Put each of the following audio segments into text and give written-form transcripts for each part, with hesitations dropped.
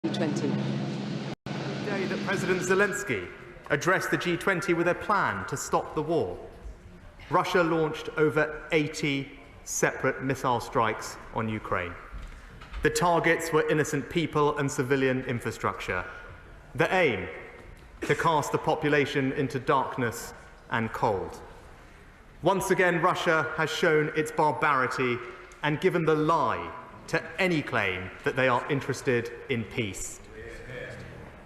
G20. The day that President Zelensky addressed the G20 with a plan to stop the war, Russia launched over 80 separate missile strikes on Ukraine. The targets were innocent people and civilian infrastructure. The aim, to cast the population into darkness and cold. Once again, Russia has shown its barbarity and given the lie to any claim that they are interested in peace.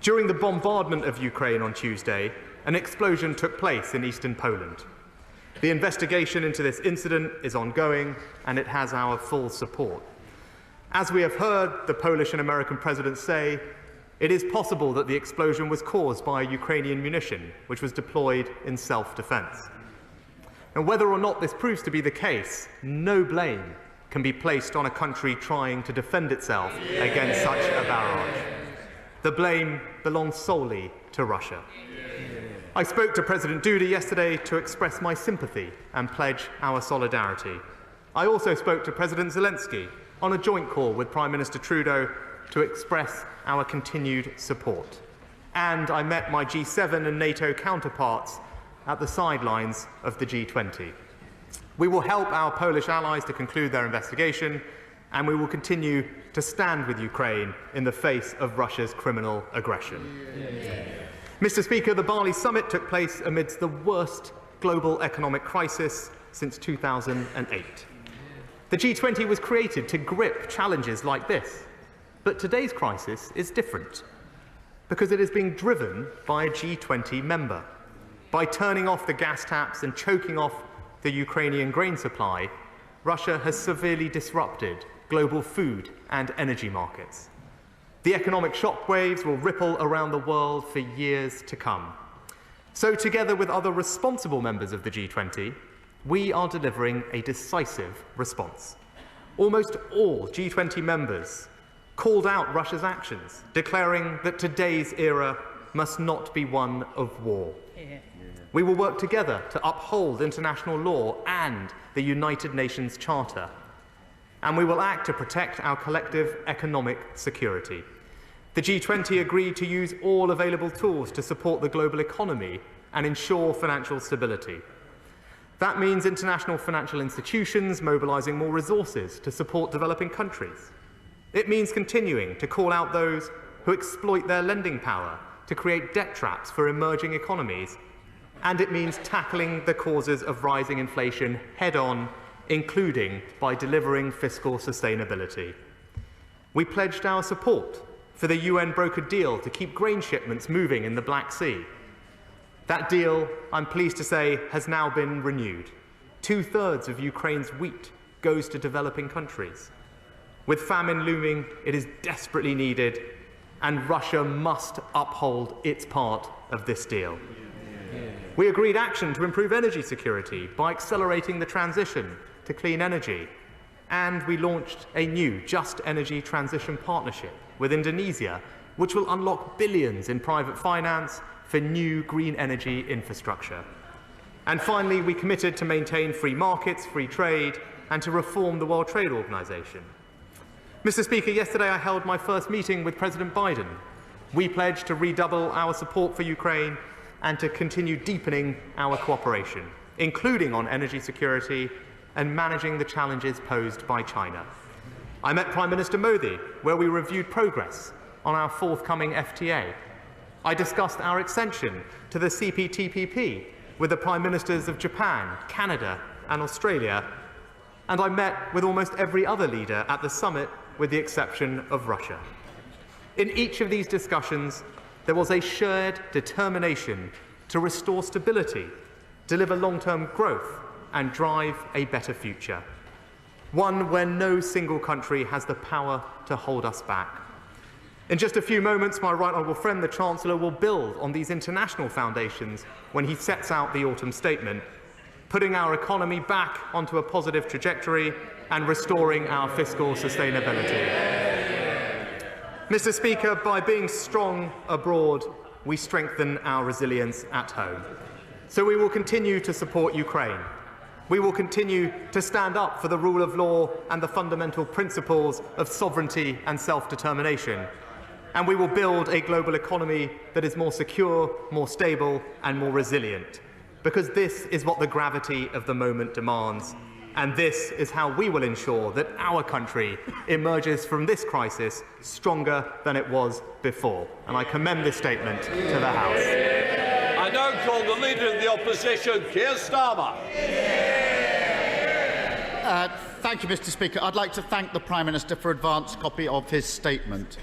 During the bombardment of Ukraine on Tuesday, an explosion took place in eastern Poland. The investigation into this incident is ongoing, and it has our full support. As we have heard the Polish and American presidents say, it is possible that the explosion was caused by Ukrainian munition, which was deployed in self-defense. And whether or not this proves to be the case, no blame can be placed on a country trying to defend itself against such a barrage. The blame belongs solely to Russia. I spoke to President Duda yesterday to express my sympathy and pledge our solidarity. I also spoke to President Zelensky on a joint call with Prime Minister Trudeau to express our continued support. And I met my G7 and NATO counterparts at the sidelines of the G20. We will help our Polish allies to conclude their investigation, and we will continue to stand with Ukraine in the face of Russia's criminal aggression. Mr. Speaker, the Bali summit took place amidst the worst global economic crisis since 2008. The G20 was created to grip challenges like this, but today's crisis is different because it is being driven by a G20 member. By turning off the gas taps and choking off the Ukrainian grain supply, Russia has severely disrupted global food and energy markets. The economic shockwaves will ripple around the world for years to come. So together with other responsible members of the G20, we are delivering a decisive response. Almost all G20 members called out Russia's actions, declaring that today's era must not be one of war. We will work together to uphold international law and the United Nations Charter, and we will act to protect our collective economic security. The G20 agreed to use all available tools to support the global economy and ensure financial stability. That means international financial institutions mobilizing more resources to support developing countries. It means continuing to call out those who exploit their lending power to create debt traps for emerging economies. And it means tackling the causes of rising inflation head-on, including by delivering fiscal sustainability. We pledged our support for the UN-brokered deal to keep grain shipments moving in the Black Sea. That deal, I'm pleased to say, has now been renewed. 2/3 of Ukraine's wheat goes to developing countries. With famine looming, it is desperately needed, and Russia must uphold its part of this deal. We agreed action to improve energy security by accelerating the transition to clean energy, and we launched a new Just Energy Transition Partnership with Indonesia, which will unlock billions in private finance for new green energy infrastructure. And finally, we committed to maintain free markets, free trade, and to reform the World Trade Organization. Mr. Speaker, yesterday I held my first meeting with President Biden. We pledged to redouble our support for Ukraine and to continue deepening our cooperation, including on energy security and managing the challenges posed by China. I met Prime Minister Modi, where we reviewed progress on our forthcoming FTA. I discussed our extension to the CPTPP with the Prime Ministers of Japan, Canada, and Australia, and I met with almost every other leader at the summit, with the exception of Russia. In each of these discussions, there was a shared determination to restore stability, deliver long-term growth, and drive a better future. One where no single country has the power to hold us back. In just a few moments, my right honourable friend, the Chancellor, will build on these international foundations when he sets out the autumn statement, putting our economy back onto a positive trajectory and restoring our fiscal sustainability. Mr. Speaker, by being strong abroad, we strengthen our resilience at home. So we will continue to support Ukraine. We will continue to stand up for the rule of law and the fundamental principles of sovereignty and self-determination. And we will build a global economy that is more secure, more stable, and more resilient. Because this is what the gravity of the moment demands. And this is how we will ensure that our country emerges from this crisis stronger than it was before. And I commend this statement to the House. I now call the Leader of the Opposition, Keir Starmer. Thank you, Mr. Speaker. I'd like to thank the Prime Minister for an advance copy of his statement.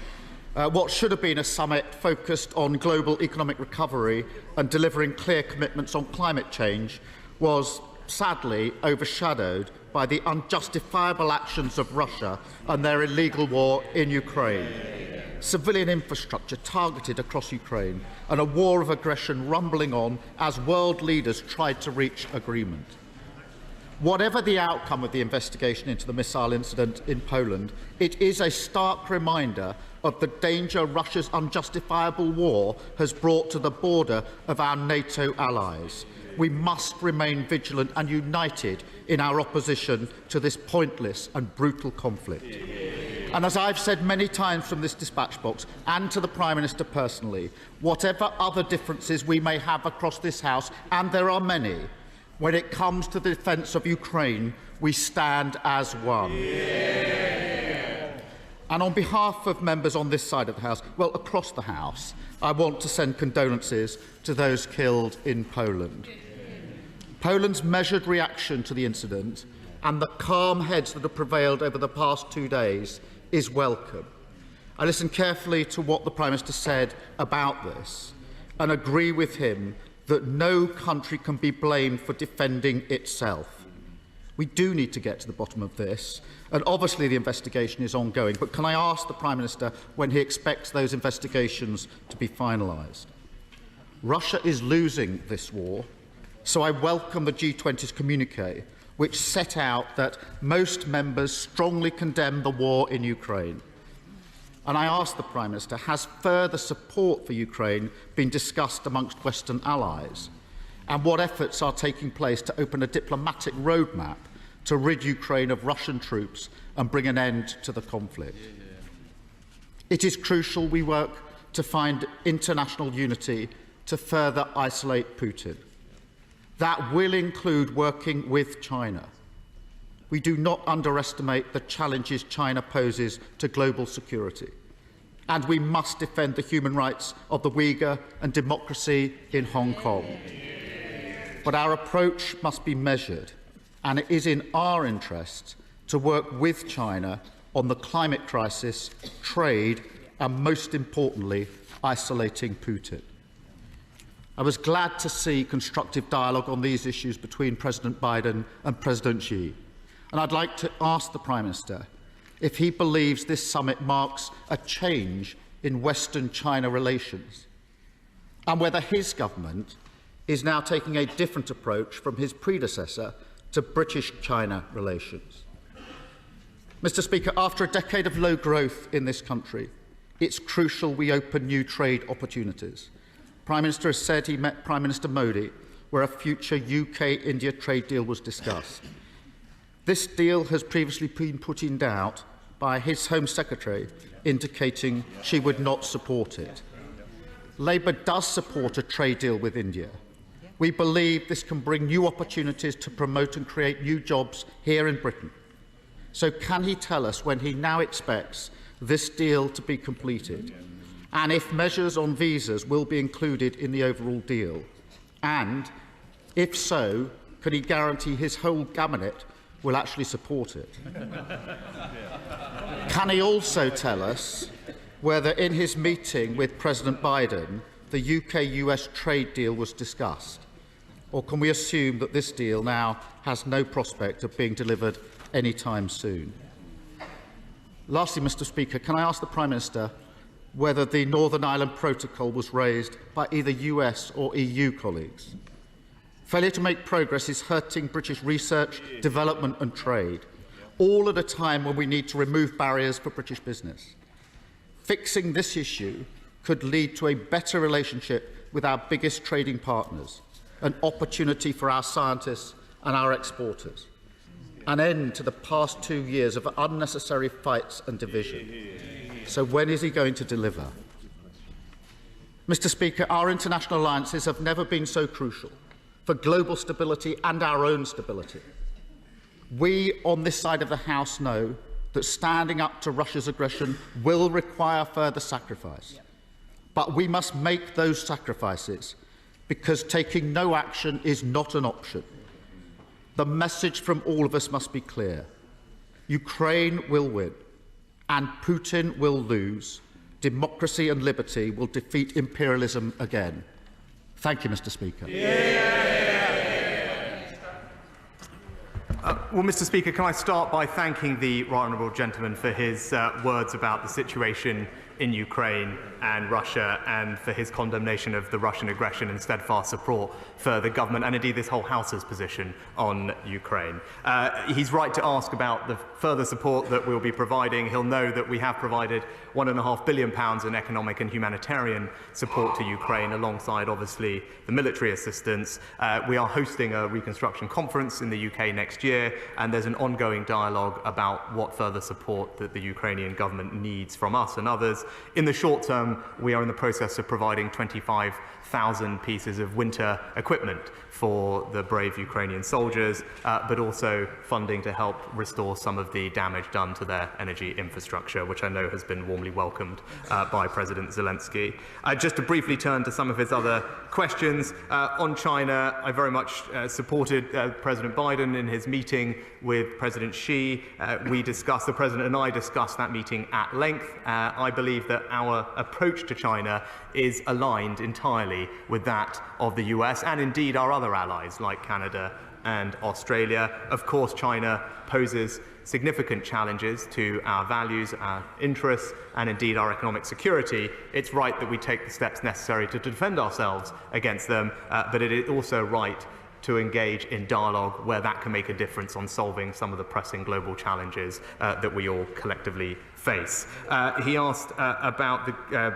What should have been a summit focused on global economic recovery and delivering clear commitments on climate change was sadly overshadowed by the unjustifiable actions of Russia and their illegal war in Ukraine. Civilian infrastructure targeted across Ukraine and a war of aggression rumbling on as world leaders tried to reach agreement. Whatever the outcome of the investigation into the missile incident in Poland, it is a stark reminder of the danger Russia's unjustifiable war has brought to the border of our NATO allies. We must remain vigilant and united in our opposition to this pointless and brutal conflict. And as I've said many times from this dispatch box, and to the Prime Minister personally, whatever other differences we may have across this House, and there are many, when it comes to the defence of Ukraine, we stand as one. And on behalf of members on this side of the House, well, across the House, I want to send condolences to those killed in Poland. Poland's measured reaction to the incident and the calm heads that have prevailed over the past 2 days is welcome. I listened carefully to what the Prime Minister said about this and agree with him that no country can be blamed for defending itself. We do need to get to the bottom of this, and obviously the investigation is ongoing, but can I ask the Prime Minister when he expects those investigations to be finalised? Russia is losing this war, so I welcome the G20's communiqué, which set out that most members strongly condemn the war in Ukraine. And I ask the Prime Minister, has further support for Ukraine been discussed amongst Western allies? And what efforts are taking place to open a diplomatic roadmap to rid Ukraine of Russian troops and bring an end to the conflict? It is crucial we work to find international unity to further isolate Putin. That will include working with China. We do not underestimate the challenges China poses to global security. And we must defend the human rights of the Uyghur and democracy in Hong Kong. But our approach must be measured, and it is in our interest to work with China on the climate crisis, trade, and most importantly, isolating Putin. I was glad to see constructive dialogue on these issues between President Biden and President Xi. And I'd like to ask the Prime Minister if he believes this summit marks a change in Western-China relations, and whether his government is now taking a different approach from his predecessor to British-China relations. Mr. Speaker, after a decade of low growth in this country, it's crucial we open new trade opportunities. Prime Minister has said he met Prime Minister Modi, where a future UK-India trade deal was discussed. This deal has previously been put in doubt by his Home Secretary, indicating she would not support it. Labour does support a trade deal with India. We believe this can bring new opportunities to promote and create new jobs here in Britain. So can he tell us when he now expects this deal to be completed, and if measures on visas will be included in the overall deal? And, if so, can he guarantee his whole cabinet will actually support it? Can he also tell us whether in his meeting with President Biden the UK-US trade deal was discussed? Or can we assume that this deal now has no prospect of being delivered any time soon? Lastly, Mr. Speaker, can I ask the Prime Minister whether the Northern Ireland Protocol was raised by either US or EU colleagues? Failure to make progress is hurting British research, development and trade, all at a time when we need to remove barriers for British business. Fixing this issue could lead to a better relationship with our biggest trading partners, an opportunity for our scientists and our exporters, an end to the past 2 years of unnecessary fights and division. So when is he going to deliver? Mr. Speaker, our international alliances have never been so crucial for global stability and our own stability. We on this side of the House know that standing up to Russia's aggression will require further sacrifice. But we must make those sacrifices because taking no action is not an option. The message from all of us must be clear. Ukraine will win and Putin will lose. Democracy and liberty will defeat imperialism again. Thank you, Mr. Speaker. Well, Mr. Speaker, can I start by thanking the right honourable gentleman for his words about the situation in Ukraine and Russia, and for his condemnation of the Russian aggression and steadfast support for the government and indeed this whole House's position on Ukraine. He's right to ask about the further support that we'll be providing. He'll know that we have provided £1.5 billion in economic and humanitarian support to Ukraine, alongside obviously the military assistance. We are hosting a reconstruction conference in the UK next year, and there's an ongoing dialogue about what further support that the Ukrainian government needs from us and others. In the short term, we are in the process of providing 25,000 pieces of winter equipment for the brave Ukrainian soldiers, but also funding to help restore some of the damage done to their energy infrastructure, which I know has been warmly welcomed by President Zelensky. Just to briefly turn to some of his other questions, on China, I very much supported President Biden in his meeting with President Xi. The President and I discussed that meeting at length. I believe that our approach to China is aligned entirely with that of the US and indeed our other allies like Canada and Australia. Of course, China poses significant challenges to our values, our interests, and indeed our economic security. It's right that we take the steps necessary to defend ourselves against them, but it is also right to engage in dialogue where that can make a difference on solving some of the pressing global challenges that we all collectively face. He asked about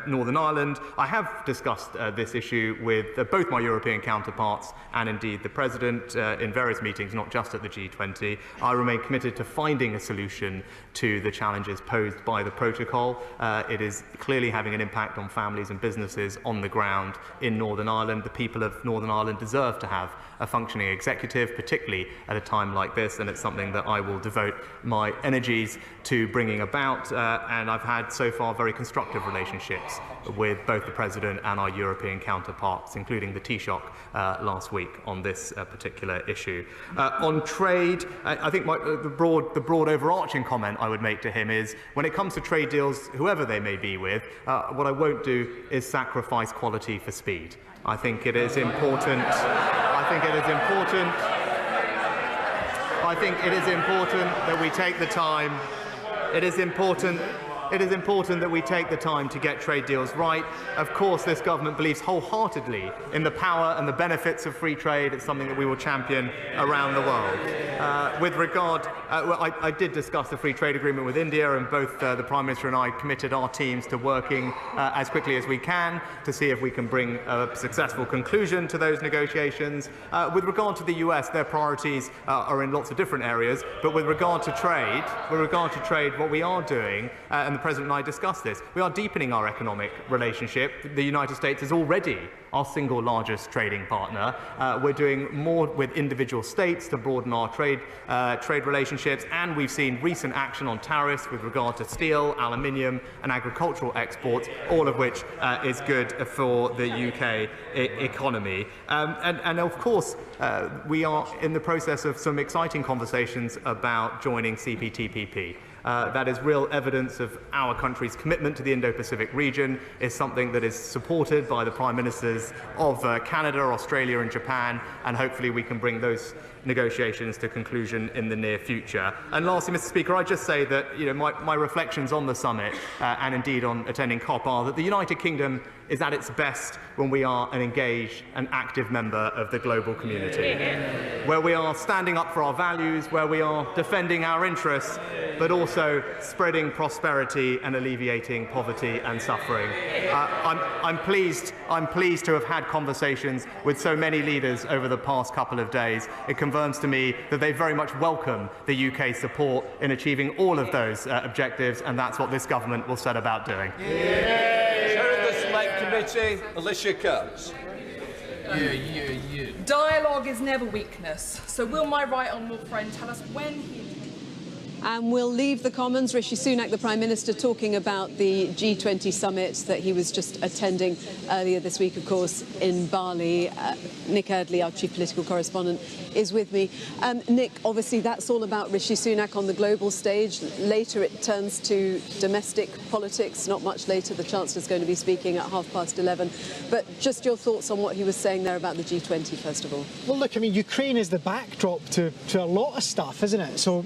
Northern Ireland. I have discussed this issue with both my European counterparts and indeed the President in various meetings, not just at the G20. I remain committed to finding a solution to the challenges posed by the protocol. It is clearly having an impact on families and businesses on the ground in Northern Ireland. The people of Northern Ireland deserve to have a functioning executive, particularly at a time like this, and it's something that I will devote my energies to bringing about. And I've had so far very constructive relationships with both the President and our European counterparts, including the Taoiseach last week on this particular issue. On trade, I think the broad overarching comment I would make to him is, when it comes to trade deals, whoever they may be with, what I won't do is sacrifice quality for speed. I think it is important. I think it is important that we take the time. It is important that we take the time to get trade deals right. Of course, this government believes wholeheartedly in the power and the benefits of free trade. It's something that we will champion around the world. With regard, I did discuss the free trade agreement with India, and both the Prime Minister and I committed our teams to working as quickly as we can to see if we can bring a successful conclusion to those negotiations. With regard to the US, their priorities are in lots of different areas, but with regard to trade, what we are doing, and the President and I discussed this, we are deepening our economic relationship. The United States is already our single largest trading partner. We're doing more with individual states to broaden our trade relationships, and we've seen recent action on tariffs with regard to steel, aluminium and agricultural exports, all of which is good for the UK economy. And of course, we are in the process of some exciting conversations about joining CPTPP. That is real evidence of our country's commitment to the Indo-Pacific region. Is something that is supported by the Prime Ministers of Canada, Australia and Japan, and hopefully we can bring those negotiations to conclusion in the near future. And lastly, Mr. Speaker, I just say that my reflections on the summit and indeed on attending COP are that the United Kingdom is at its best when we are an engaged and active member of the global community, where we are standing up for our values, where we are defending our interests, but also spreading prosperity and alleviating poverty and suffering. I'm pleased to have had conversations with so many leaders over the past couple of days. It confirms to me that they very much welcome the UK support in achieving all of those objectives, and that's what this government will set about doing. Chair of the Select committee, Alicia Kearns. Dialogue is never weakness. So will my right honourable friend tell us when he... And we'll leave the Commons. Rishi Sunak, the Prime Minister, talking about the G20 summit that he was just attending earlier this week, of course, in Bali. Nick Erdley, our chief political correspondent, is with me. Nick, obviously that's all about Rishi Sunak on the global stage. Later it turns to domestic politics. Not much later, the Chancellor's going to be speaking at 11:30. But just your thoughts on what he was saying there about the G20, first of all. Well, look, I mean, Ukraine is the backdrop to a lot of stuff, isn't it? So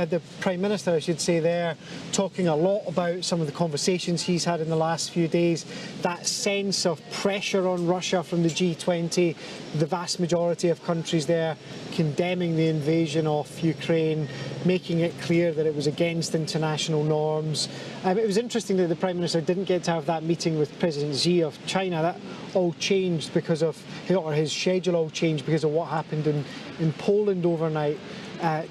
the Prime Minister, I should say there, talking a lot about some of the conversations he's had in the last few days, that sense of pressure on Russia from the G20, the vast majority of countries there condemning the invasion of Ukraine, making it clear that it was against international norms. It was interesting that the Prime Minister didn't get to have that meeting with President Xi of China. That all changed because of, or his schedule all changed because of what happened in Poland overnight.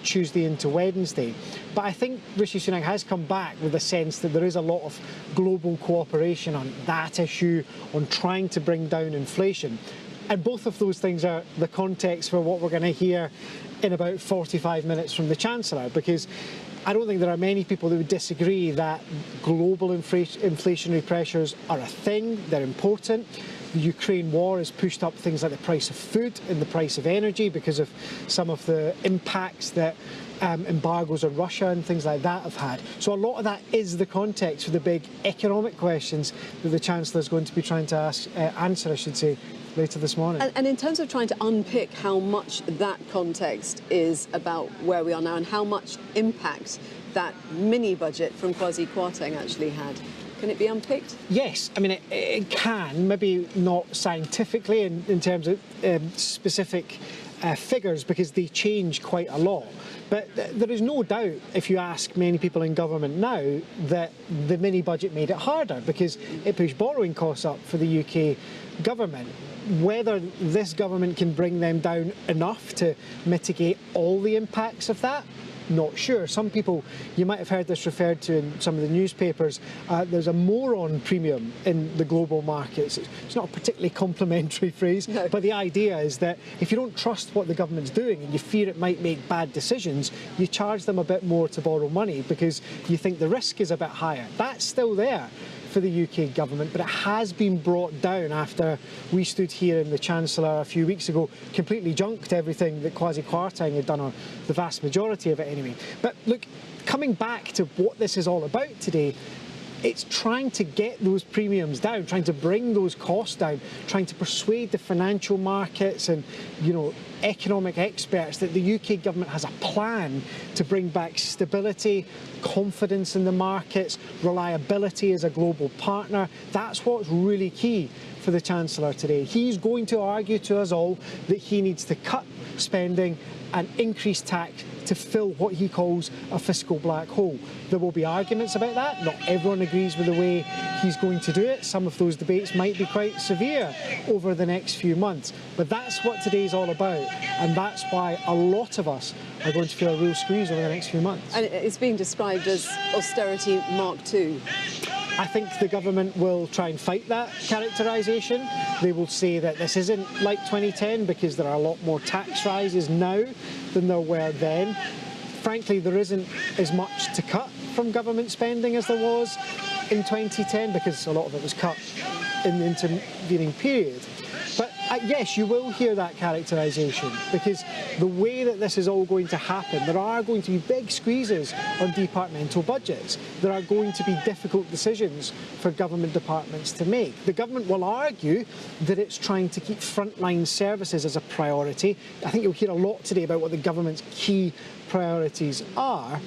Tuesday into Wednesday. But I think Rishi Sunak has come back with a sense that there is a lot of global cooperation on that issue, on trying to bring down inflation. And both of those things are the context for what we're going to hear in about 45 minutes from the Chancellor, because I don't think there are many people that would disagree that global inflationary pressures are a thing, they're important. The Ukraine war has pushed up things like the price of food and the price of energy because of some of the impacts that embargoes on Russia and things like that have had. So a lot of that is the context for the big economic questions that the Chancellor is going to be trying to answer, I should say, later this morning. And in terms of trying to unpick how much that context is about where we are now and how much impact that mini-budget from Kwasi Kwarteng actually had, can it be unpicked? Yes, I mean, it can, maybe not scientifically in terms of specific figures, because they change quite a lot. But there is no doubt, if you ask many people in government now, that the mini-budget made it harder because it pushed borrowing costs up for the UK government. Whether this government can bring them down enough to mitigate all the impacts of that, not sure. Some people, you might have heard this referred to in some of the newspapers, there's a moron premium in the global markets. It's not a particularly complimentary phrase, no. But the idea is that if you don't trust what the government's doing and you fear it might make bad decisions, you charge them a bit more to borrow money because you think the risk is a bit higher. That's still there for the UK government, but it has been brought down after we stood here and the Chancellor a few weeks ago completely junked everything that Kwasi Kwarteng had done, or the vast majority of it anyway. But look, coming back to what this is all about today, it's trying to get those premiums down, trying to bring those costs down, trying to persuade the financial markets and, you know, economic experts that the UK government has a plan to bring back stability, confidence in the markets, reliability as a global partner. That's what's really key for the Chancellor today. He's going to argue to us all that he needs to cut spending and increase tax to fill what he calls a fiscal black hole. There will be arguments about that. Not everyone agrees with the way he's going to do it. Some of those debates might be quite severe over the next few months. But that's what today's all about. And that's why a lot of us are going to feel a real squeeze over the next few months. And it's being described as austerity Mark II. I think the government will try and fight that characterisation. They will say that this isn't like 2010 because there are a lot more tax rises now than there were then. Frankly, there isn't as much to cut from government spending as there was in 2010 because a lot of it was cut in the intervening period. But yes, you will hear that characterisation because the way that this is all going to happen, there are going to be big squeezes on departmental budgets. There are going to be difficult decisions for government departments to make. The government will argue that it's trying to keep frontline services as a priority. I think you'll hear a lot today about what the government's key priorities are.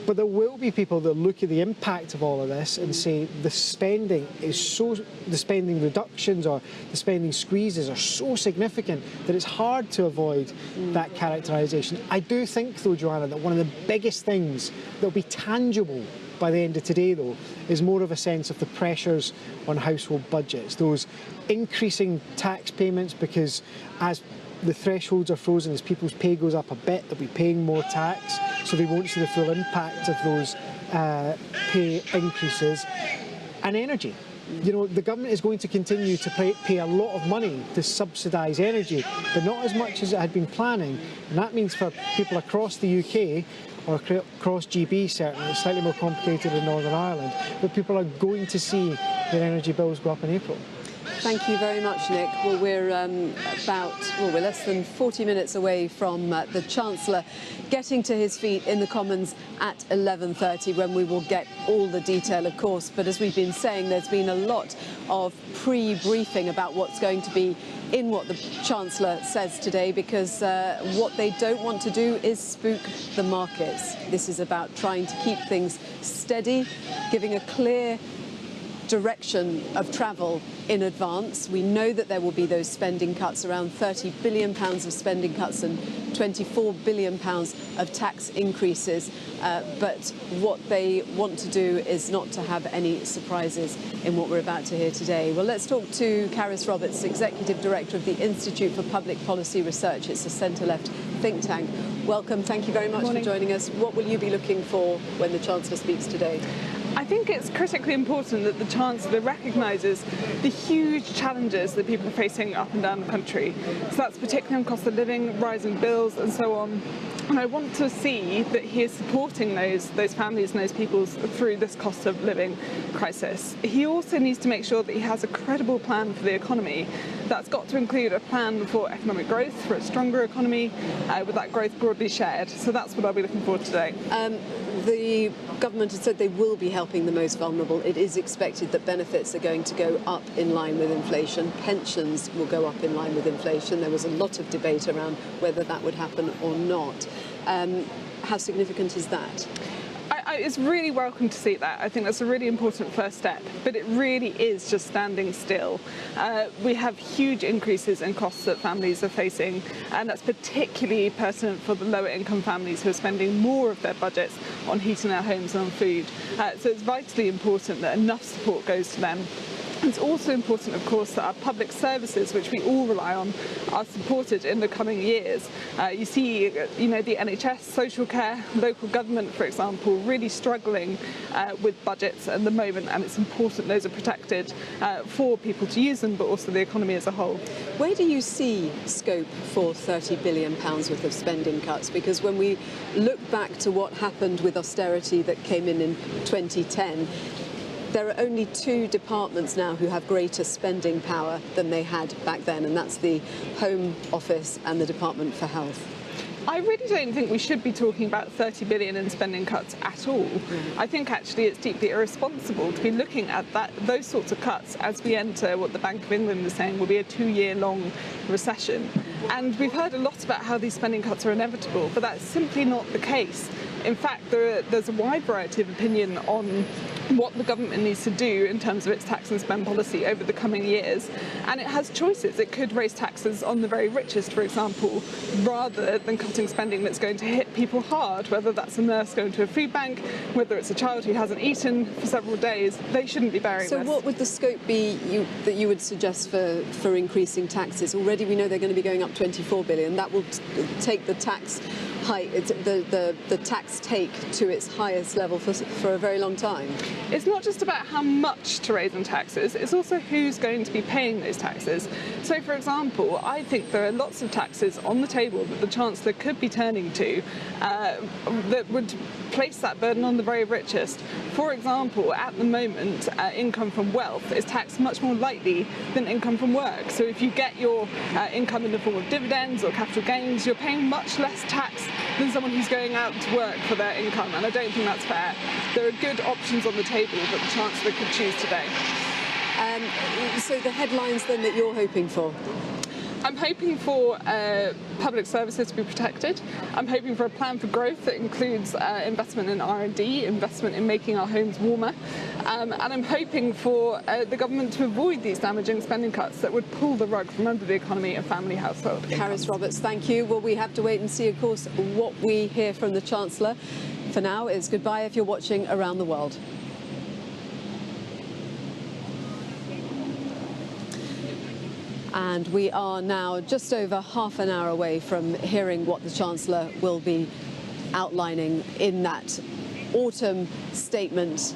But there will be people that look at the impact of all of this and say the spending reductions or the spending squeezes are so significant that it's hard to avoid that characterisation. I do think, though, Joanna, that one of the biggest things that will be tangible by the end of today, though, is more of a sense of the pressures on household budgets, those increasing tax payments, because as the thresholds are frozen, as people's pay goes up a bit, they'll be paying more tax, so they won't see the full impact of those pay increases. And energy. You know, the government is going to continue to pay a lot of money to subsidise energy, but not as much as it had been planning. And that means for people across the UK, or across GB certainly, it's slightly more complicated in Northern Ireland, but people are going to see their energy bills go up in April. Thank you very much, Nick. Well, we're we're less than 40 minutes away from the Chancellor getting to his feet in the Commons at 11:30, when we will get all the detail, of course. But as we've been saying, there's been a lot of pre-briefing about what's going to be in what the Chancellor says today, because what they don't want to do is spook the markets. This is about trying to keep things steady, giving a clear direction of travel in advance. We know that there will be those spending cuts, around £30 billion of spending cuts and £24 billion of tax increases. But what they want to do is not to have any surprises in what we're about to hear today. Well, let's talk to Caris Roberts, Executive Director of the Institute for Public Policy Research. It's a centre-left think tank. Welcome. Thank you very much for joining us. What will you be looking for when the Chancellor speaks today? I think it's critically important that the Chancellor recognises the huge challenges that people are facing up and down the country. So that's particularly on cost of living, rising bills and so on. And I want to see that he is supporting those families and those people through this cost of living crisis. He also needs to make sure that he has a credible plan for the economy. That's got to include a plan for economic growth, for a stronger economy, with that growth broadly shared. So that's what I'll be looking for today. The government has said they will be helping the most vulnerable. It is expected that benefits are going to go up in line with inflation. Pensions will go up in line with inflation. There was a lot of debate around whether that would happen or not. How significant is that? It's really welcome to see that. I think that's a really important first step, but it really is just standing still. We have huge increases in costs that families are facing, and that's particularly pertinent for the lower income families who are spending more of their budgets on heating their homes and on food. So it's vitally important that enough support goes to them. It's also important, of course, that our public services, which we all rely on, are supported in the coming years. You see, the NHS, social care, local government, for example, really struggling with budgets at the moment, and it's important those are protected for people to use them, but also the economy as a whole. Where do you see scope for £30 billion worth of spending cuts? Because when we look back to what happened with austerity that came in 2010, there are only two departments now who have greater spending power than they had back then, and that's the Home Office and the Department for Health. I really don't think we should be talking about 30 billion in spending cuts at all. I think actually it's deeply irresponsible to be looking at those sorts of cuts as we enter what the Bank of England is saying will be a 2-year-long recession. And we've heard a lot about how these spending cuts are inevitable, but that's simply not the case. In fact, there's a wide variety of opinion on what the government needs to do in terms of its tax and spend policy over the coming years. And it has choices. It could raise taxes on the very richest, for example, rather than cutting spending that's going to hit people hard, whether that's a nurse going to a food bank, whether it's a child who hasn't eaten for several days. They shouldn't be bearing this. So what would the scope be that you would suggest for increasing taxes? Already we know they're going to be going up 24 billion. That will take the tax the tax take to its highest level for a very long time. It's not just about how much to raise in taxes, it's also who's going to be paying those taxes. So, for example, I think there are lots of taxes on the table that the Chancellor could be turning to that would place that burden on the very richest. For example, at the moment, income from wealth is taxed much more lightly than income from work. So if you get your income in the form of dividends or capital gains, you're paying much less tax than someone who's going out to work for their income, and I don't think that's fair. There are good options on the table that the Chancellor could choose today. So the headlines then that you're hoping for? I'm hoping for public services to be protected. I'm hoping for a plan for growth that includes investment in R&D, investment in making our homes warmer. And I'm hoping for the government to avoid these damaging spending cuts that would pull the rug from under the economy and family household. Caris Roberts, thank you. Well, we have to wait and see, of course, what we hear from the Chancellor. For now, it's goodbye if you're watching around the world. And we are now just over half an hour away from hearing what the Chancellor will be outlining in that autumn statement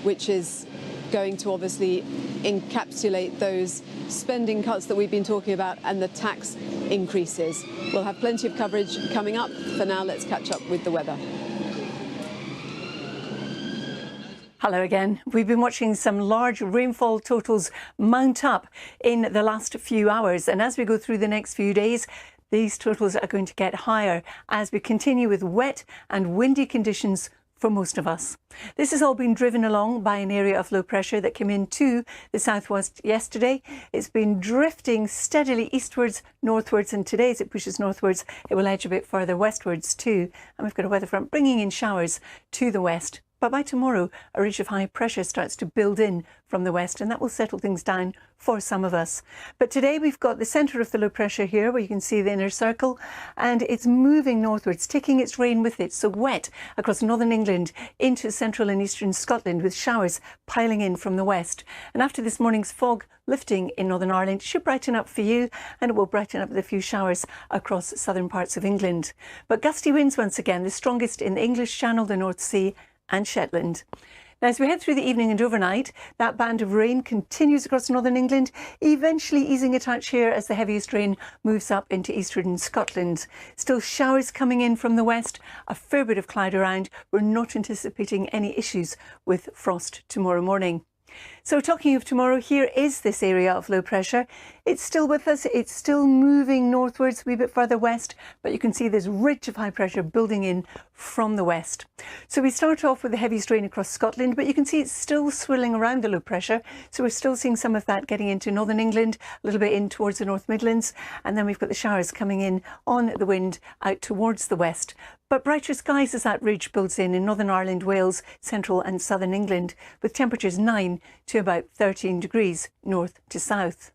which is going to obviously encapsulate those spending cuts that we've been talking about and the tax increases. We'll have plenty of coverage coming up. For now, let's catch up with the weather. Hello again. We've been watching some large rainfall totals mount up in the last few hours, and as we go through the next few days, these totals are going to get higher as we continue with wet and windy conditions for most of us. This has all been driven along by an area of low pressure that came into the southwest yesterday. It's been drifting steadily eastwards, northwards, and today as it pushes northwards, it will edge a bit further westwards too. And we've got a weather front bringing in showers to the west. But by tomorrow, a ridge of high pressure starts to build in from the west, and that will settle things down for some of us. But today we've got the centre of the low pressure here, where you can see the inner circle, and it's moving northwards, taking its rain with it. So wet across northern England into central and eastern Scotland, with showers piling in from the west. And after this morning's fog lifting in Northern Ireland, it should brighten up for you, and it will brighten up with a few showers across southern parts of England. But gusty winds once again, the strongest in the English Channel, the North Sea and Shetland. Now, as we head through the evening and overnight, that band of rain continues across northern England, eventually easing a touch here as the heaviest rain moves up into eastern Scotland. Still showers coming in from the west, a fair bit of cloud around. We're not anticipating any issues with frost tomorrow morning. So talking of tomorrow, here is this area of low pressure. It's still with us. It's still moving northwards a wee bit further west, but you can see this ridge of high pressure building in from the west. So we start off with the heaviest rain across Scotland, but you can see it's still swirling around the low pressure. So we're still seeing some of that getting into northern England, a little bit in towards the North Midlands, and then we've got the showers coming in on the wind out towards the west. But brighter skies as that ridge builds in Northern Ireland, Wales, central and southern England, with temperatures 9 to about 13 degrees north to south.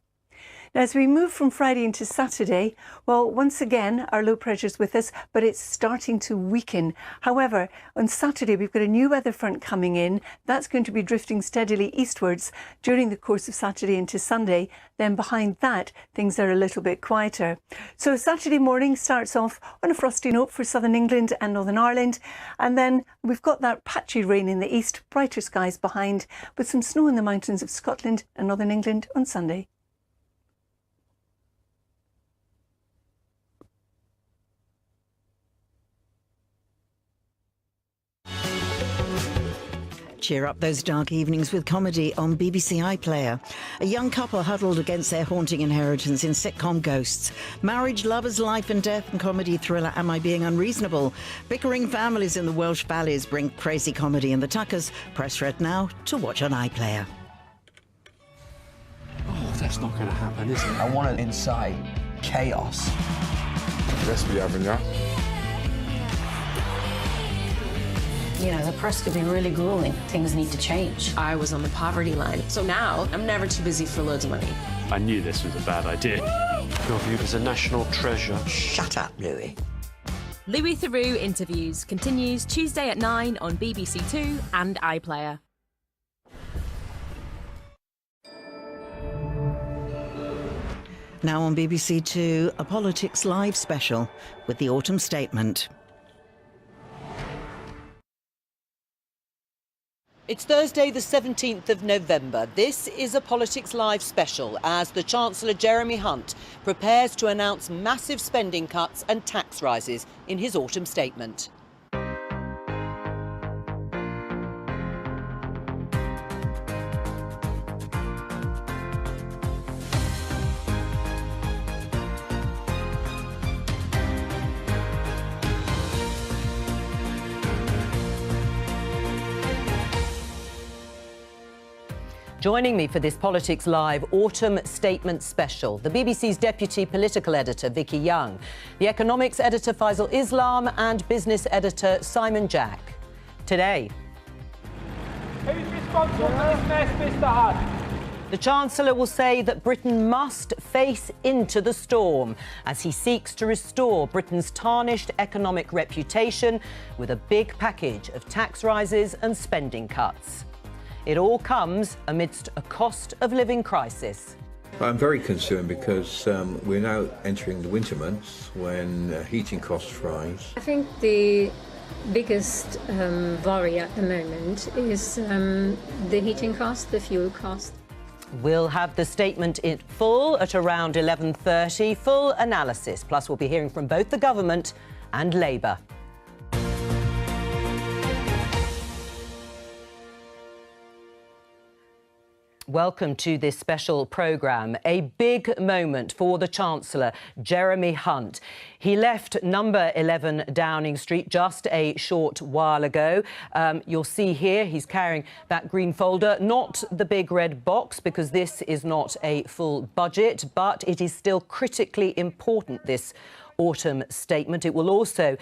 Now, as we move from Friday into Saturday, well, once again, our low pressure's with us, but it's starting to weaken. However, on Saturday, we've got a new weather front coming in. That's going to be drifting steadily eastwards during the course of Saturday into Sunday. Then behind that, things are a little bit quieter. So Saturday morning starts off on a frosty note for southern England and Northern Ireland. And then we've got that patchy rain in the east, brighter skies behind, with some snow in the mountains of Scotland and Northern England on Sunday. Cheer up those dark evenings with comedy on BBC iPlayer. A young couple huddled against their haunting inheritance in sitcom Ghosts. Marriage, lovers, life and death and comedy thriller Am I Being Unreasonable? Bickering families in the Welsh valleys bring crazy comedy in the Tuckers. Press red now to watch on iPlayer. Oh, that's not going to happen, is it? I want to incite chaos. Yes, we have, yeah. You know, the press could be really grueling. Things need to change. I was on the poverty line, so now I'm never too busy for loads of money. I knew this was a bad idea. You're viewed as a national treasure. Shut up, Louis. Louis Theroux Interviews continues Tuesday at 9 on BBC Two and iPlayer. Now on BBC Two, a Politics Live special with the autumn statement. It's Thursday, the 17th of November. This is a Politics Live special as the Chancellor Jeremy Hunt prepares to announce massive spending cuts and tax rises in his autumn statement. Joining me for this Politics Live Autumn Statement Special, the BBC's Deputy Political Editor, Vicky Young, the Economics Editor, Faisal Islam, and Business Editor, Simon Jack. Today... Who's responsible for this mess, Mr. Hunt? The Chancellor will say that Britain must face into the storm as he seeks to restore Britain's tarnished economic reputation with a big package of tax rises and spending cuts. It all comes amidst a cost of living crisis. I'm very concerned because we're now entering the winter months when heating costs rise. I think the biggest worry at the moment is the heating cost, the fuel cost. We'll have the statement in full at around 11:30, full analysis. Plus, we'll be hearing from both the government and Labour. Welcome to this special programme. A big moment for the Chancellor, Jeremy Hunt. He left number 11 Downing Street just a short while ago. You'll see here he's carrying that green folder, not the big red box, because this is not a full budget, but it is still critically important, this autumn statement. It will also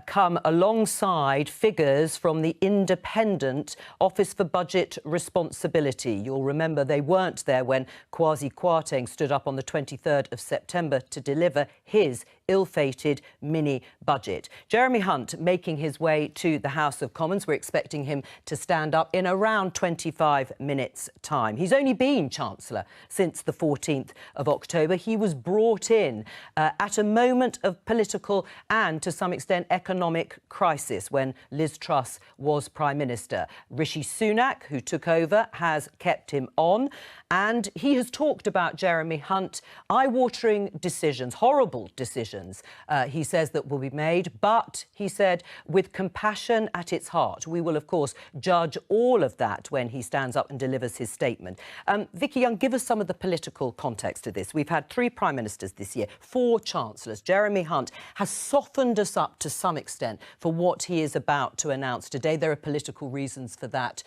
come alongside figures from the Independent Office for Budget Responsibility. You'll remember they weren't there when Kwasi Kwarteng stood up on the 23rd of September to deliver his ill-fated mini-budget. Jeremy Hunt making his way to the House of Commons. We're expecting him to stand up in around 25 minutes' time. He's only been Chancellor since the 14th of October. He was brought in at a moment of political and, to some extent, economic crisis when Liz Truss was Prime Minister. Rishi Sunak, who took over, has kept him on, and he has talked about Jeremy Hunt, eye-watering decisions, horrible decisions, he says, that will be made, but, he said, with compassion at its heart. We will, of course, judge all of that when he stands up and delivers his statement. Vicky Young, give us some of the political context to this. We've had 3 Prime Ministers this year, 4 Chancellors. Jeremy Hunt has softened us up to some extent for what he is about to announce today. There are political reasons for that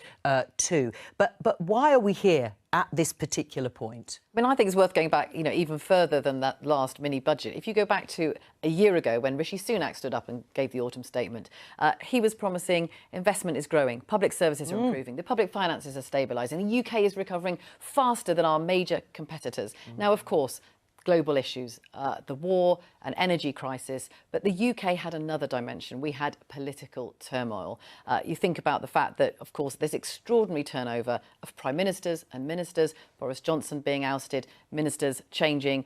too. But why are we here at this particular point? I mean, I think it's worth going back, even further than that last mini-budget. If you go back to a year ago when Rishi Sunak stood up and gave the autumn statement, he was promising investment is growing, public services are improving, the public finances are stabilising, the UK is recovering faster than our major competitors. Now, of course, global issues, the war, an energy crisis, but the UK had another dimension. We had political turmoil. You think about the fact that, of course, there's extraordinary turnover of prime ministers and ministers, Boris Johnson being ousted, ministers changing,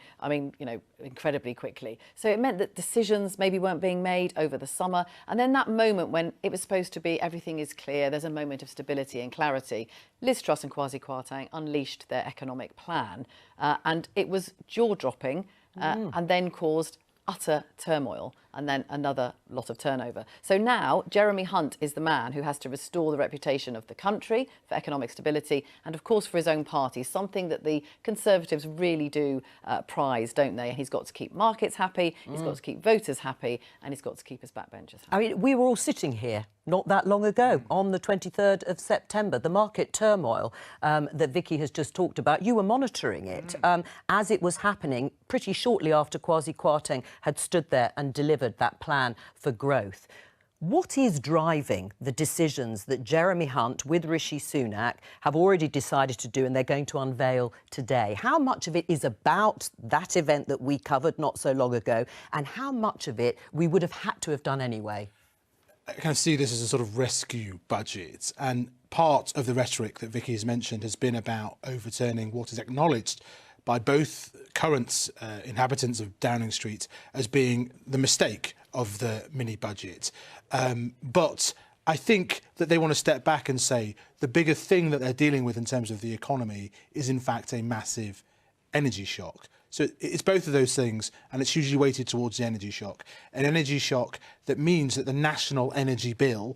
incredibly quickly. So it meant that decisions maybe weren't being made over the summer. And then that moment when it was supposed to be everything is clear, there's a moment of stability and clarity, Liz Truss and Kwasi Kwarteng unleashed their economic plan, and it was jaw-dropping and then caused utter turmoil and then another lot of turnover. So now Jeremy Hunt is the man who has to restore the reputation of the country for economic stability and, of course, for his own party, something that the Conservatives really do prize, don't they? He's got to keep markets happy, he's got to keep voters happy, and he's got to keep his backbenchers happy. I mean, we were all sitting here not that long ago, on the 23rd of September. The market turmoil that Vicky has just talked about, you were monitoring it as it was happening pretty shortly after Kwasi Kwarteng had stood there and delivered that plan for growth. What is driving the decisions that Jeremy Hunt with Rishi Sunak have already decided to do and they're going to unveil today? How much of it is about that event that we covered not so long ago, and how much of it we would have had to have done anyway? I kind of see this as a sort of rescue budget, and part of the rhetoric that Vicky has mentioned has been about overturning what is acknowledged by both current inhabitants of Downing Street as being the mistake of the mini-budget. But I think that they want to step back and say the bigger thing that they're dealing with in terms of the economy is in fact a massive energy shock. So it's both of those things, and it's usually weighted towards the energy shock. An energy shock that means that the national energy bill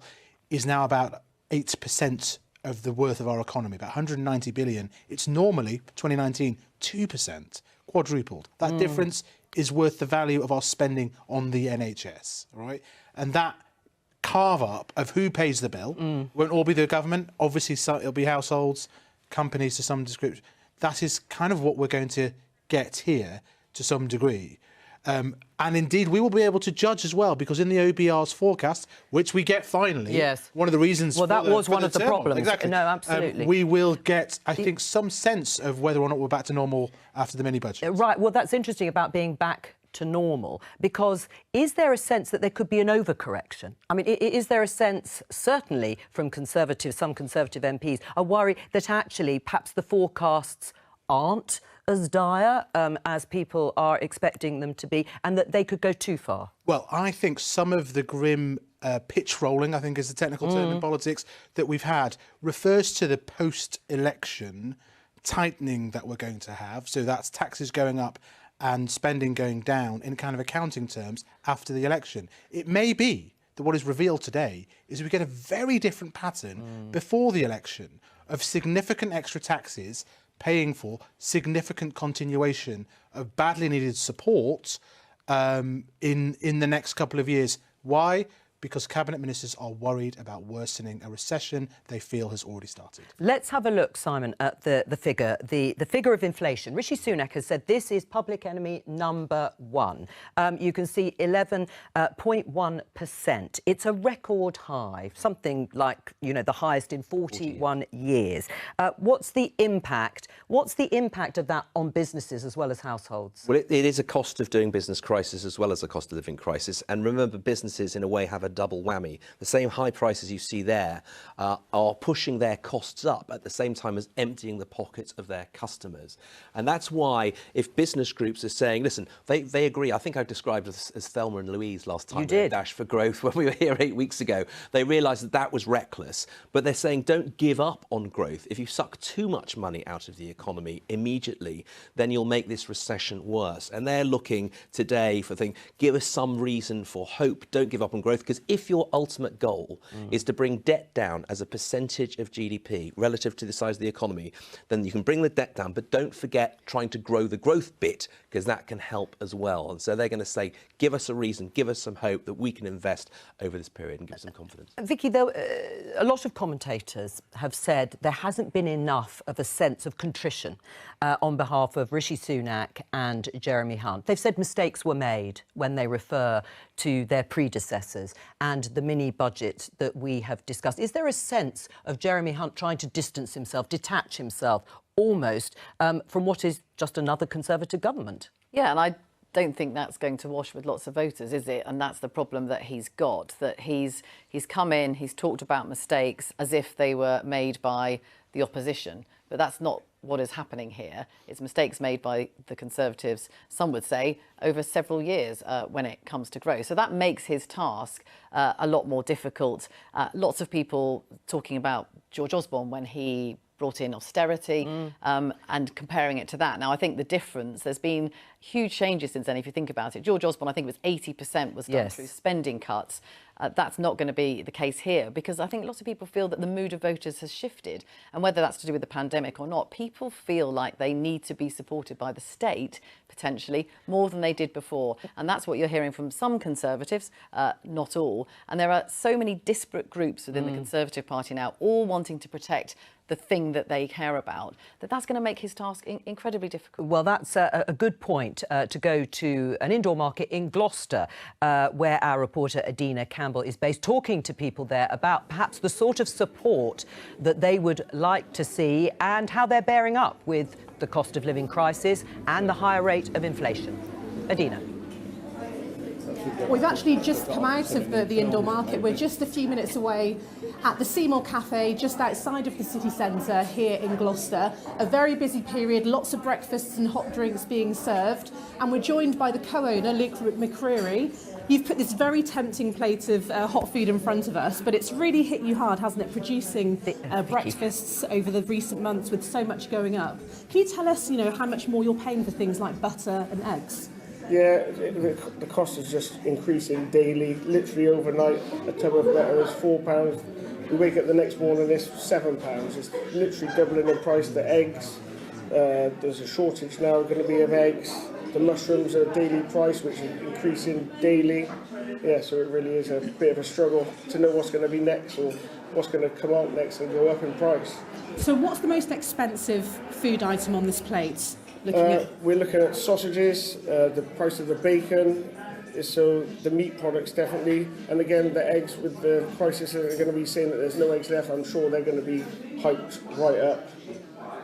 is now about 8% of the worth of our economy, about 190 billion. It's normally, 2019, 2%, quadrupled. That difference is worth the value of our spending on the NHS, right? And that carve-up of who pays the bill won't all be the government. Obviously, it'll be households, companies to some description. That is kind of what we're going to get here to some degree. And indeed, we will be able to judge as well, because in the OBR's forecast, which we get finally, yes, one of the reasons... Well, that was one of the problems. Exactly. No, absolutely. We will get, I think, some sense of whether or not we're back to normal after the mini-budget. Right. Well, that's interesting about being back to normal, because is there a sense that there could be an overcorrection? I mean, is there a sense, certainly from some Conservative MPs, a worry that actually perhaps the forecasts aren't as dire as people are expecting them to be, and that they could go too far? Well, I think some of the grim pitch rolling, I think is the technical term in politics, that we've had refers to the post-election tightening that we're going to have. So that's taxes going up and spending going down in kind of accounting terms after the election. It may be that what is revealed today is we get a very different pattern before the election of significant extra taxes paying for significant continuation of badly needed support in the next couple of years. Why? Because cabinet ministers are worried about worsening a recession they feel has already started. Let's have a look, Simon, at the figure, the figure of inflation. Rishi Sunak has said this is public enemy number one. You can see 11.1%. It's a record high, something like, you know, the highest in 41 years. What's the impact? What's the impact of that on businesses as well as households? Well, it is a cost of doing business crisis as well as a cost of living crisis. And remember, businesses in a way have a double whammy. The same high prices you see there are pushing their costs up at the same time as emptying the pockets of their customers. And that's why if business groups are saying, listen, they agree. I think I described it as Thelma and Louise last time. You did. Dash for Growth when we were here 8 weeks ago. They realised that that was reckless. But they're saying don't give up on growth. If you suck too much money out of the economy immediately, then you'll make this recession worse. And they're looking today for things, give us some reason for hope. Don't give up on growth, because if your ultimate goal is to bring debt down as a percentage of GDP relative to the size of the economy, then you can bring the debt down, but don't forget trying to grow the growth bit, because that can help as well. And so they're going to say, give us a reason, give us some hope that we can invest over this period and give us some confidence. Vicky, though, a lot of commentators have said there hasn't been enough of a sense of contrition on behalf of Rishi Sunak and Jeremy Hunt. They've said mistakes were made when they refer to their predecessors and the mini budget that we have discussed. Is there a sense of Jeremy Hunt trying to distance himself, detach himself almost from what is just another Conservative government? Yeah, and I don't think that's going to wash with lots of voters, is it? And that's the problem that he's got, that he's come in, he's talked about mistakes as if they were made by the opposition. But that's not what is happening here. It's mistakes made by the Conservatives, some would say, over several years when it comes to growth. So that makes his task a lot more difficult. Lots of people talking about George Osborne when he brought in austerity and comparing it to that. Now, I think the difference, there's been huge changes since then, if you think about it. George Osborne, I think it was 80% was done through spending cuts. That's not going to be the case here, because I think lots of people feel that the mood of voters has shifted. And whether that's to do with the pandemic or not, people feel like they need to be supported by the state, potentially, more than they did before. And that's what you're hearing from some Conservatives, not all. And there are so many disparate groups within the Conservative Party now, all wanting to protect the thing that they care about, that's going to make his task incredibly difficult. Well, that's a good point to go to an indoor market in Gloucester, where our reporter Adina Campbell is based, talking to people there about perhaps the sort of support that they would like to see and how they're bearing up with the cost of living crisis and the higher rate of inflation. Adina. We've actually just come out of the indoor market. We're just a few minutes away at the Seymour Cafe, just outside of the city centre here in Gloucester. A very busy period, lots of breakfasts and hot drinks being served. And we're joined by the co-owner, Luke McCreary. You've put this very tempting plate of hot food in front of us, but it's really hit you hard, hasn't it, producing breakfasts over the recent months with so much going up. Can you tell us, how much more you're paying for things like butter and eggs? Yeah, the cost is just increasing daily. Literally overnight, a tub of butter is £4. We wake up the next morning, it's £7. It's literally doubling in price. The eggs, there's a shortage now going to be of eggs. The mushrooms are a daily price, which is increasing daily. Yeah, so it really is a bit of a struggle to know what's going to be next or what's going to come out next and go up in price. So what's the most expensive food item on this plate? We're looking at sausages, the price of the bacon, so the meat products definitely, and again the eggs with the prices that are going to be saying that there's no eggs left, I'm sure they're going to be hyped right up.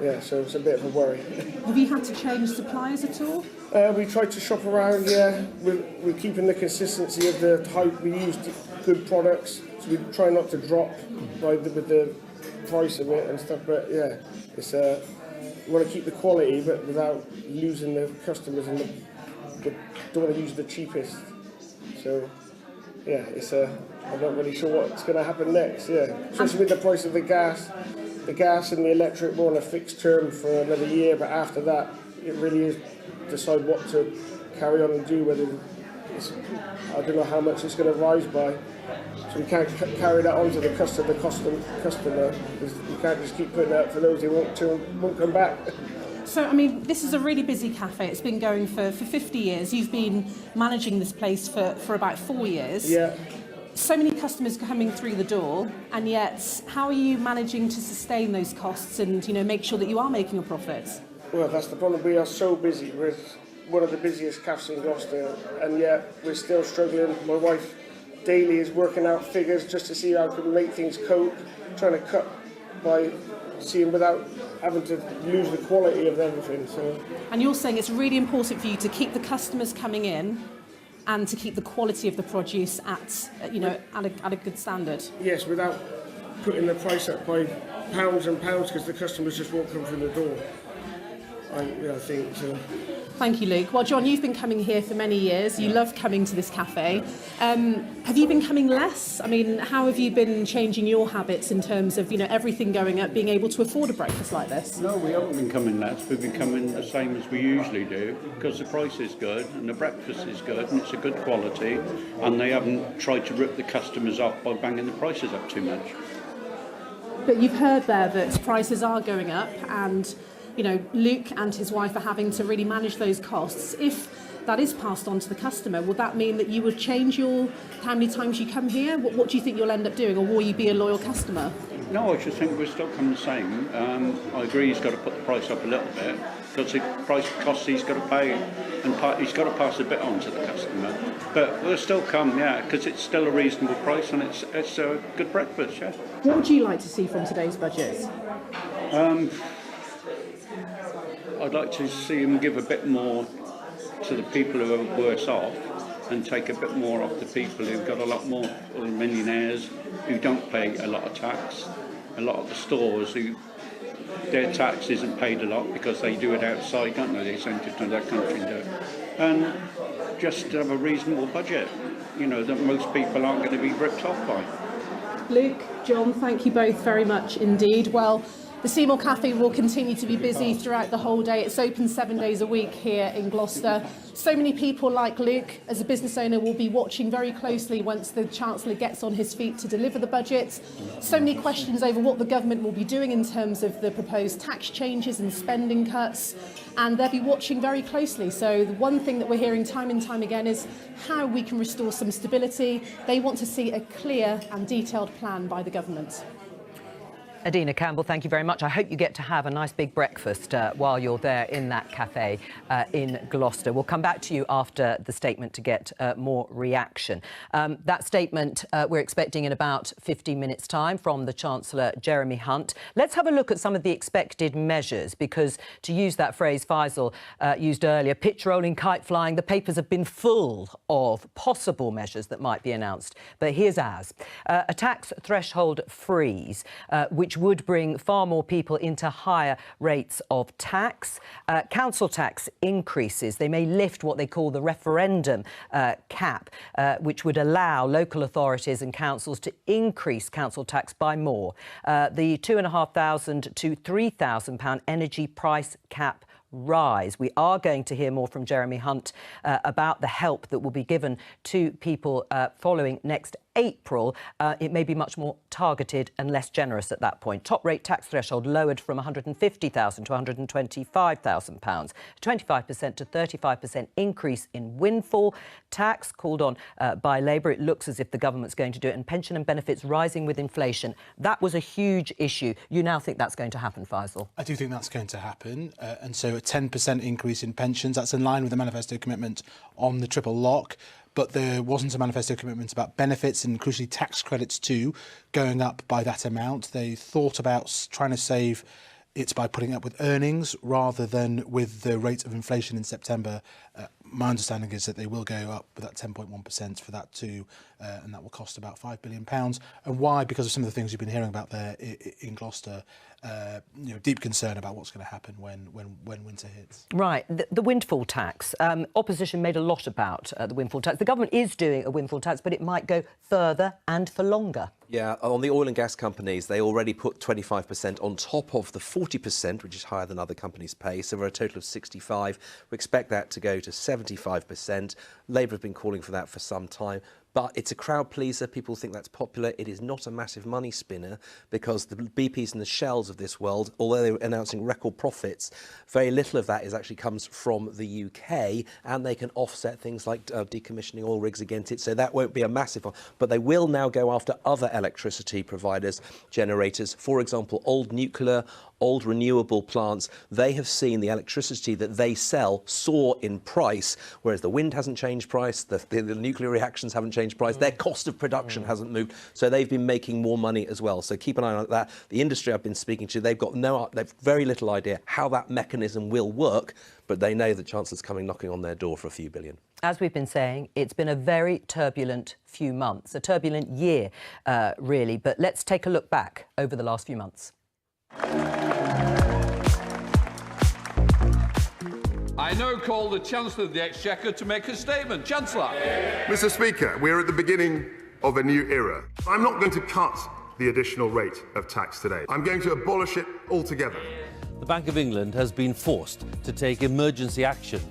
Yeah, so it's a bit of a worry. Have you had to change suppliers at all? We tried to shop around, yeah. We're keeping the consistency of the type. We used good products, so we try not to drop with the price of it and stuff, but yeah, it's we want to keep the quality, but without losing the customers, and don't want to use the cheapest. So I'm not really sure what's going to happen next. Yeah, especially with the price of the gas and the electric were on a fixed term for another year, but after that, it really is decide what to carry on and do. Whether I don't know how much it's going to rise by, so we can't carry that on to the customer. We can't just keep putting it out for those who won't come back. So, I mean, this is a really busy cafe. It's been going for 50 years. You've been managing this place for about 4 years. Yeah. So many customers coming through the door, and yet how are you managing to sustain those costs and, make sure that you are making a profit? Well, that's the problem. We are so busy. We're one of the busiest cafes in Gloucester, and yet we're still struggling. My wife daily is working out figures just to see how we can make things cope, trying to cut by seeing without having to lose the quality of everything. So. And you're saying it's really important for you to keep the customers coming in and to keep the quality of the produce at a good standard. Yes, without putting the price up by pounds and pounds because the customers just won't come through the door. I think so. Thank you, Luke. Well, John, you've been coming here for many years. You love coming to this cafe. Have you been coming less? I mean, how have you been changing your habits in terms of, everything going up, being able to afford a breakfast like this? No, we haven't been coming less. We've been coming the same as we usually do because the price is good and the breakfast is good and it's a good quality, and they haven't tried to rip the customers off by banging the prices up too much. But you've heard there that prices are going up, and Luke and his wife are having to really manage those costs. If that is passed on to the customer, will that mean that you would change how many times you come here? What do you think you'll end up doing, or will you be a loyal customer? No, I just think we'll still come the same. I agree he's got to put the price up a little bit because the price costs he's got to pay, and he's got to pass a bit on to the customer. But we'll still come, because it's still a reasonable price and it's a good breakfast, yeah. What would you like to see from today's budget? I'd like to see him give a bit more to the people who are worse off and take a bit more off the people who've got a lot more, or millionaires who don't pay a lot of tax. A lot of the stores their tax isn't paid a lot because they do it outside, don't they? They send it to that country and do it. And just have a reasonable budget, that most people aren't going to be ripped off by. Luke, John, thank you both very much indeed. Well, the Seymour Cafe will continue to be busy throughout the whole day. It's open 7 days a week here in Gloucester. So many people like Luke, as a business owner, will be watching very closely once the Chancellor gets on his feet to deliver the budget. So many questions over what the government will be doing in terms of the proposed tax changes and spending cuts, and they'll be watching very closely. So the one thing that we're hearing time and time again is how we can restore some stability. They want to see a clear and detailed plan by the government. Adina Campbell, thank you very much. I hope you get to have a nice big breakfast while you're there in that cafe in Gloucester. We'll come back to you after the statement to get more reaction. That statement we're expecting in about 15 minutes' time from the Chancellor, Jeremy Hunt. Let's have a look at some of the expected measures, because, to use that phrase Faisal used earlier, pitch rolling, kite flying, the papers have been full of possible measures that might be announced. But here's ours. A tax threshold freeze, which would bring far more people into higher rates of tax. Council tax increases. They may lift what they call the referendum cap, which would allow local authorities and councils to increase council tax by more. The £2,500 to £3,000 energy price cap rise. We are going to hear more from Jeremy Hunt about the help that will be given to people following next April. It may be much more targeted and less generous at that point. Top rate tax threshold lowered from £150,000 to £125,000. 25% to 35% increase in windfall tax called on by Labour. It looks as if the government's going to do it. And pension and benefits rising with inflation. That was a huge issue. You now think that's going to happen, Faisal? I do think that's going to happen. And so a 10% increase in pensions, that's in line with the manifesto commitment on the triple lock. But there wasn't a manifesto commitment about benefits and, crucially, tax credits too, going up by that amount. They thought about trying to save it by putting up with earnings rather than with the rate of inflation in September my understanding is that they will go up with that 10.1% for that too, and that will cost about £5 billion. And why? Because of some of the things you've been hearing about there in Gloucester. Deep concern about what's going to happen when winter hits. Right, the windfall tax. Opposition made a lot about the windfall tax. The government is doing a windfall tax, but it might go further and for longer. Yeah, on the oil and gas companies, they already put 25% on top of the 40%, which is higher than other companies pay, so we're a total of 65. We expect that to go to 75%. Labour have been calling for that for some time. But it's a crowd pleaser. People think that's popular. It is not a massive money spinner because the BPs and the Shells of this world, although they're announcing record profits, very little of that actually comes from the UK, and they can offset things like decommissioning oil rigs against it. So that won't be a massive one. But they will now go after other electricity providers, generators, for example, old nuclear, old renewable plants. They have seen the electricity that they sell soar in price, whereas the wind hasn't changed price, the nuclear reactions haven't changed price, their cost of production hasn't moved, so they've been making more money as well. So keep an eye on that. The industry I've been speaking to, they've very little idea how that mechanism will work, but they know the Chancellor's coming knocking on their door for a few billion. As we've been saying, it's been a very turbulent few months, a turbulent year, really. But let's take a look back over the last few months. I now call the Chancellor of the Exchequer to make a statement. Chancellor. Mr. Speaker, we're at the beginning of a new era. I'm not going to cut the additional rate of tax today. I'm going to abolish it altogether. The Bank of England has been forced to take emergency action.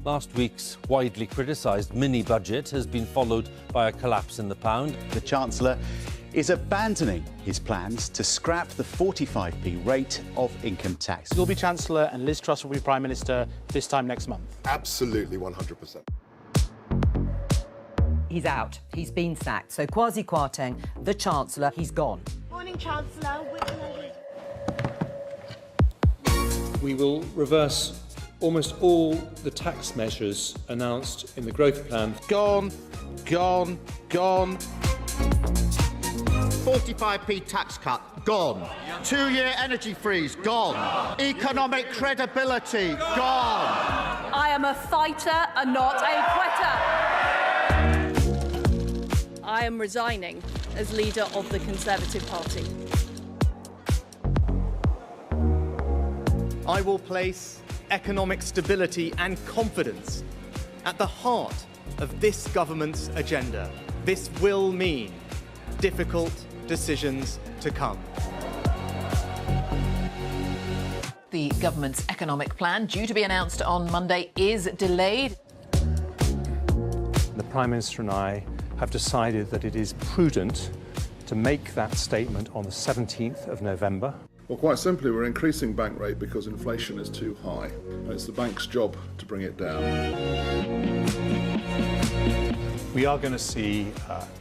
Last week's widely criticised mini-budget has been followed by a collapse in the pound. The Chancellor is abandoning his plans to scrap the 45p rate of income tax. You'll be Chancellor and Liz Truss will be Prime Minister this time next month. Absolutely 100%. He's out. He's been sacked. So Kwasi Kwarteng, the Chancellor, he's gone. Morning, Chancellor. We will reverse almost all the tax measures announced in the growth plan. Gone, gone, gone. 45p tax cut, gone. 2-year energy freeze, gone. Economic credibility, gone. I am a fighter and not a quitter. I am resigning as leader of the Conservative Party. I will place economic stability and confidence at the heart of this government's agenda. This will mean difficult decisions to come. The government's economic plan, due to be announced on Monday, is delayed. The Prime Minister and I have decided that it is prudent to make that statement on the 17th of November. Well, quite simply, we're increasing bank rate because inflation is too high, and it's the bank's job to bring it down. We are going to see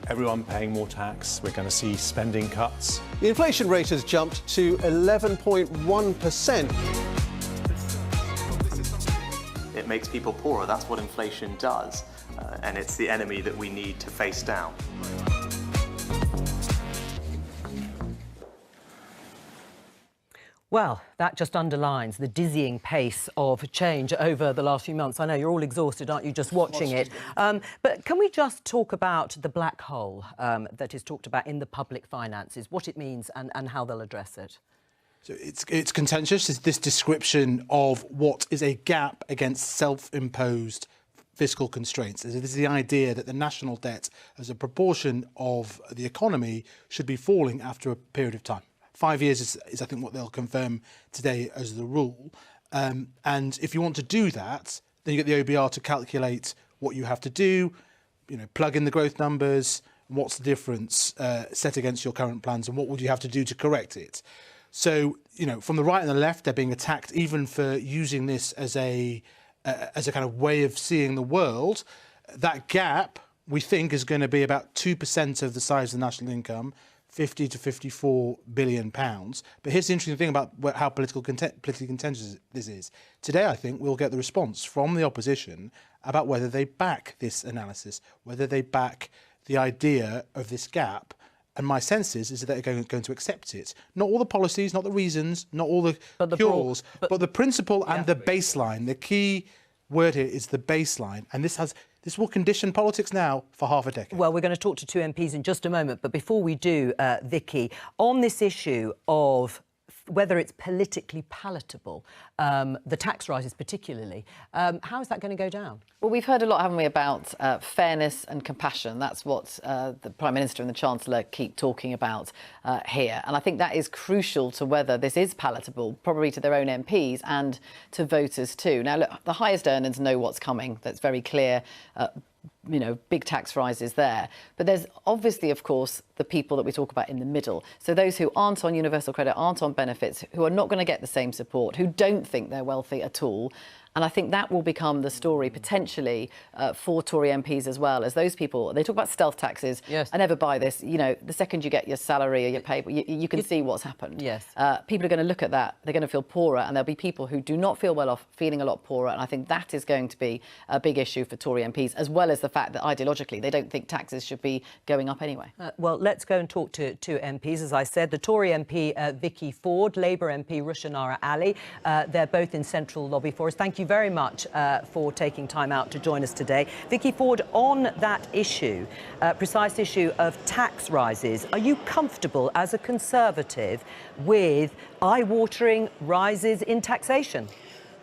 everyone paying more tax. We're going to see spending cuts. The inflation rate has jumped to 11.1%. It makes people poorer. That's what inflation does. And it's the enemy that we need to face down. Well, that just underlines the dizzying pace of change over the last few months. I know you're all exhausted, aren't you, just watching it? But can we just talk about the black hole that is talked about in the public finances, what it means and how they'll address it? So it's contentious, this description of what is a gap against self-imposed fiscal constraints. This is the idea that the national debt as a proportion of the economy should be falling after a period of time. 5 years is I think, what they'll confirm today as the rule. And if you want to do that, then you get the OBR to calculate what you have to do, plug in the growth numbers, what's the difference set against your current plans, and what would you have to do to correct it. So, from the right and the left, they're being attacked even for using this as a kind of way of seeing the world. That gap, we think, is going to be about 2% of the size of the national income, 50 to 54 billion pounds. But here's the interesting thing about how politically contentious this is. Today, I think we'll get the response from the opposition about whether they back this analysis, whether they back the idea of this gap. And my sense is that they're going to accept it. Not all the policies, not the reasons, not all the cures, but the principle and the baseline, the key word here is the baseline, and this will condition politics now for half a decade. Well, we're going to talk to two MPs in just a moment, but before we do, Vicky, on this issue of whether it's politically palatable, the tax rises particularly, how is that going to go down? Well, we've heard a lot, haven't we, about fairness and compassion. That's what the Prime Minister and the Chancellor keep talking about here. And I think that is crucial to whether this is palatable, probably to their own MPs and to voters too. Now, look, the highest earners know what's coming. That's very clear. Big tax rises there. But there's obviously, of course, the people that we talk about in the middle. So those who aren't on universal credit, aren't on benefits, who are not going to get the same support, who don't think they're wealthy at all. And I think that will become the story potentially for Tory MPs as well, as those people, they talk about stealth taxes. Yes. I never buy this. The second you get your salary or your pay, you can see what's happened. Yes. People are going to look at that. They're going to feel poorer, and there'll be people who do not feel well off feeling a lot poorer. And I think that is going to be a big issue for Tory MPs, as well as the fact that ideologically they don't think taxes should be going up anyway. Well, let's go and talk to two MPs. As I said, the Tory MP Vicky Ford, Labour MP Rushanara Ali. They're both in central lobby for us. Thank you very much for taking time out to join us today. Vicky Ford, on that issue, precise issue of tax rises, are you comfortable as a Conservative with eye-watering rises in taxation?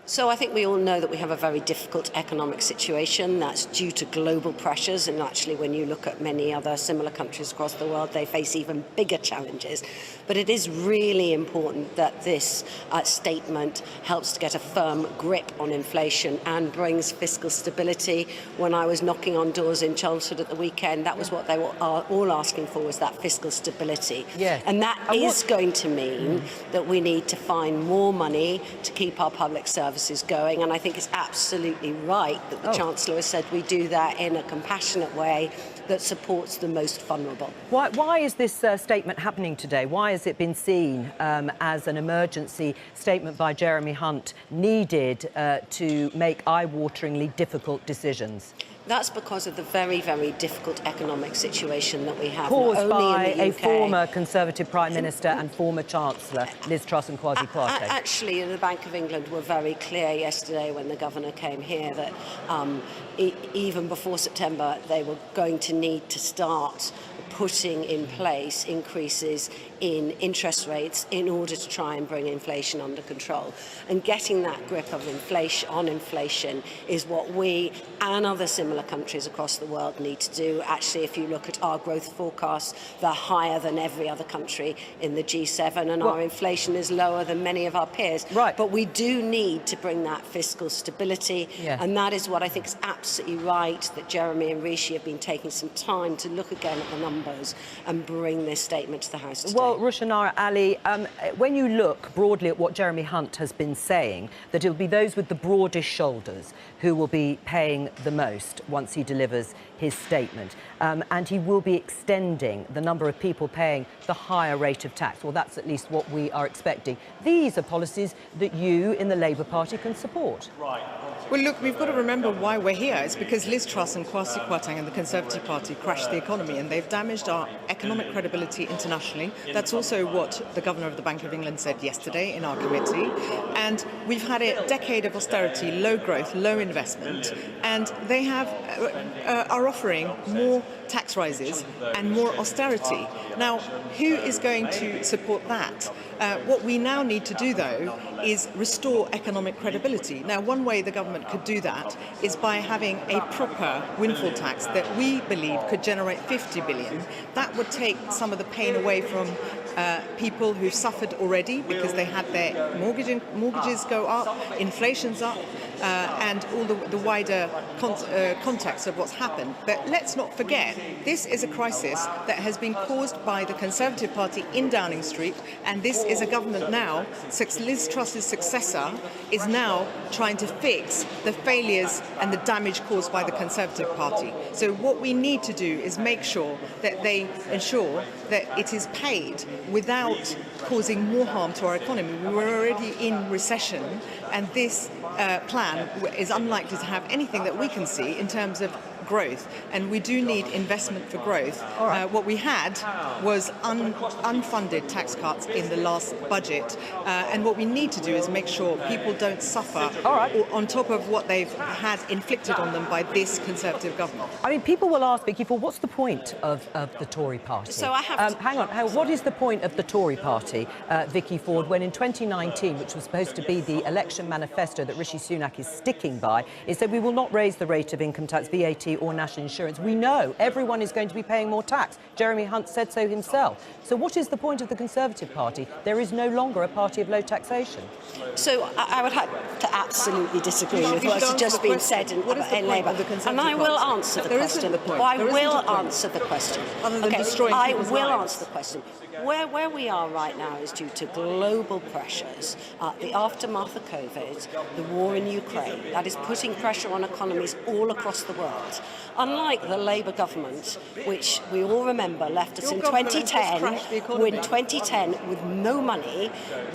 So I think we all know that we have a very difficult economic situation that's due to global pressures, and actually when you look at many other similar countries across the world, they face even bigger challenges. But it is really important that this statement helps to get a firm grip on inflation and brings fiscal stability. When I was knocking on doors in Chelmsford at the weekend, that was what they were all asking for, was that fiscal stability. Yes. And that is going to mean that we need to find more money to keep our public services going, and I think it's absolutely right that the Chancellor has said we do that in a compassionate way that supports the most vulnerable. Why is this statement happening today? Why has it been seen as an emergency statement by Jeremy Hunt needed to make eye-wateringly difficult decisions? That's because of the very, very difficult economic situation that we have. Caused not only by in the a UK, former Conservative Prime Minister and former Chancellor, Liz Truss and Kwasi Kwarteng. Actually, the Bank of England were very clear yesterday when the Governor came here that even before September, they were going to need to start putting in place increases in interest rates in order to try and bring inflation under control. And getting that grip of inflation is what we and other similar countries across the world need to do. Actually, if you look at our growth forecasts, they're higher than every other country in the G7, and our inflation is lower than many of our peers. Right. But we do need to bring that fiscal stability, and that is what I think is absolutely right, that Jeremy and Rishi have been taking some time to look again at the numbers and bring this statement to the House today. Well, Rushanara Ali, when you look broadly at what Jeremy Hunt has been saying, that it'll be those with the broadest shoulders who will be paying the most once he delivers his statement, and he will be extending the number of people paying the higher rate of tax. Well, that's at least what we are expecting. These are policies that you in the Labour Party can support. Right. Well, look, we've got to remember why we're here. It's because Liz Truss and Kwasi Kwarteng and the Conservative Party crashed the economy, and they've damaged our economic credibility internationally. That's also what the Governor of the Bank of England said yesterday in our committee. And we've had a decade of austerity, low growth, low investment, and they are offering more tax rises and more austerity. Now, who is going to support that? What we now need to do, though, is restore economic credibility. Now, one way the government could do that is by having a proper windfall tax that we believe could generate 50 billion. That would take some of the pain away from people who've suffered already because they had their mortgages go up, inflation's up, and all the wider context of what's happened. But let's not forget, this is a crisis that has been caused by the Conservative Party in Downing Street, and this is a government now, Liz Truss's successor, is now trying to fix the failures and the damage caused by the Conservative Party. So what we need to do is make sure that they ensure that it is paid without causing more harm to our economy. We were already in recession, and this plan is unlikely to have anything that we can see in terms of growth, and we do need investment for growth. What we had was unfunded tax cuts in the last budget, and what we need to do is make sure people don't suffer on top of what they've had inflicted on them by this Conservative government. I mean, people will ask, Vicky Ford, what's the point of the Tory party? So I have hang on, what is the point of the Tory party, Vicky Ford, when in 2019, which was supposed to be the election manifesto that Rishi Sunak is sticking by, it said we will not raise the rate of income tax, VAT or national insurance. We know everyone is going to be paying more tax. Jeremy Hunt said so himself. So what is the point of the Conservative Party? There is no longer a party of low taxation. So I would have to absolutely disagree with what's just been said in Labour. And I will answer the question. I will answer the question. I will answer the question. Where we are right now is due to global pressures, the aftermath of COVID, the war in Ukraine. That is putting pressure on economies all across the world. Unlike the Labour government, which we all remember left us in 2010 with no money,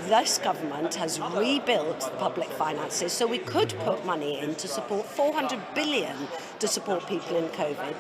this government has rebuilt public finances so we could put money in to support 400 billion to support people in COVID.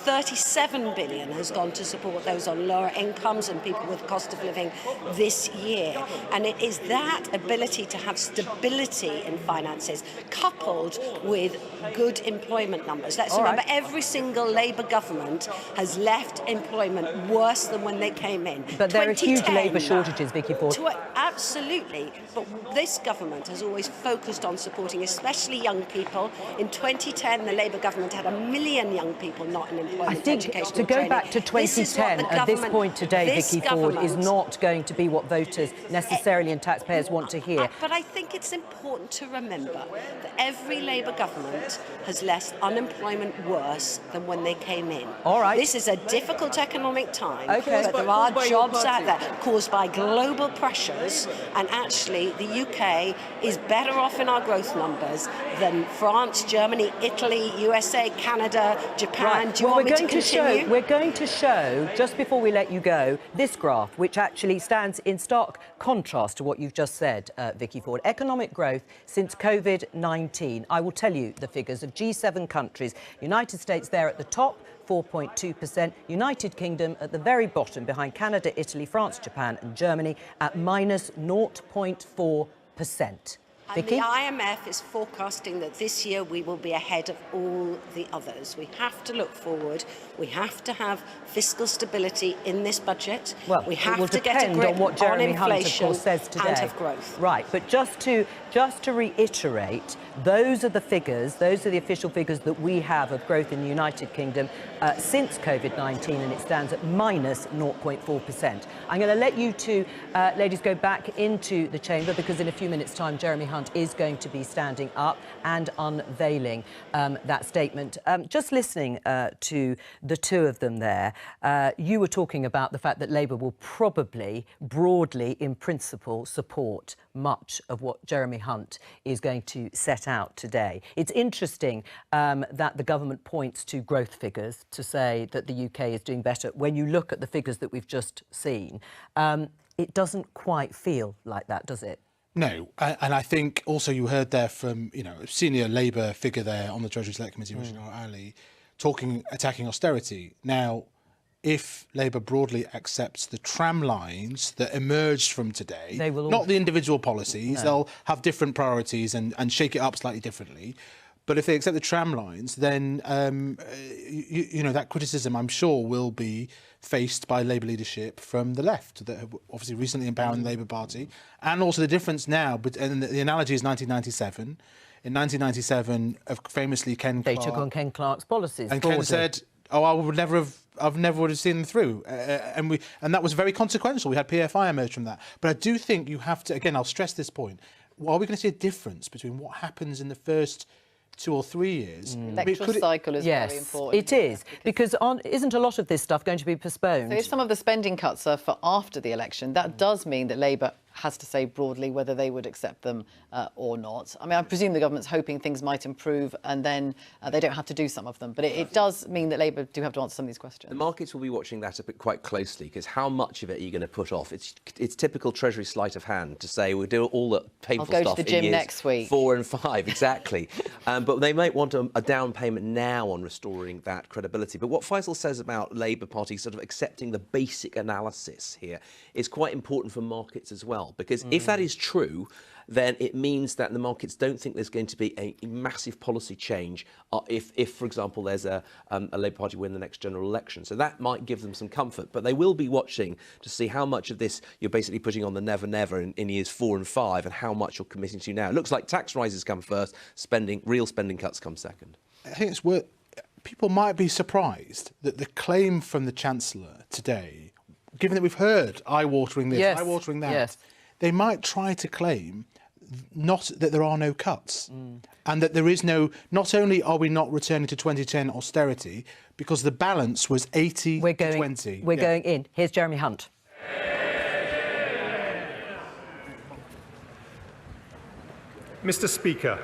37 billion has gone to support those on lower incomes and people with cost of living this year. And it is that ability to have stability in finances coupled with good employment numbers. Let's remember, every single Labour government has left employment worse than when they came in. But there are huge labour shortages, Vicky Ford. Absolutely. But this government has always focused on supporting especially young people. In 2010, the Labour government had 1 million young people not in employment. I think to go back to 2010 at this point today, Vicky Ford, is not going to be what voters necessarily and taxpayers want to hear. But I think it's important to remember that every Labour government has left unemployment worse than when they came in. All right. This is a difficult economic time, but there are jobs out there caused by global pressures, and actually the UK is better off in our growth numbers than France, Germany, Italy, USA, Canada, Japan. Do you want me to continue? We're going to show, just before we let you go, this graph, which actually stands in stark contrast to what you've just said, Vicky Ford. Economic growth since COVID-19. I will tell you the figures of G7 countries. United States there at the top, 4.2%. United Kingdom at the very bottom, behind Canada, Italy, France, Japan and Germany at minus 0.4%. And the IMF is forecasting that this year we will be ahead of all the others. We have to look forward. We have to have fiscal stability in this budget. Well, we have it will to get a depend grip on what Jeremy on Hunt, of inflation course, says today. And have growth. Right, but just to reiterate, those are the figures, those are the official figures that we have of growth in the United Kingdom since COVID-19, and it stands at minus 0.4%. I'm going to let you two ladies go back into the chamber, because in a few minutes' time, Jeremy Hunt is going to be standing up and unveiling that statement. Just listening to the two of them there, you were talking about the fact that Labour will probably, broadly, in principle, support much of what Jeremy Hunt is going to set out today. It's interesting that the government points to growth figures to say that the UK is doing better. When you look at the figures that we've just seen, it doesn't quite feel like that, does it? No, and I think also you heard there from, a senior Labour figure there on the Treasury Select Committee, Rashid Ali, attacking austerity. Now, if Labour broadly accepts the tram lines that emerged from today, they will not the individual policies, they'll have different priorities and shake it up slightly differently. But if they accept the tram lines, then, that criticism, I'm sure, will be faced by Labour leadership from the left, that have obviously recently empowered the Labour Party. And also the difference now, and the analogy is 1997. In 1997, famously, Ken Clarke... They took on Ken Clarke's policies. And Ken said, I've never would have seen them through. And that was very consequential. We had PFI emerge from that. But I do think you have to, again, I'll stress this point. Are we going to see a difference between what happens in the first 2 or 3 years? Electoral cycle is very important. It is, because isn't a lot of this stuff going to be postponed? So if some of the spending cuts are for after the election, that does mean that Labour has to say broadly whether they would accept them or not. I mean, I presume the government's hoping things might improve and then they don't have to do some of them. But it does mean that Labour do have to answer some of these questions. The markets will be watching that a bit quite closely, because how much of it are you going to put off? It's typical Treasury sleight of hand to say we'll do all the painful stuff. I'll go to the gym next week. 4 and 5, exactly. But they might want a down payment now on restoring that credibility. But what Faisal says about Labour Party sort of accepting the basic analysis here is quite important for markets as well, because if that is true, then it means that the markets don't think there's going to be a massive policy change if, for example, there's a Labour Party win the next general election. So that might give them some comfort. But they will be watching to see how much of this you're basically putting on the never in years 4 and 5 and how much you're committing to now. It looks like tax rises come first, real spending cuts come second. I think it's worth... People might be surprised that the claim from the Chancellor today, given that we've heard eye-watering this, eye-watering that, they might try to claim not that there are no cuts and that there is no... Not only are we not returning to 2010 austerity, because the balance was 80-20. We're going in. Here's Jeremy Hunt. Mr. Speaker,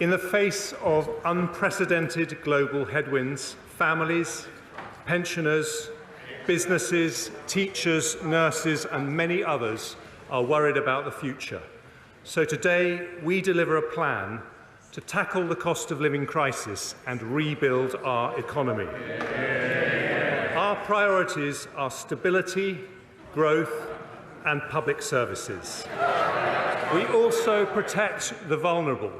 in the face of unprecedented global headwinds, families, pensioners, businesses, teachers, nurses and many others are worried about the future. So today we deliver a plan to tackle the cost of living crisis and rebuild our economy. Our priorities are stability, growth and public services. We also protect the vulnerable,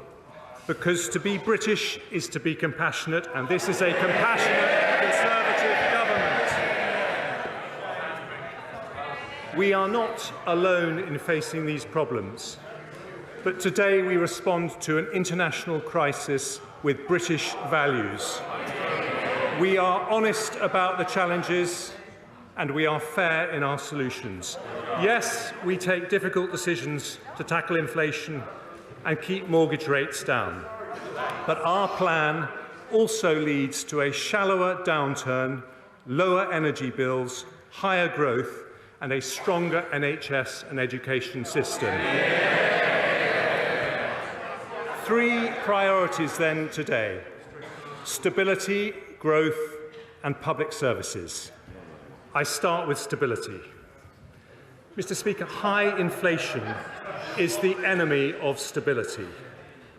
because to be British is to be compassionate, and this is a compassionate Conservative government. We are not alone in facing these problems, but today we respond to an international crisis with British values. We are honest about the challenges and we are fair in our solutions. Yes, we take difficult decisions to tackle inflation and keep mortgage rates down. But our plan also leads to a shallower downturn, lower energy bills, higher growth and a stronger NHS and education system. 3 priorities then today: stability, growth and public services. I start with stability. Mr. Speaker, high inflation is the enemy of stability.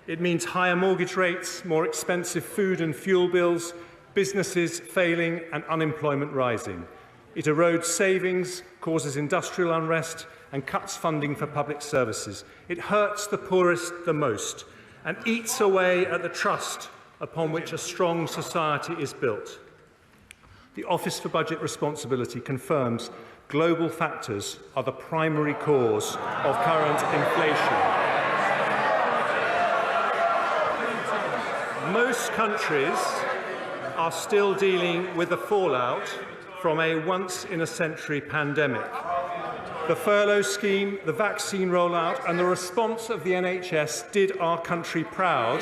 It means higher mortgage rates, more expensive food and fuel bills, businesses failing and unemployment rising. It erodes savings, causes industrial unrest and cuts funding for public services. It hurts the poorest the most and eats away at the trust upon which a strong society is built. The Office for Budget Responsibility confirms global factors are the primary cause of current inflation. Most countries are still dealing with the fallout from a once-in-a-century pandemic. The furlough scheme, the vaccine rollout and the response of the NHS did our country proud,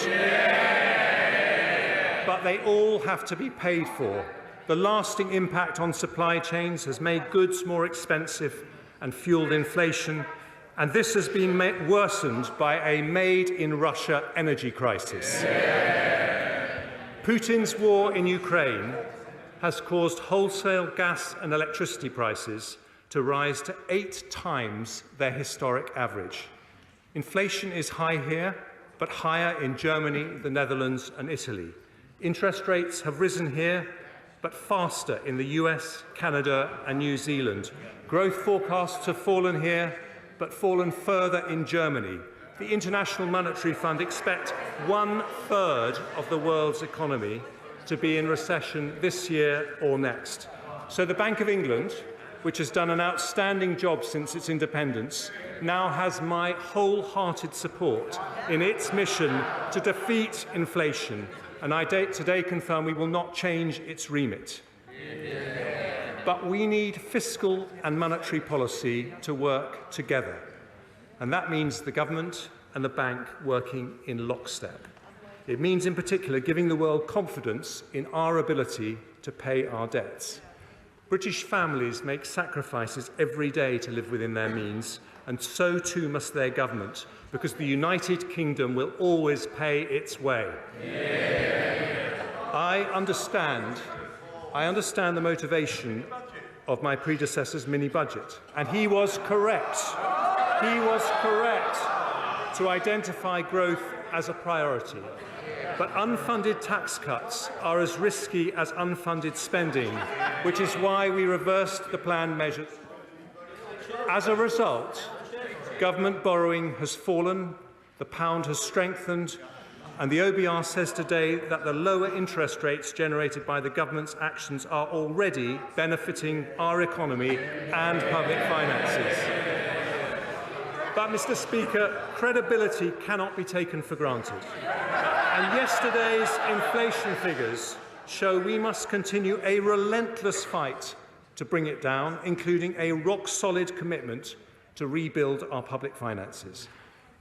but they all have to be paid for. The lasting impact on supply chains has made goods more expensive and fuelled inflation, and this has been worsened by a made-in-Russia energy crisis. Putin's war in Ukraine has caused wholesale gas and electricity prices to rise to 8 times their historic average. Inflation is high here, but higher in Germany, the Netherlands and Italy. Interest rates have risen here, but faster in the US, Canada and New Zealand. Growth forecasts have fallen here, but fallen further in Germany. The International Monetary Fund expects 1/3 of the world's economy to be in recession this year or next. So the Bank of England, which has done an outstanding job since its independence, now has my wholehearted support in its mission to defeat inflation. And I today confirm we will not change its remit. But we need fiscal and monetary policy to work together. And that means the government and the bank working in lockstep. It means, in particular, giving the world confidence in our ability to pay our debts. British families make sacrifices every day to live within their means, and so too must their government, because the United Kingdom will always pay its way. I understand the motivation of my predecessor's mini-budget, and he was correct. He was correct to identify growth as a priority. But unfunded tax cuts are as risky as unfunded spending, which is why we reversed the planned measures. As a result, government borrowing has fallen, the pound has strengthened, and the OBR says today that the lower interest rates generated by the government's actions are already benefiting our economy and public finances. But, Mr. Speaker, credibility cannot be taken for granted. And yesterday's inflation figures show we must continue a relentless fight to bring it down, including a rock-solid commitment to rebuild our public finances.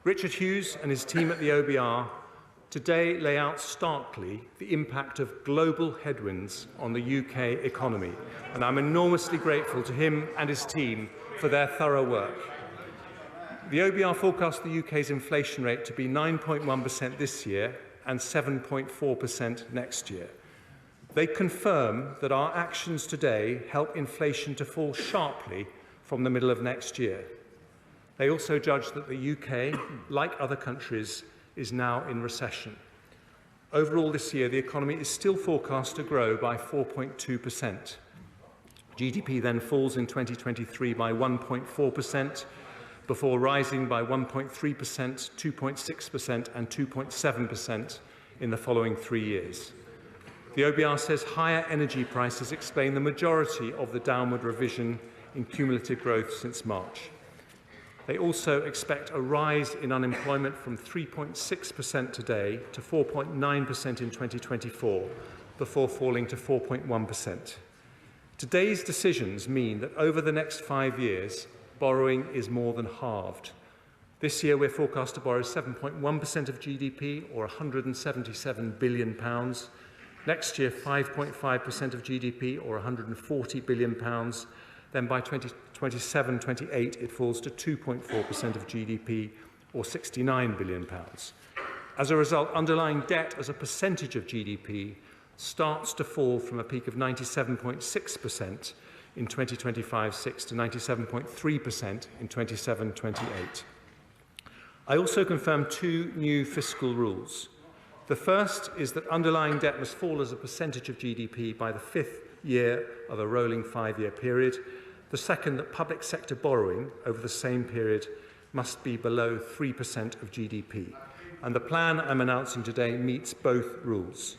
Richard Hughes and his team at the OBR today lay out starkly the impact of global headwinds on the UK economy, and I'm enormously grateful to him and his team for their thorough work. The OBR forecast the UK's inflation rate to be 9.1% this year and 7.4% next year. They confirm that our actions today help inflation to fall sharply from the middle of next year. They also judge that the UK, like other countries, is now in recession. Overall this year, the economy is still forecast to grow by 4.2%. GDP then falls in 2023 by 1.4%, before rising by 1.3%, 2.6% and 2.7% in the following 3 years. The OBR says higher energy prices explain the majority of the downward revision in cumulative growth since March. They also expect a rise in unemployment from 3.6% today to 4.9% in 2024, before falling to 4.1%. Today's decisions mean that over the next 5 years, borrowing is more than halved. This year, we're forecast to borrow 7.1% of GDP, or £177 billion. Next year, 5.5% of GDP, or £140 billion. Then by 2027-28, it falls to 2.4% of GDP, or £69 billion. As a result, underlying debt as a percentage of GDP starts to fall from a peak of 97.6% in 2025-6 to 97.3% in 27-28. I also confirmed 2 new fiscal rules. The first is that underlying debt must fall as a percentage of GDP by the 5th year of a rolling 5-year period. The second, that public sector borrowing over the same period must be below 3% of GDP. And the plan I'm announcing today meets both rules.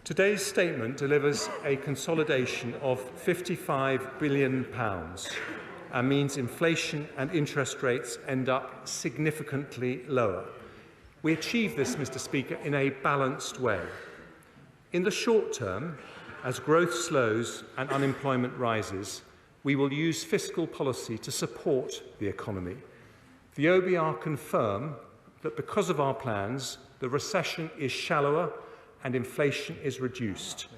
Today's statement delivers a consolidation of £55 billion and means inflation and interest rates end up significantly lower. We achieve this, Mr. Speaker, in a balanced way. In the short term, as growth slows and unemployment rises, we will use fiscal policy to support the economy. The OBR confirm that because of our plans, the recession is shallower and inflation is reduced.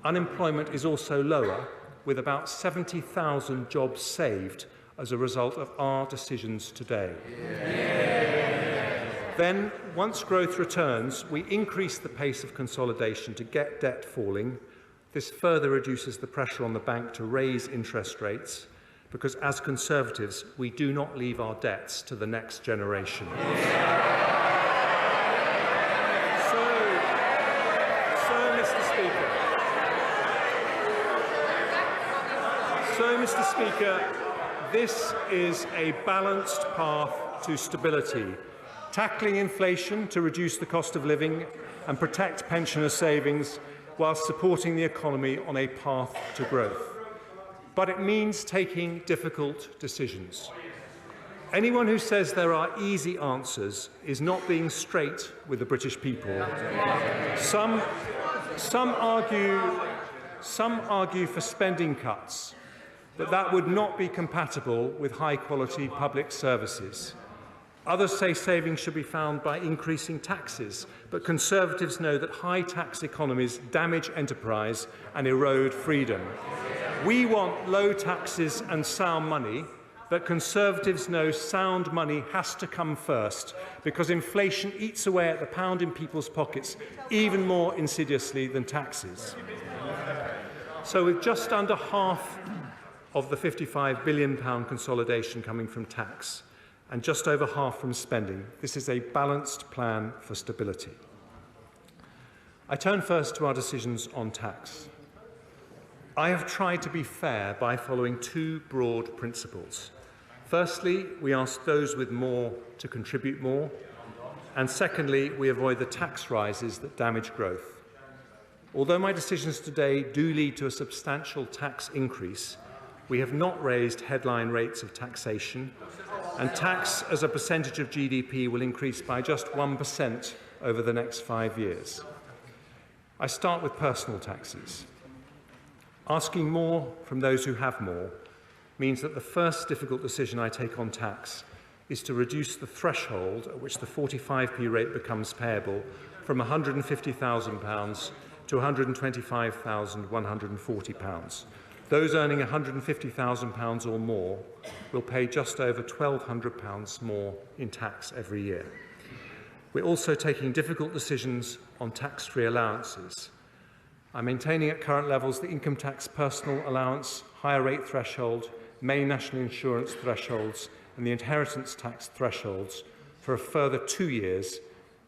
Unemployment is also lower, with about 70,000 jobs saved as a result of our decisions today. Then, once growth returns, we increase the pace of consolidation to get debt falling. This further reduces the pressure on the bank to raise interest rates, because as Conservatives, we do not leave our debts to the next generation. So, Mr. Speaker, this is a balanced path to stability, tackling inflation to reduce the cost of living and protect pensioner savings whilst supporting the economy on a path to growth. But it means taking difficult decisions. Anyone who says there are easy answers is not being straight with the British people. Some argue for spending cuts, but that would not be compatible with high-quality public services. Others say savings should be found by increasing taxes, but Conservatives know that high-tax economies damage enterprise and erode freedom. We want low taxes and sound money But Conservatives know sound money has to come first, because inflation eats away at the pound in people's pockets even more insidiously than taxes. So with just under half of the £55 billion consolidation coming from tax and just over half from spending, this is a balanced plan for stability. I turn first to our decisions on tax. I have tried to be fair by following two broad principles. Firstly, we ask those with more to contribute more. And secondly, we avoid the tax rises that damage growth. Although my decisions today do lead to a substantial tax increase, we have not raised headline rates of taxation, and tax as a percentage of GDP will increase by just 1% over the next 5 years. I start with personal taxes. Asking more from those who have more means that the first difficult decision I take on tax is to reduce the threshold at which the 45p rate becomes payable from £150,000 to £125,140. Those earning £150,000 or more will pay just over £1,200 more in tax every year. We're also taking difficult decisions on tax-free allowances. I'm maintaining at current levels the income tax personal allowance, higher rate threshold, main national insurance thresholds and the inheritance tax thresholds for a further 2 years,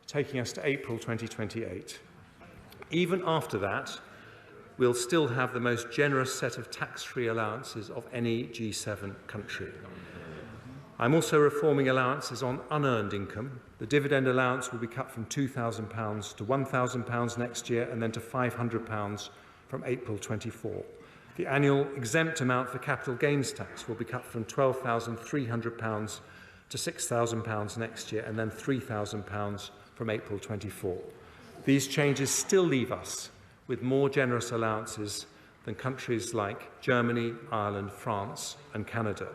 taking us to April 2028. Even after that, we'll still have the most generous set of tax-free allowances of any G7 country. I'm also reforming allowances on unearned income. The dividend allowance will be cut from £2,000 to £1,000 next year and then to £500 from April 24. The annual exempt amount for capital gains tax will be cut from £12,300 to £6,000 next year and then £3,000 from April 24. These changes still leave us with more generous allowances than countries like Germany, Ireland, France and Canada.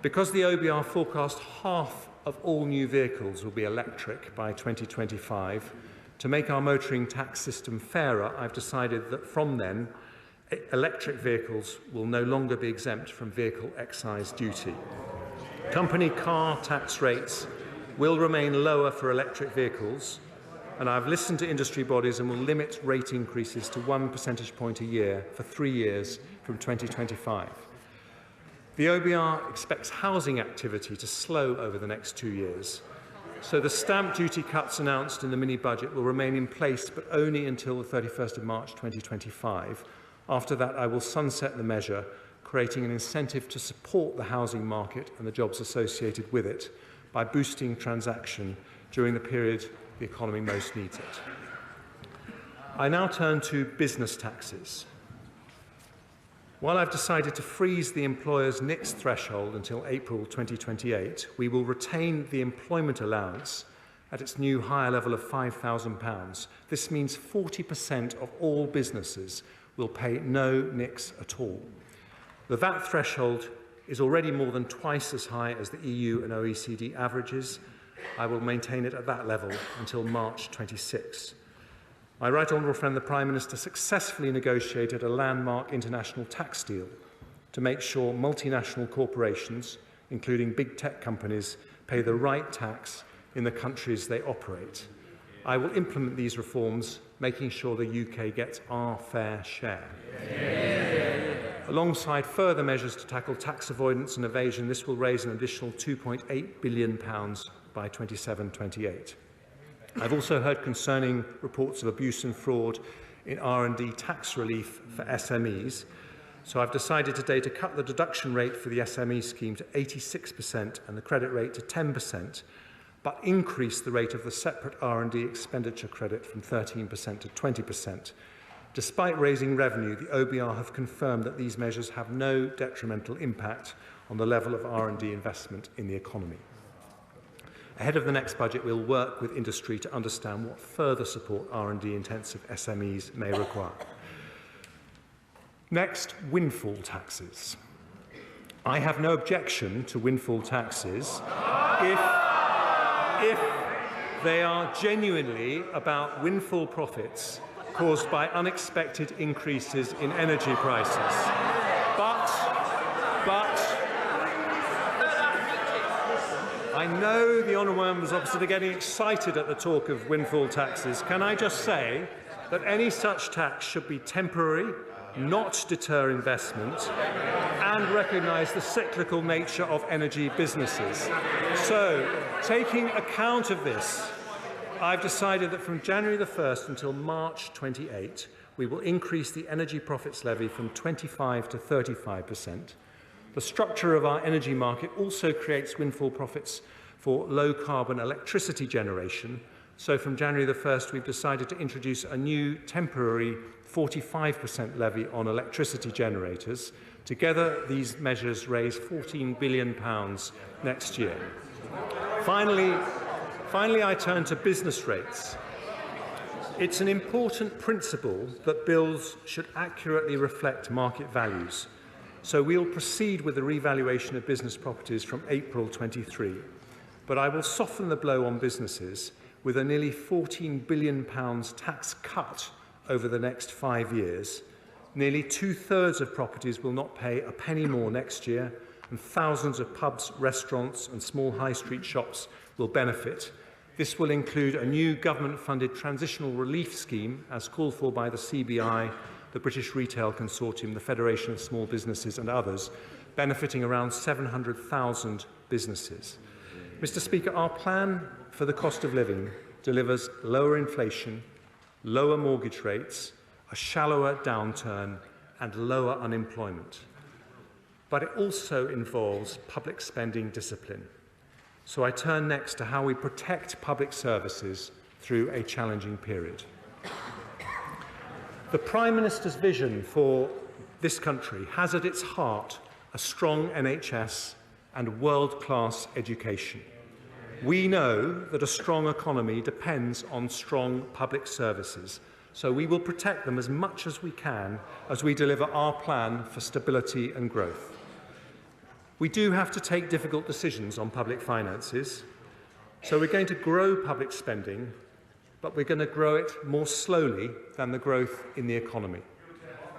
Because the OBR forecast half of all new vehicles will be electric by 2025, to make our motoring tax system fairer, I've decided that from then, electric vehicles will no longer be exempt from vehicle excise duty. Company car tax rates will remain lower for electric vehicles, and I've listened to industry bodies and will limit rate increases to 1 percentage point a year for 3 years from 2025. The OBR expects housing activity to slow over the next 2 years, so the stamp duty cuts announced in the mini-budget will remain in place, but only until the 31st of March 2025. After that, I will sunset the measure, creating an incentive to support the housing market and the jobs associated with it by boosting transaction during the period the economy most needs it. I now turn to business taxes. While I've decided to freeze the employer's NICS threshold until April 2028, we will retain the employment allowance at its new higher level of £5,000. This means 40% of all businesses will pay no NICS at all. The VAT threshold is already more than twice as high as the EU and OECD averages. I will maintain it at that level until March 26. My right honourable friend, the Prime Minister, successfully negotiated a landmark international tax deal to make sure multinational corporations, including big tech companies, pay the right tax in the countries they operate. I will implement these reforms, making sure the UK gets our fair share. Alongside further measures to tackle tax avoidance and evasion, this will raise an additional £2.8 billion by 27-28. I've also heard concerning reports of abuse and fraud in R&D tax relief for SMEs, so I've decided today to cut the deduction rate for the SME scheme to 86% and the credit rate to 10%, but increase the rate of the separate R&D expenditure credit from 13% to 20%. Despite raising revenue, the OBR have confirmed that these measures have no detrimental impact on the level of R&D investment in the economy. Ahead of the next budget, we'll work with industry to understand what further support R&D-intensive SMEs may require. Next, windfall taxes. I have no objection to windfall taxes if they are genuinely about windfall profits caused by unexpected increases in energy prices. But I know the honourable members opposite are getting excited at the talk of windfall taxes. Can I just say that any such tax should be temporary, not deter investment, and recognise the cyclical nature of energy businesses. So, taking account of this, I've decided that from January the 1st until March 28, we will increase the energy profits levy from 25% to 35%. The structure of our energy market also creates windfall profits for low-carbon electricity generation. So from January the 1st, we've decided to introduce a new temporary 45% levy on electricity generators. Together, these measures raise £14 billion next year. Finally, I turn to business rates. It's an important principle that bills should accurately reflect market values. So we'll proceed with the revaluation of business properties from April 23. But I will soften the blow on businesses with a nearly £14 billion tax cut over the next 5 years. Nearly 2/3 of properties will not pay a penny more next year, and thousands of pubs, restaurants and small high street shops will benefit. This will include a new government-funded transitional relief scheme, as called for by the CBI, the British Retail Consortium, the Federation of Small Businesses and others, benefiting around 700,000 businesses. Mr. Speaker, our plan for the cost of living delivers lower inflation, lower mortgage rates, a shallower downturn and lower unemployment. But it also involves public spending discipline. So I turn next to how we protect public services through a challenging period. The Prime Minister's vision for this country has at its heart a strong NHS and world-class education. We know that a strong economy depends on strong public services, so we will protect them as much as we can as we deliver our plan for stability and growth. We do have to take difficult decisions on public finances, so we're going to grow public spending, but we're going to grow it more slowly than the growth in the economy.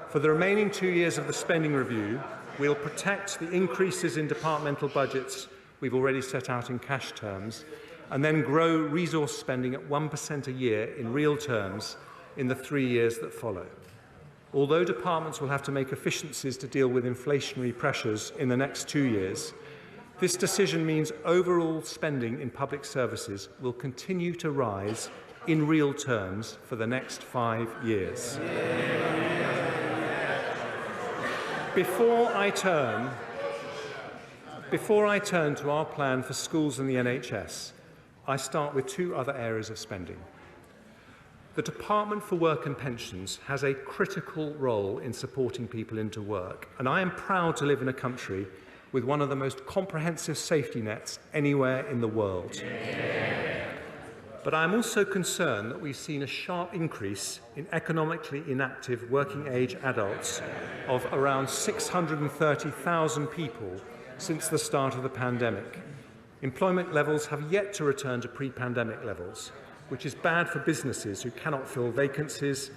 For the remaining 2 years of the spending review, we'll protect the increases in departmental budgets we've already set out in cash terms, and then grow resource spending at 1% a year in real terms in the 3 years that follow. Although departments will have to make efficiencies to deal with inflationary pressures in the next 2 years, this decision means overall spending in public services will continue to rise in real terms for the next 5 years. Before I turn to our plan for schools and the NHS, I start with 2 other areas of spending. The Department for Work and Pensions has a critical role in supporting people into work, and I am proud to live in a country with one of the most comprehensive safety nets anywhere in the world. But I am also concerned that we've seen a sharp increase in economically inactive working-age adults of around 630,000 people since the start of the pandemic. Employment levels have yet to return to pre-pandemic levels, which is bad for businesses who cannot fill vacancies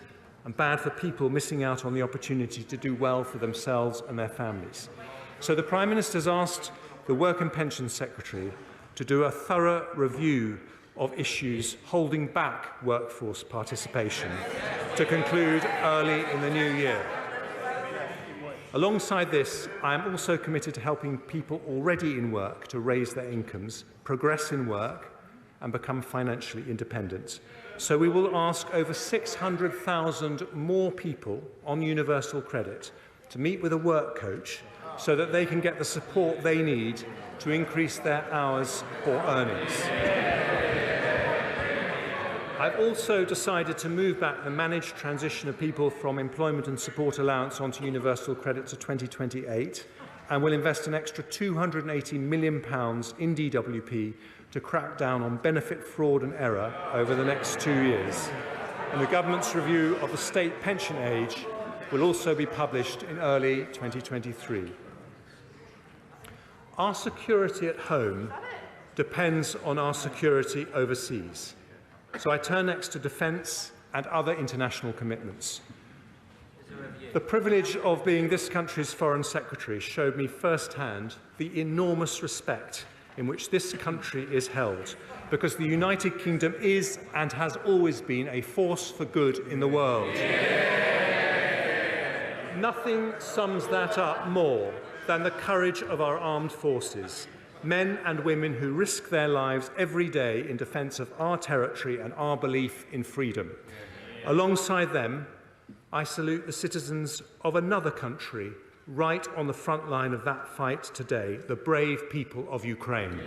and bad for people missing out on the opportunity to do well for themselves and their families. So the Prime Minister has asked the Work and Pensions Secretary to do a thorough review of issues holding back workforce participation to conclude early in the new year. Alongside this, I am also committed to helping people already in work to raise their incomes, progress in work and become financially independent. So we will ask over 600,000 more people on universal credit to meet with a work coach so that they can get the support they need to increase their hours or earnings. I've also decided to move back the managed transition of people from employment and support allowance onto universal credit to 2028 and will invest an extra £280 million in DWP to crack down on benefit fraud and error over the next 2 years. And the government's review of the state pension age will also be published in early 2023. Our security at home depends on our security overseas. So I turn next to defence and other international commitments. The privilege of being this country's Foreign Secretary showed me firsthand the enormous respect in which this country is held, because the United Kingdom is and has always been a force for good in the world. Nothing sums that up more than the courage of our armed forces, men and women who risk their lives every day in defence of our territory and our belief in freedom. Alongside them, I salute the citizens of another country right on the front line of that fight today, the brave people of Ukraine.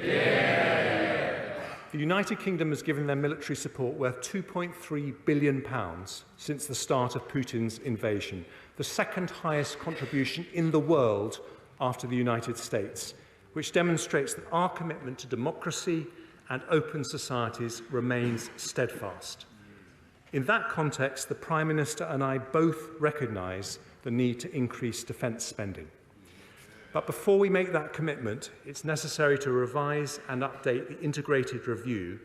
The United Kingdom has given their military support worth £2.3 billion since the start of Putin's invasion, the second highest contribution in the world after the United States, which demonstrates that our commitment to democracy and open societies remains steadfast. In that context, the Prime Minister and I both recognise the need to increase defence spending. But before we make that commitment, it's necessary to revise and update the integrated review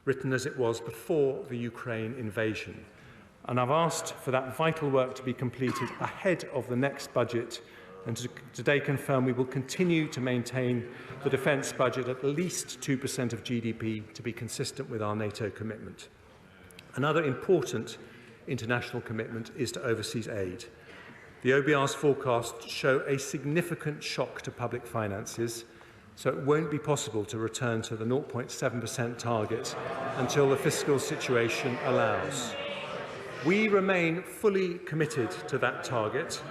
written as it was before the Ukraine invasion. And I've asked for that vital work to be completed ahead of the next budget, and to today confirm we will continue to maintain the defence budget at least 2% of GDP to be consistent with our NATO commitment. Another important international commitment is to overseas aid. The OBR's forecasts show a significant shock to public finances, so it won't be possible to return to the 0.7% target until the fiscal situation allows. We remain fully committed to that target,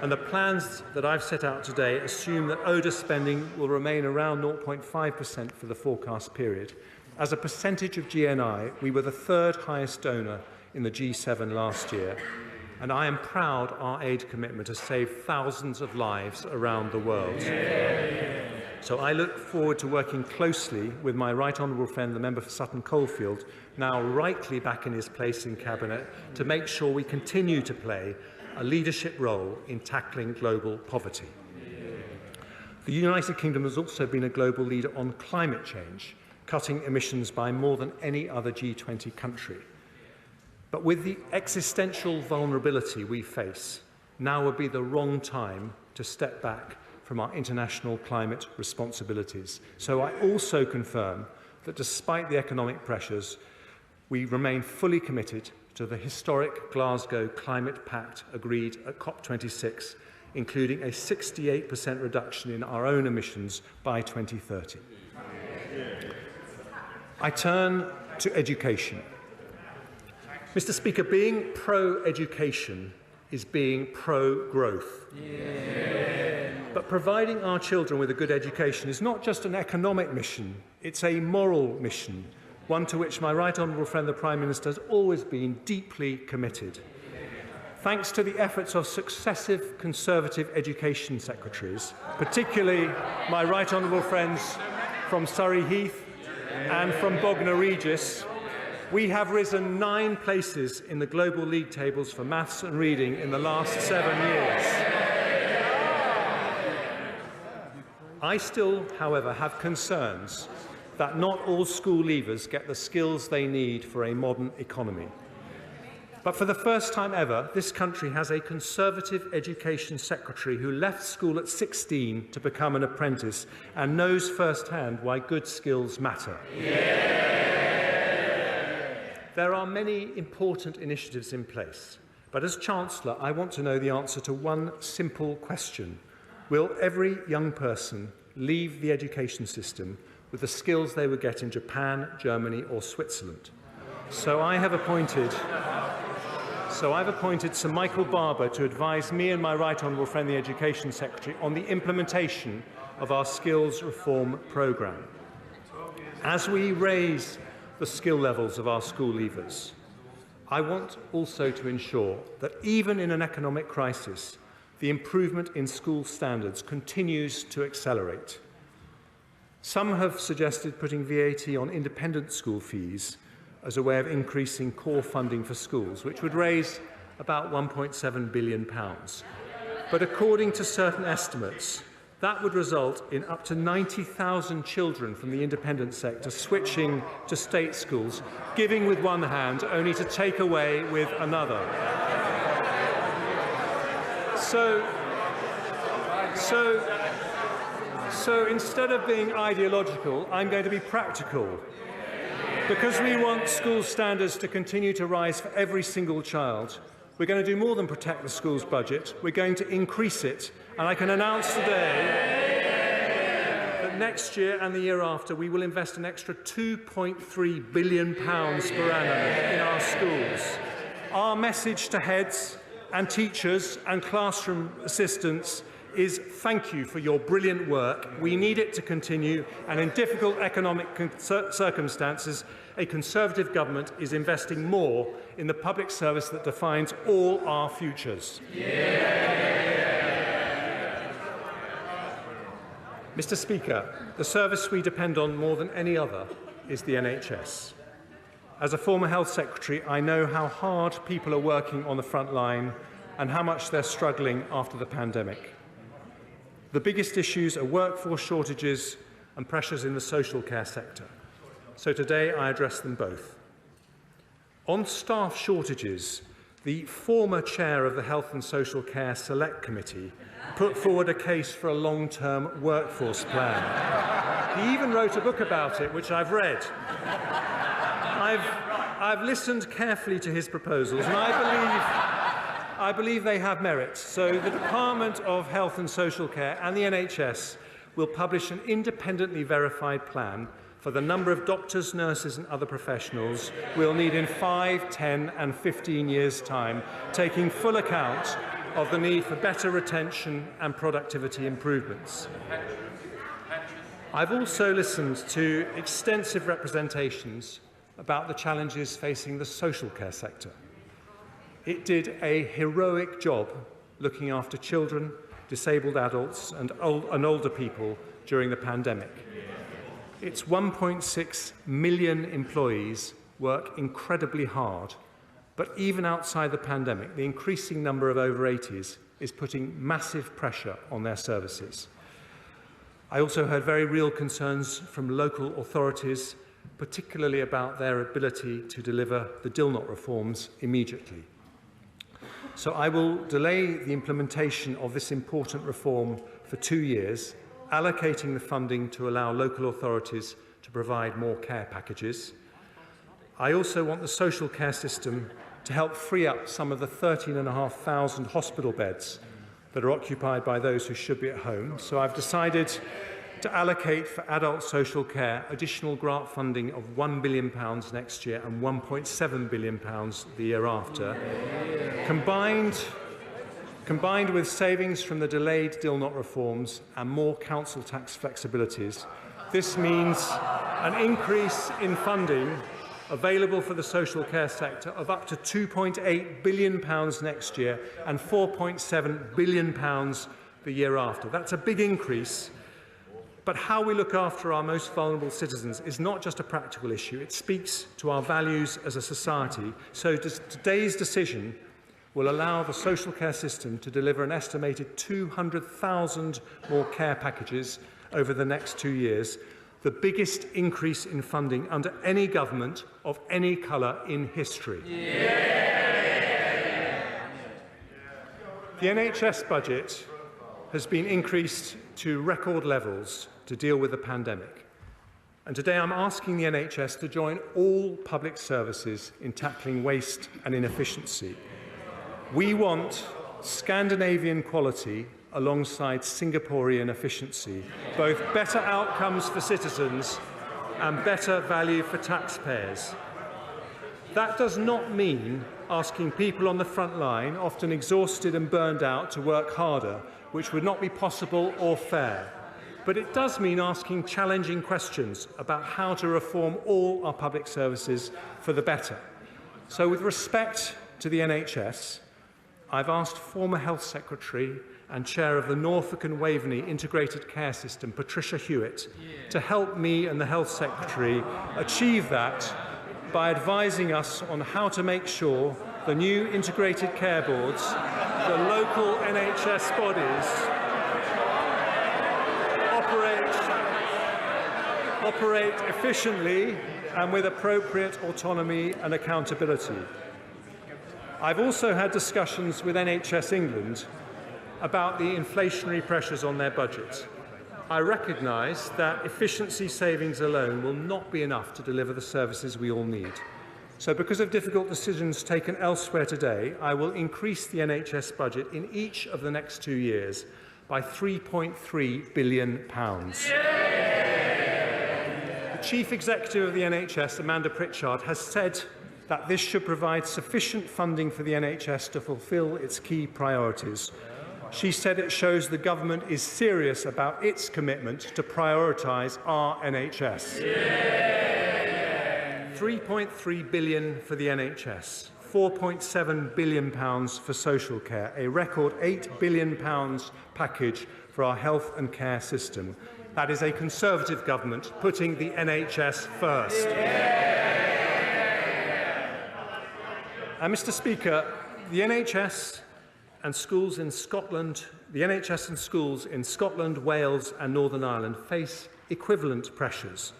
and the plans that I've set out today assume that ODA spending will remain around 0.5% for the forecast period. As a percentage of GNI, we were the third highest donor in the G7 last year, and I am proud our aid commitment has saved thousands of lives around the world. So I look forward to working closely with my right honourable friend, the member for Sutton Coldfield, now rightly back in his place in Cabinet, to make sure we continue to play a leadership role in tackling global poverty. The United Kingdom has also been a global leader on climate change, cutting emissions by more than any other G20 country. But with the existential vulnerability we face, now would be the wrong time to step back from our international climate responsibilities. So I also confirm that despite the economic pressures, we remain fully committed to the historic Glasgow Climate Pact agreed at COP26, including a 68% reduction in our own emissions by 2030. I turn to education. Mr. Speaker, being pro-education is being pro-growth. But providing our children with a good education is not just an economic mission, it's a moral mission, one to which my right honourable friend, the Prime Minister, has always been deeply committed. Thanks to the efforts of successive Conservative education secretaries, particularly my right honourable friends from Surrey Heath and from Bognor Regis, we have risen 9 places in the global league tables for maths and reading in the last 7 years. I still, however, have concerns that not all school leavers get the skills they need for a modern economy. But for the first time ever, this country has a Conservative education secretary who left school at 16 to become an apprentice and knows firsthand why good skills matter. There are many important initiatives in place, but as Chancellor, I want to know the answer to one simple question. Will every young person leave the education system with the skills they would get in Japan, Germany or Switzerland? So I've appointed Sir Michael Barber to advise me and my right honourable friend, the Education Secretary, on the implementation of our skills reform programme. As we raise the skill levels of our school leavers, I want also to ensure that even in an economic crisis, the improvement in school standards continues to accelerate. Some have suggested putting VAT on independent school fees as a way of increasing core funding for schools, which would raise about £1.7 billion. But according to certain estimates, that would result in up to 90,000 children from the independent sector switching to state schools, giving with one hand only to take away with another. So instead of being ideological, I'm going to be practical. Because we want school standards to continue to rise for every single child, we're going to do more than protect the school's budget. We're going to increase it. And I can announce today that next year and the year after, we will invest an extra £2.3 billion per annum in our schools. Our message to heads and teachers and classroom assistants is thank you for your brilliant work. We need it to continue, and in difficult economic circumstances, a Conservative government is investing more in the public service that defines all our futures. Mr. Speaker, the service we depend on more than any other is the NHS. As a former Health Secretary, I know how hard people are working on the front line and how much they're struggling after the pandemic. The biggest issues are workforce shortages and pressures in the social care sector. So today I address them both. On staff shortages, the former chair of the Health and Social Care Select Committee put forward a case for a long-term workforce plan. He even wrote a book about it, which I've read. I've listened carefully to his proposals, and I believe they have merit. So the Department of Health and Social Care and the NHS will publish an independently verified plan for the number of doctors, nurses and other professionals we'll need in 5, 10 and 15 years' time, taking full account of the need for better retention and productivity improvements. I've also listened to extensive representations about the challenges facing the social care sector. It did a heroic job looking after children, disabled adults and older people during the pandemic. Its 1.6 million employees work incredibly hard, but even outside the pandemic, the increasing number of over 80s is putting massive pressure on their services. I also heard very real concerns from local authorities, particularly about their ability to deliver the Dilnot reforms immediately. So I will delay the implementation of this important reform for 2 years, allocating the funding to allow local authorities to provide more care packages. I also want the social care system to help free up some of the 13,500 hospital beds that are occupied by those who should be at home. So I've decided to allocate for adult social care additional grant funding of £1 billion next year and £1.7 billion the year after. Combined with savings from the delayed Dilnot reforms and more council tax flexibilities, this means an increase in funding available for the social care sector of up to £2.8 billion next year and £4.7 billion the year after. That's a big increase. But how we look after our most vulnerable citizens is not just a practical issue. It speaks to our values as a society. So today's decision will allow the social care system to deliver an estimated 200,000 more care packages over the next 2 years, the biggest increase in funding under any government of any colour in history. The NHS budget has been increased to record levels to deal with the pandemic. And today I'm asking the NHS to join all public services in tackling waste and inefficiency. We want Scandinavian quality alongside Singaporean efficiency, both better outcomes for citizens and better value for taxpayers. That does not mean asking people on the front line, often exhausted and burned out, to work harder, which would not be possible or fair. But it does mean asking challenging questions about how to reform all our public services for the better. So with respect to the NHS, I've asked former Health Secretary and Chair of the Norfolk and Waveney Integrated Care System, Patricia Hewitt, to help me and the Health Secretary achieve that by advising us on how to make sure the new integrated care boards, the local NHS bodies, operate efficiently and with appropriate autonomy and accountability. I've also had discussions with NHS England about the inflationary pressures on their budget. I recognise that efficiency savings alone will not be enough to deliver the services we all need. So because of difficult decisions taken elsewhere today, I will increase the NHS budget in each of the next 2 years by £3.3 billion. The Chief Executive of the NHS, Amanda Pritchard, has said that this should provide sufficient funding for the NHS to fulfil its key priorities. She said it shows the government is serious about its commitment to prioritise our NHS. £3.3 billion for the NHS, £4.7 billion for social care, a record £8 billion package for our health and care system. That is a Conservative government putting the NHS first. And Mr. Speaker, the NHS and schools in Scotland, Wales and Northern Ireland face equivalent pressures.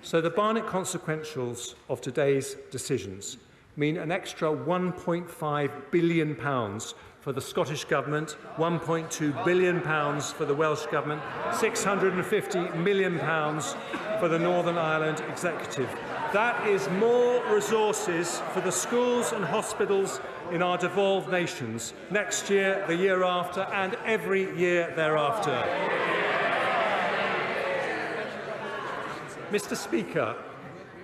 So the Barnett consequentials of today's decisions mean an extra £1.5 billion for the Scottish Government, £1.2 billion for the Welsh Government, £650 million for the Northern Ireland Executive. That is more resources for the schools and hospitals in our devolved nations next year, the year after, and every year thereafter. Mr. Speaker,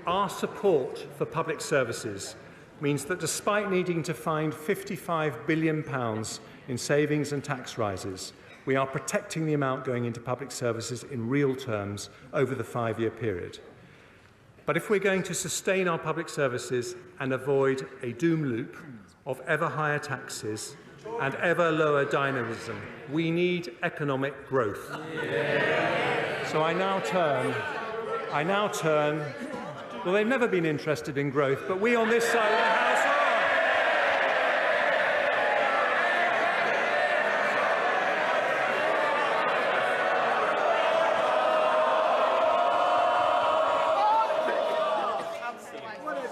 our support for public services means that despite needing to find £55 billion in savings and tax rises, we are protecting the amount going into public services in real terms over the 5-year period. But if we're going to sustain our public services and avoid a doom loop of ever higher taxes and ever lower dynamism, we need economic growth. So I now turn, well, they've never been interested in growth, but we on this side of the House are.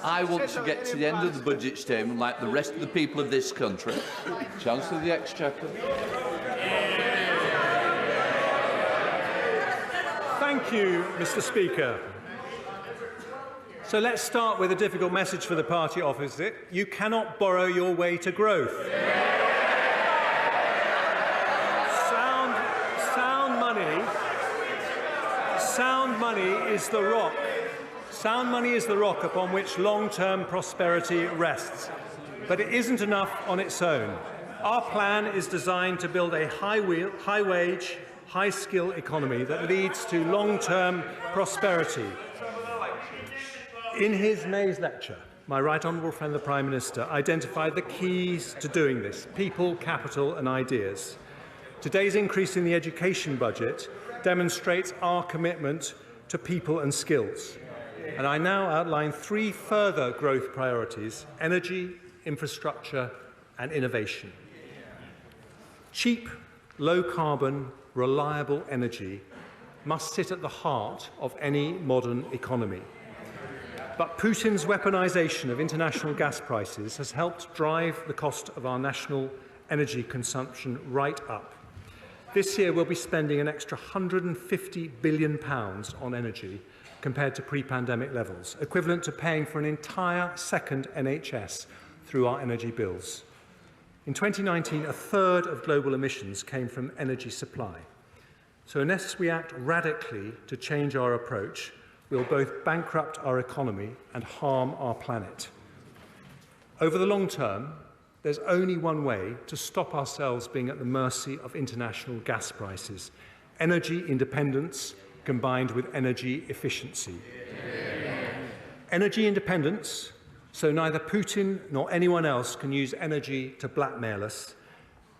I want to get to the end of the budget statement like the rest of the people of this country. Chancellor of the Exchequer. Thank you, Mr. Speaker. So let's start with a difficult message for the party opposite. You cannot borrow your way to growth. Sound money is the rock. Sound money is the rock upon which long-term prosperity rests. But it isn't enough on its own. Our plan is designed to build a high-wage, high-skill economy that leads to long-term prosperity. In his May's lecture, my right honourable friend the Prime Minister identified the keys to doing this: people, capital and ideas. Today's increase in the education budget demonstrates our commitment to people and skills. And I now outline 3 further growth priorities: energy, infrastructure and innovation. Cheap, low-carbon, reliable energy must sit at the heart of any modern economy. But Putin's weaponisation of international gas prices has helped drive the cost of our national energy consumption right up. This year we'll be spending an extra £150 billion on energy compared to pre-pandemic levels, equivalent to paying for an entire second NHS through our energy bills. In 2019, a third of global emissions came from energy supply. So unless we act radically to change our approach, we'll both bankrupt our economy and harm our planet. Over the long term, there's only one way to stop ourselves being at the mercy of international gas prices: energy independence combined with energy efficiency. Energy independence, so neither Putin nor anyone else can use energy to blackmail us,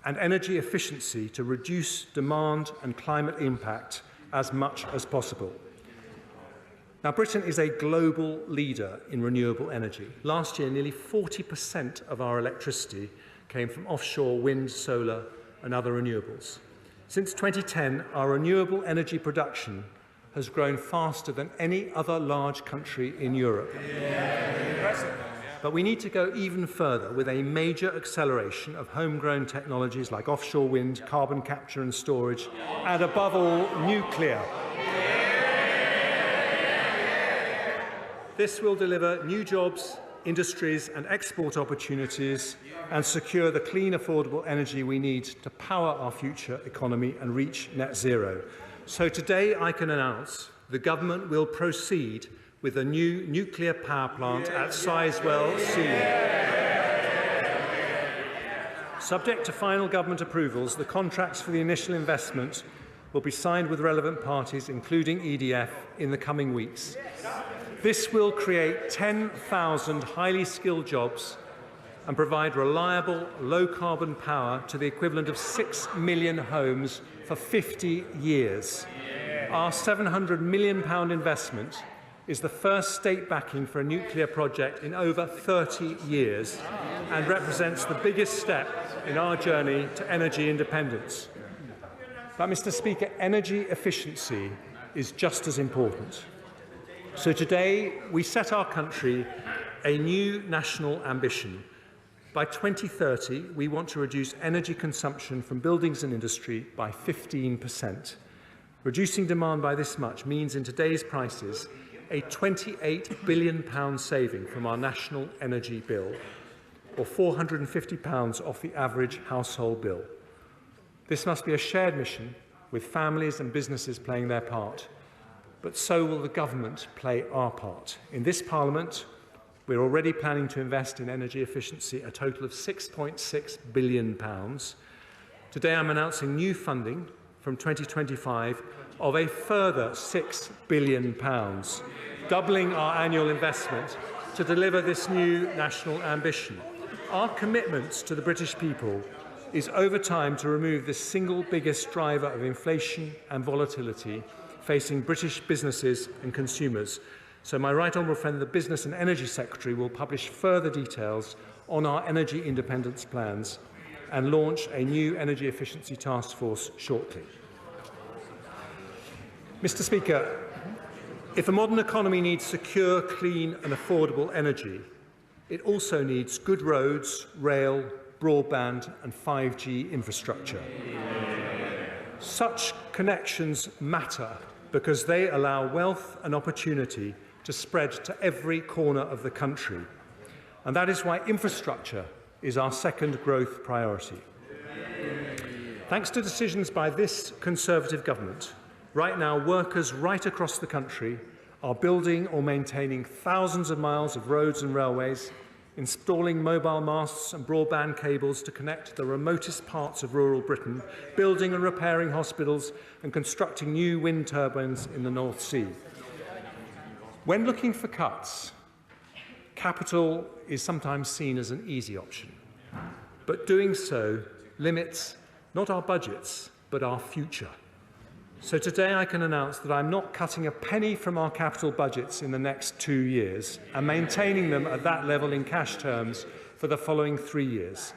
and energy efficiency to reduce demand and climate impact as much as possible. Now, Britain is a global leader in renewable energy. Last year, nearly 40% of our electricity came from offshore wind, solar and other renewables. Since 2010, our renewable energy production has grown faster than any other large country in Europe. But we need to go even further with a major acceleration of homegrown technologies like offshore wind, carbon capture and storage, and above all, nuclear. This will deliver new jobs, industries and export opportunities and secure the clean, affordable energy we need to power our future economy and reach net zero. So today I can announce the government will proceed with a new nuclear power plant at Sizewell C. Subject to final government approvals, the contracts for the initial investment will be signed with relevant parties, including EDF, in the coming weeks. This will create 10,000 highly skilled jobs and provide reliable, low-carbon power to the equivalent of 6 million homes for 50 years. Our £700 million investment is the first state backing for a nuclear project in over 30 years and represents the biggest step in our journey to energy independence. But, Mr. Speaker, energy efficiency is just as important. So today we set our country a new national ambition. By 2030, we want to reduce energy consumption from buildings and industry by 15%. Reducing demand by this much means, in today's prices, a £28 billion saving from our national energy bill, or £450 off the average household bill. This must be a shared mission, with families and businesses playing their part. But so will the government play our part. In this Parliament, we're already planning to invest in energy efficiency a total of £6.6 billion. Today I'm announcing new funding from 2025 of a further £6 billion, doubling our annual investment to deliver this new national ambition. Our commitment to the British people is over time to remove the single biggest driver of inflation and volatility facing British businesses and consumers. So my right honourable friend, the Business and Energy Secretary, will publish further details on our energy independence plans and launch a new energy efficiency task force shortly. Mr. Speaker, if a modern economy needs secure, clean and affordable energy, it also needs good roads, rail, broadband and 5G infrastructure. Such connections matter because they allow wealth and opportunity to spread to every corner of the country. And that is why infrastructure is our second growth priority. Thanks to decisions by this Conservative government, right now workers right across the country are building or maintaining thousands of miles of roads and railways, installing mobile masts and broadband cables to connect the remotest parts of rural Britain, building and repairing hospitals and constructing new wind turbines in the North Sea. When looking for cuts, capital is sometimes seen as an easy option, but doing so limits not our budgets, but our future. So today I can announce that I'm not cutting a penny from our capital budgets in the next 2 years and maintaining them at that level in cash terms for the following 3 years.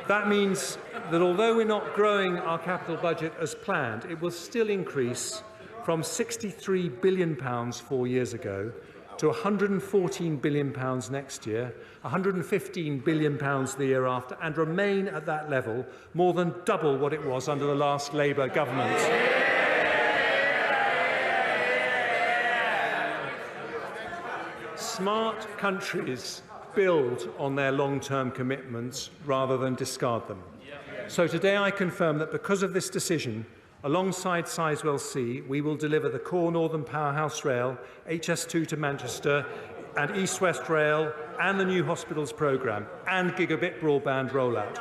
That means that although we're not growing our capital budget as planned, it will still increase from £63 billion 4 years ago to £114 billion next year, £115 billion the year after, and remain at that level, more than double what it was under the last Labour government. Smart countries build on their long-term commitments rather than discard them. So today I confirm that because of this decision, alongside Sizewell C, we will deliver the core Northern Powerhouse Rail, HS2 to Manchester, and East West Rail, and the new hospitals programme, and gigabit broadband rollout.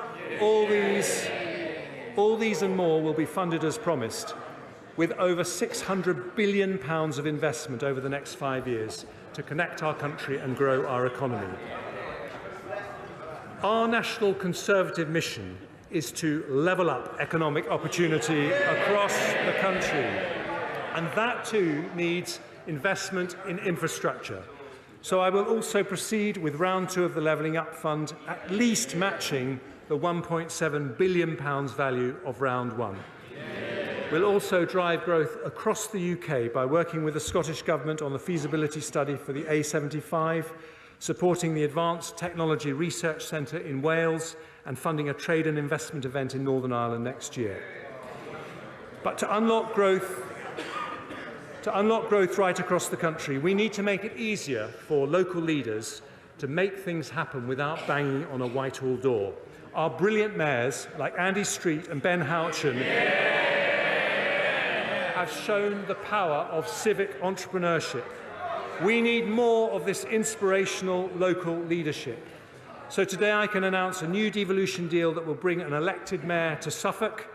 All these and more will be funded as promised, with over £600 billion of investment over the next 5 years to connect our country and grow our economy. Our National Conservative mission is to level up economic opportunity across the country. And that too needs investment in infrastructure. So I will also proceed with round 2 of the Levelling Up Fund, at least matching the £1.7 billion value of round 1. We'll also drive growth across the UK by working with the Scottish Government on the feasibility study for the A75, supporting the Advanced Technology Research Centre in Wales and funding a trade and investment event in Northern Ireland next year. But to unlock growth right across the country, we need to make it easier for local leaders to make things happen without banging on a Whitehall door. Our brilliant mayors, like Andy Street and Ben Houchin, have shown the power of civic entrepreneurship. We need more of this inspirational local leadership. So today I can announce a new devolution deal that will bring an elected mayor to Suffolk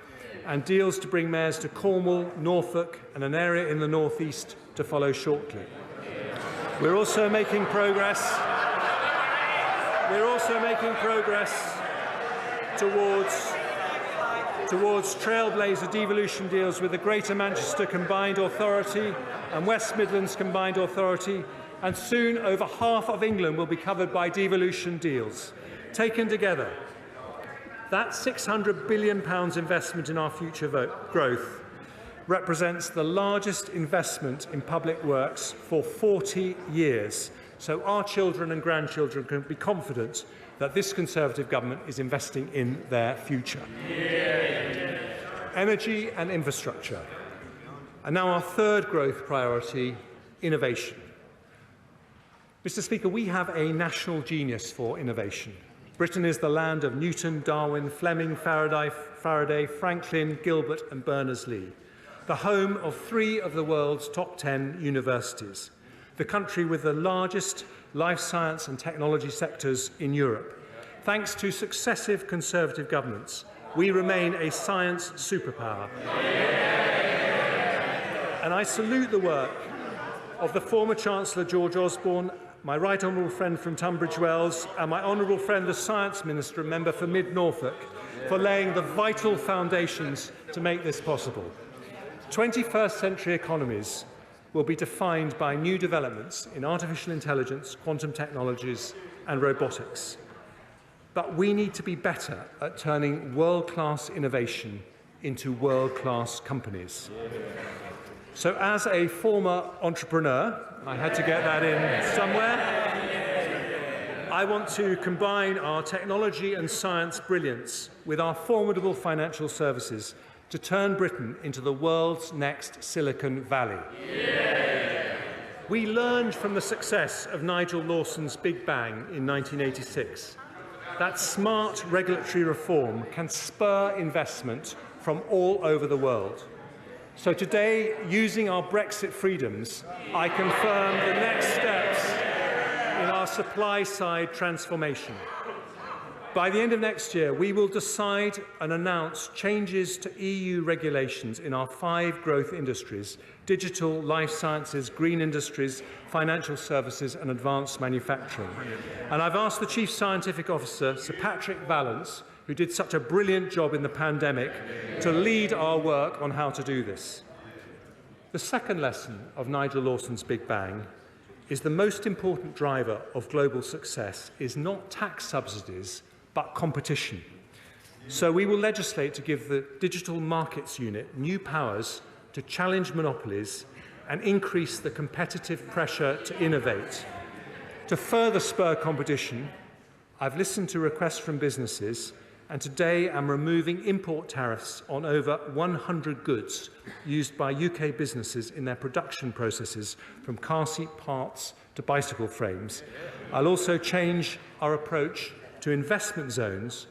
and deals to bring mayors to Cornwall, Norfolk and an area in the North East to follow shortly. We're also making progress towards trailblazer devolution deals with the Greater Manchester Combined Authority and West Midlands Combined Authority, and soon over half of England will be covered by devolution deals. Taken together, that £600 billion investment in our future growth represents the largest investment in public works for 40 years. So our children and grandchildren can be confident that this Conservative government is investing in their future. Yeah. Energy and infrastructure. And now our third growth priority, innovation. Mr. Speaker, we have a national genius for innovation. Britain is the land of Newton, Darwin, Fleming, Faraday, Franklin, Gilbert and Berners-Lee, the home of 3 of the world's top 10 universities, the country with the largest life science and technology sectors in Europe. Thanks to successive Conservative governments, we remain a science superpower. And I salute the work of the former Chancellor George Osborne, my right honourable friend from Tunbridge Wells, and my honourable friend the Science Minister and member for Mid Norfolk, for laying the vital foundations to make this possible. 21st century economies will be defined by new developments in artificial intelligence, quantum technologies and robotics. But we need to be better at turning world-class innovation into world-class companies. So as a former entrepreneur, I had to get that in somewhere, I want to combine our technology and science brilliance with our formidable financial services to turn Britain into the world's next Silicon Valley. Yeah. We learned from the success of Nigel Lawson's Big Bang in 1986 that smart regulatory reform can spur investment from all over the world. So today, using our Brexit freedoms, I confirm the next steps in our supply-side transformation. By the end of next year, we will decide and announce changes to EU regulations in our 5 growth industries: digital, life sciences, green industries, financial services and advanced manufacturing. And I've asked the Chief Scientific Officer, Sir Patrick Vallance, who did such a brilliant job in the pandemic, to lead our work on how to do this. The second lesson of Nigel Lawson's Big Bang is the most important driver of global success is not tax subsidies, but competition. So we will legislate to give the Digital Markets Unit new powers to challenge monopolies and increase the competitive pressure to innovate. To further spur competition, I've listened to requests from businesses, and today I'm removing import tariffs on over 100 goods used by UK businesses in their production processes, from car seat parts to bicycle frames. I'll also change our approach to investment zones,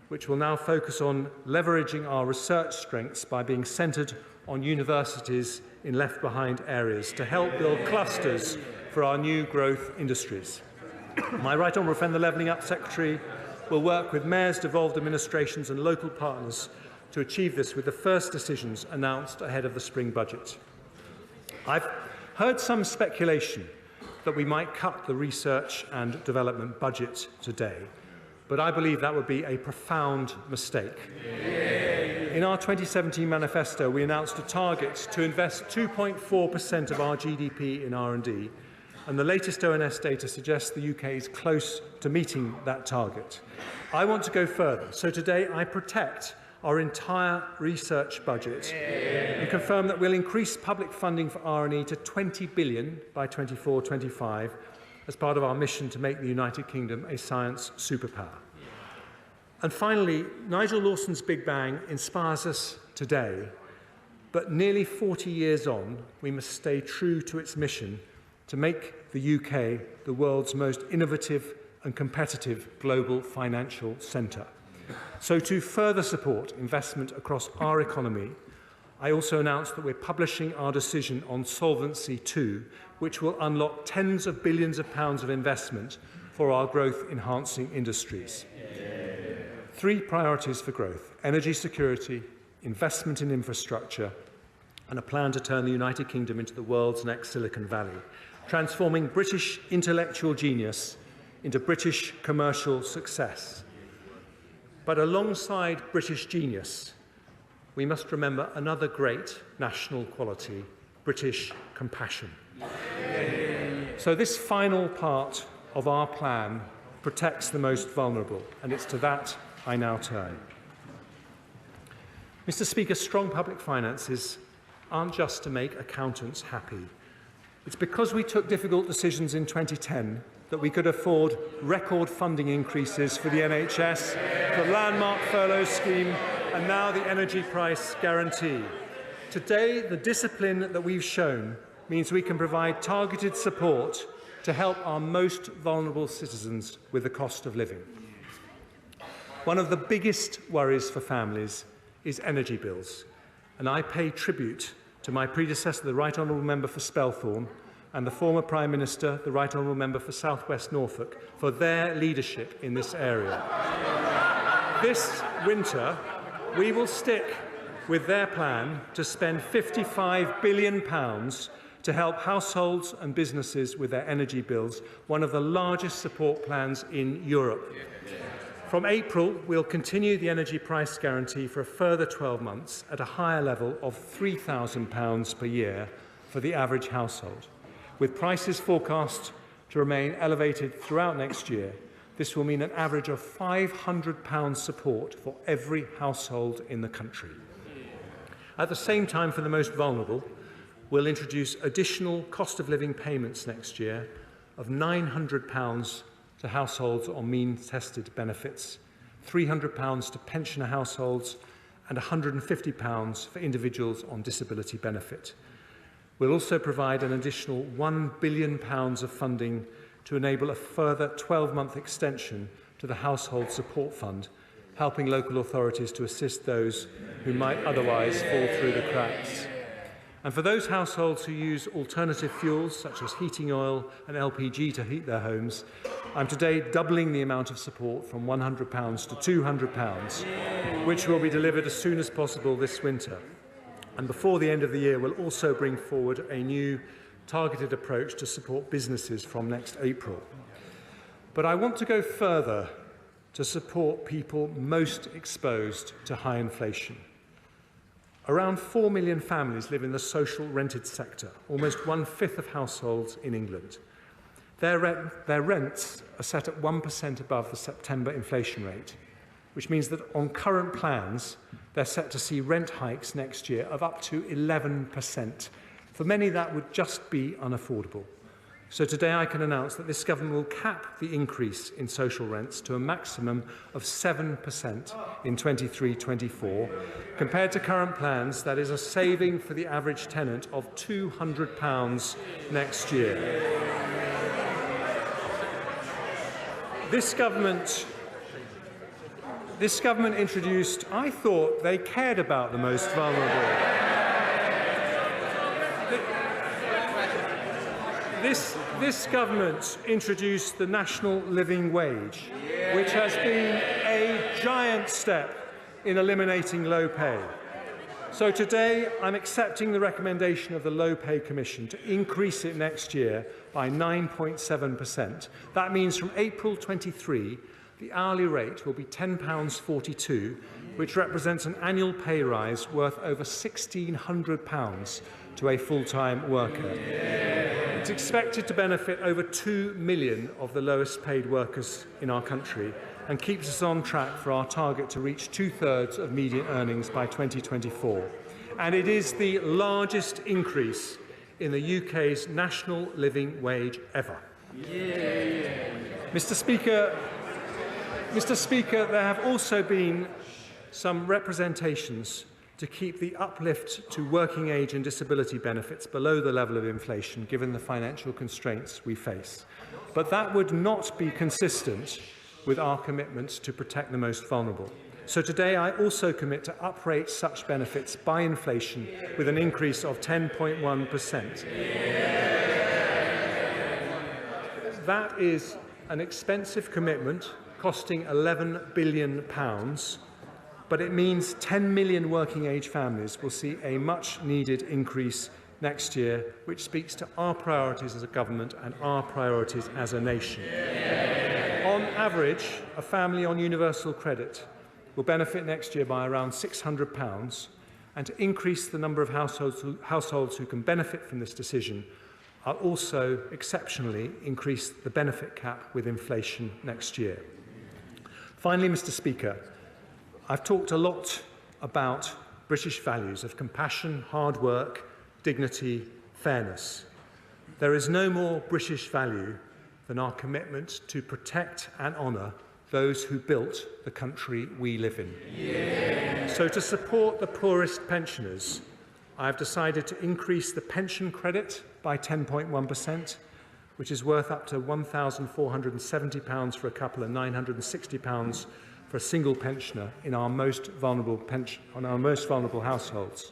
which will now focus on leveraging our research strengths by being centred on universities in left-behind areas to help build clusters for our new growth industries. My right honourable friend, the Levelling Up Secretary, will work with mayors, devolved administrations and local partners to achieve this, with the first decisions announced ahead of the spring budget. I've heard some speculation that we might cut the research and development budget today, but I believe that would be a profound mistake. In our 2017 manifesto, we announced a target to invest 2.4% of our GDP in R&D, and the latest ONS data suggests the UK is close to meeting that target. I want to go further, so today I protect our entire research budget and confirm that we'll increase public funding for R&E to £20 billion by 24-25, as part of our mission to make the United Kingdom a science superpower. And finally, Nigel Lawson's Big Bang inspires us today, but nearly 40 years on, we must stay true to its mission to make the UK the world's most innovative and competitive global financial centre. So to further support investment across our economy, I also announced that we're publishing our decision on Solvency II, which will unlock tens of billions of pounds of investment for our growth-enhancing industries. 3 priorities for growth: energy security, investment in infrastructure, and a plan to turn the United Kingdom into the world's next Silicon Valley, transforming British intellectual genius into British commercial success. But alongside British genius, we must remember another great national quality: British compassion. So this final part of our plan protects the most vulnerable, and it's to that I now turn. Mr. Speaker, strong public finances aren't just to make accountants happy. It's because we took difficult decisions in 2010 that we could afford record funding increases for the NHS, the landmark furlough scheme, and now the energy price guarantee. Today, the discipline that we've shown means we can provide targeted support to help our most vulnerable citizens with the cost of living. One of the biggest worries for families is energy bills, and I pay tribute to my predecessor, the Right Honourable Member for Spelthorne, and the former Prime Minister, the Right Honourable Member for South West Norfolk, for their leadership in this area. This winter, we will stick with their plan to spend £55 billion to help households and businesses with their energy bills, one of the largest support plans in Europe. From April, we'll continue the energy price guarantee for a further 12 months at a higher level of £3,000 per year for the average household. With prices forecast to remain elevated throughout next year, this will mean an average of £500 support for every household in the country. At the same time, for the most vulnerable, we'll introduce additional cost of living payments next year of £900 to households on means-tested benefits, £300 to pensioner households, and £150 for individuals on disability benefit. We'll also provide an additional £1 billion of funding to enable a further 12-month extension to the Household Support Fund, helping local authorities to assist those who might otherwise fall through the cracks. And for those households who use alternative fuels, such as heating oil and LPG to heat their homes, I'm today doubling the amount of support from £100 to £200, which will be delivered as soon as possible this winter. And before the end of the year, we'll also bring forward a new targeted approach to support businesses from next April. But I want to go further to support people most exposed to high inflation. Around 4 million families live in the social rented sector, almost 1/5 of households in England. Their rents are set at 1% above the September inflation rate, which means that on current plans, they're set to see rent hikes next year of up to 11%. For many, that would just be unaffordable. So today I can announce that this government will cap the increase in social rents to a maximum of 7% in 23-24. Compared to current plans, that is a saving for the average tenant of £200 next year. This government introduced, I thought they cared about the most vulnerable. This government introduced the national living wage, which has been a giant step in eliminating low pay. So today, I'm accepting the recommendation of the Low Pay Commission to increase it next year by 9.7%. That means from April 23, the hourly rate will be £10.42, which represents an annual pay rise worth over £1,600 to a full-time worker. It's expected to benefit over 2 million of the lowest paid workers in our country and keeps us on track for our target to reach 2/3 of median earnings by 2024. And it is the largest increase in the UK's national living wage ever. Mr. Speaker, there have also been some representations to keep the uplift to working age and disability benefits below the level of inflation, given the financial constraints we face. But that would not be consistent with our commitment to protect the most vulnerable. So today I also commit to uprate such benefits by inflation with an increase of 10.1%. That is an expensive commitment costing £11 billion, but it means 10 million working-age families will see a much-needed increase next year, which speaks to our priorities as a government and our priorities as a nation. On average, a family on universal credit will benefit next year by around £600, and to increase the number of households who can benefit from this decision, I'll also exceptionally increase the benefit cap with inflation next year. Finally, Mr. Speaker, I've talked a lot about British values of compassion, hard work, dignity, fairness. There is no more British value than our commitment to protect and honour those who built the country we live in. Yeah. So to support the poorest pensioners, I have decided to increase the pension credit by 10.1%, which is worth up to £1,470 for a couple and £960 for a single pensioner in our most vulnerable households.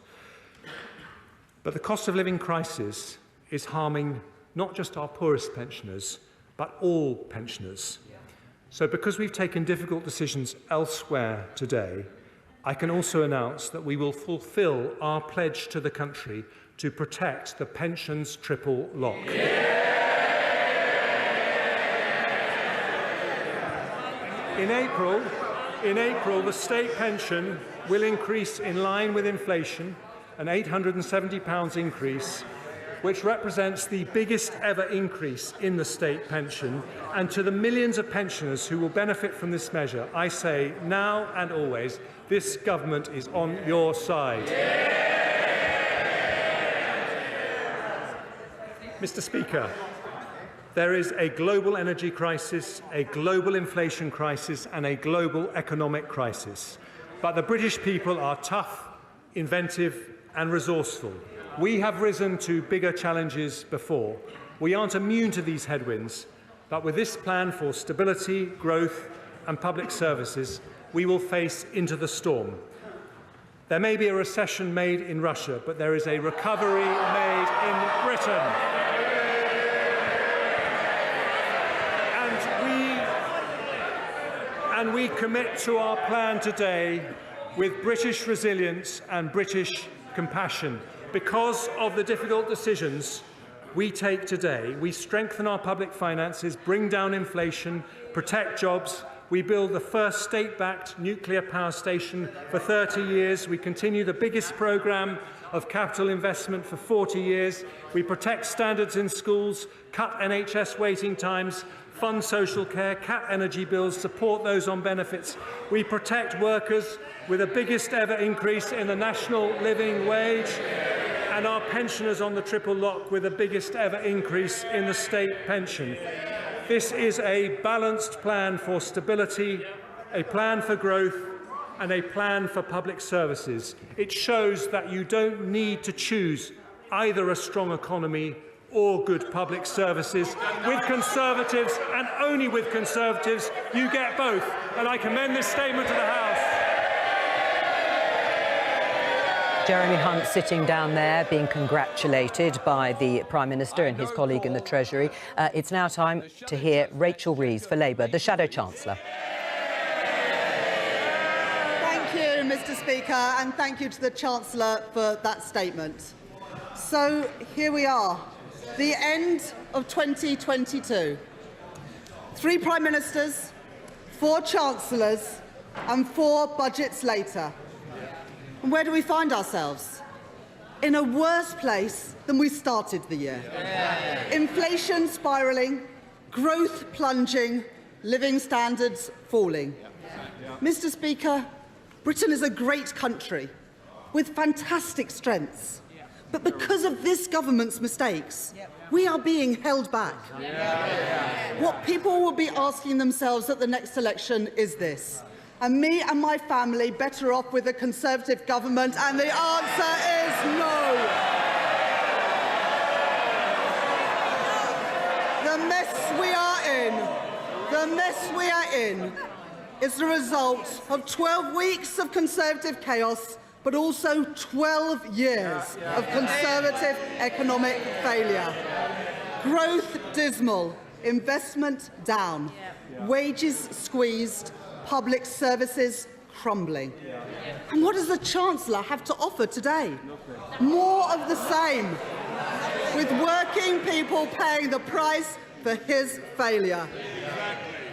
But the cost of living crisis is harming not just our poorest pensioners, but all pensioners. So because we've taken difficult decisions elsewhere today, I can also announce that we will fulfil our pledge to the country to protect the pensions triple lock. In April, the state pension will increase in line with inflation, an £870 increase, which represents the biggest ever increase in the state pension. And to the millions of pensioners who will benefit from this measure, I say now and always, this government is on your side. Mr. Speaker, there is a global energy crisis, a global inflation crisis, and a global economic crisis. But the British people are tough, inventive, and resourceful. We have risen to bigger challenges before. We aren't immune to these headwinds, but with this plan for stability, growth, and public services, we will face into the storm. There may be a recession made in Russia, but there is a recovery made in Britain. And we commit to our plan today with British resilience and British compassion. Because of the difficult decisions we take today, we strengthen our public finances, bring down inflation, protect jobs. We build the first state-backed nuclear power station for 30 years. We continue the biggest programme of capital investment for 40 years. We protect standards in schools, cut NHS waiting times, fund social care, cap energy bills, support those on benefits. We protect workers with the biggest ever increase in the national living wage, and our pensioners on the triple lock with the biggest ever increase in the state pension. This is a balanced plan for stability, a plan for growth, and a plan for public services. It shows that you don't need to choose either a strong economy or good public services. With Conservatives, and only with Conservatives, you get both. And I commend this statement to the House. Jeremy Hunt sitting down there being congratulated by the Prime Minister and his colleague in the Treasury. It's now time to hear Rachel Reeves for Labour, the Shadow Chancellor. Thank you, Mr. Speaker, and thank you to the Chancellor for that statement. So here we are, the end of 2022. 3 Prime Ministers, 4 Chancellors and 4 budgets later. And where do we find ourselves? In a worse place than we started the year. Inflation spiralling, growth plunging, living standards falling. Mr. Speaker, Britain is a great country with fantastic strengths. But because of this government's mistakes, we are being held back. What people will be asking themselves at the next election is this: are me and my family better off with a Conservative government? And the answer is no. The mess we are in is the result of 12 weeks of Conservative chaos, but also 12 years of Conservative economic failure. Growth dismal, investment down, wages squeezed, public services crumbling. And what does the Chancellor have to offer today? More of the same, with working people paying the price for his failure.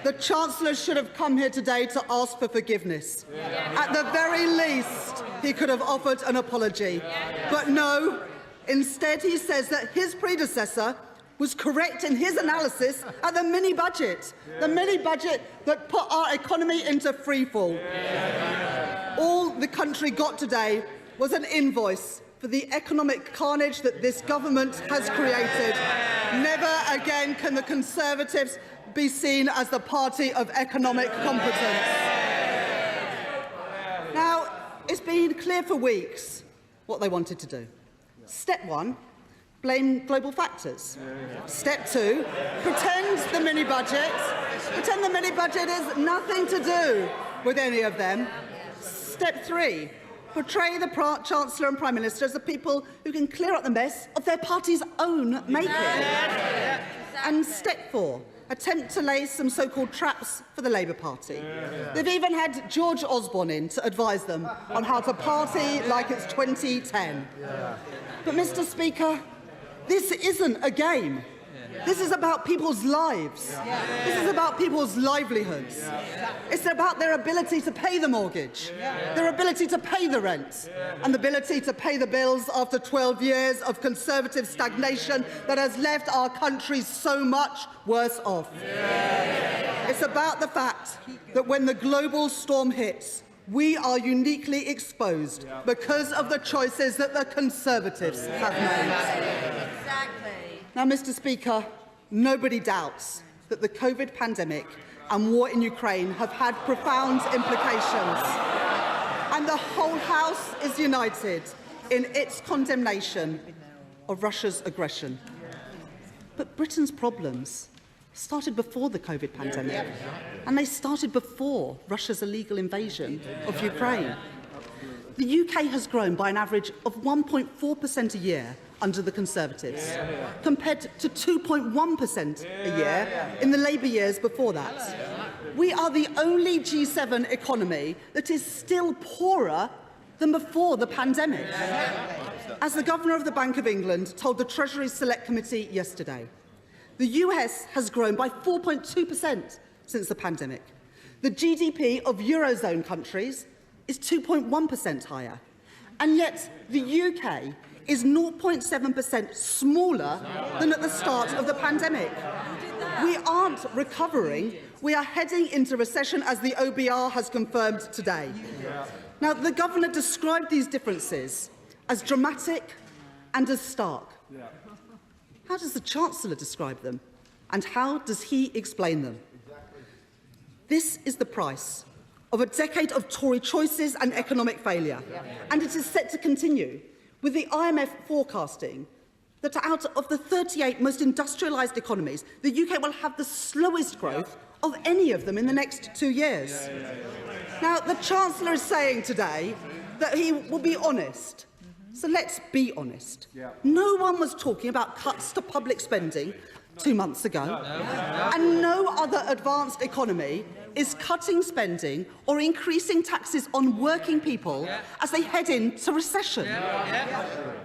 The Chancellor should have come here today to ask for forgiveness. At the very least, he could have offered an apology. But no, instead he says that his predecessor was correct in his analysis at the mini-budget, that put our economy into freefall. All the country got today was an invoice for the economic carnage that this government has created. Never again can the Conservatives be seen as the party of economic competence. Now, it's been clear for weeks what they wanted to do. Step one, blame global factors. Step two, pretend the mini-budget has nothing to do with any of them. Step three, portray the Chancellor and Prime Minister as the people who can clear up the mess of their party's own making. And step four, attempt to lay some so-called traps for the Labour Party. They've even had George Osborne in to advise them on how to party like it's 2010. But, Mr. Speaker, this isn't a game. This is about people's lives. This is about people's livelihoods. It's about their ability to pay the mortgage, their ability to pay the rent, and the ability to pay the bills after 12 years of Conservative stagnation that has left our country so much worse off. It's about the fact that when the global storm hits, we are uniquely exposed because of the choices that the Conservatives have made. Now, Mr. Speaker, nobody doubts that the COVID pandemic and war in Ukraine have had profound implications, and the whole House is united in its condemnation of Russia's aggression. But Britain's problems started before the COVID pandemic, and they started before Russia's illegal invasion of Ukraine. The UK has grown by an average of 1.4% a year under the Conservatives, compared to 2.1% a year in the Labour years before that. We are the only G7 economy that is still poorer than before the pandemic. As the Governor of the Bank of England told the Treasury Select Committee yesterday, the US has grown by 4.2% since the pandemic. The GDP of Eurozone countries is 2.1% higher. And yet the UK is 0.7% smaller than at the start of the pandemic. We aren't recovering. We are heading into recession, as the OBR has confirmed today. Now, the Governor described these differences as dramatic and as stark. How does the Chancellor describe them? And how does he explain them? This is the price of a decade of Tory choices and economic failure, and it is set to continue, with the IMF forecasting that out of the 38 most industrialised economies, the UK will have the slowest growth of any of them in the next 2 years. Now, the Chancellor is saying today that he will be honest. So let's be honest. No one was talking about cuts to public spending 2 months ago, and no other advanced economy is cutting spending or increasing taxes on working people as they head into recession.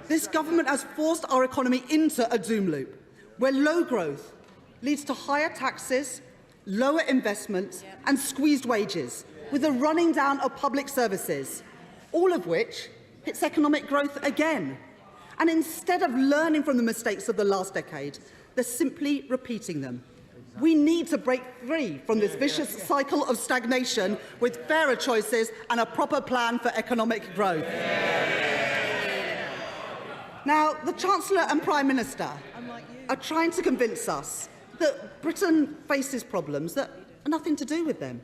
This government has forced our economy into a doom loop, where low growth leads to higher taxes, lower investment and squeezed wages, with a running down of public services, all of which hits economic growth again. And instead of learning from the mistakes of the last decade, they're simply repeating them. We need to break free from this vicious cycle of stagnation with fairer choices and a proper plan for economic growth. Now, the Chancellor and Prime Minister are trying to convince us that Britain faces problems that are nothing to do with them,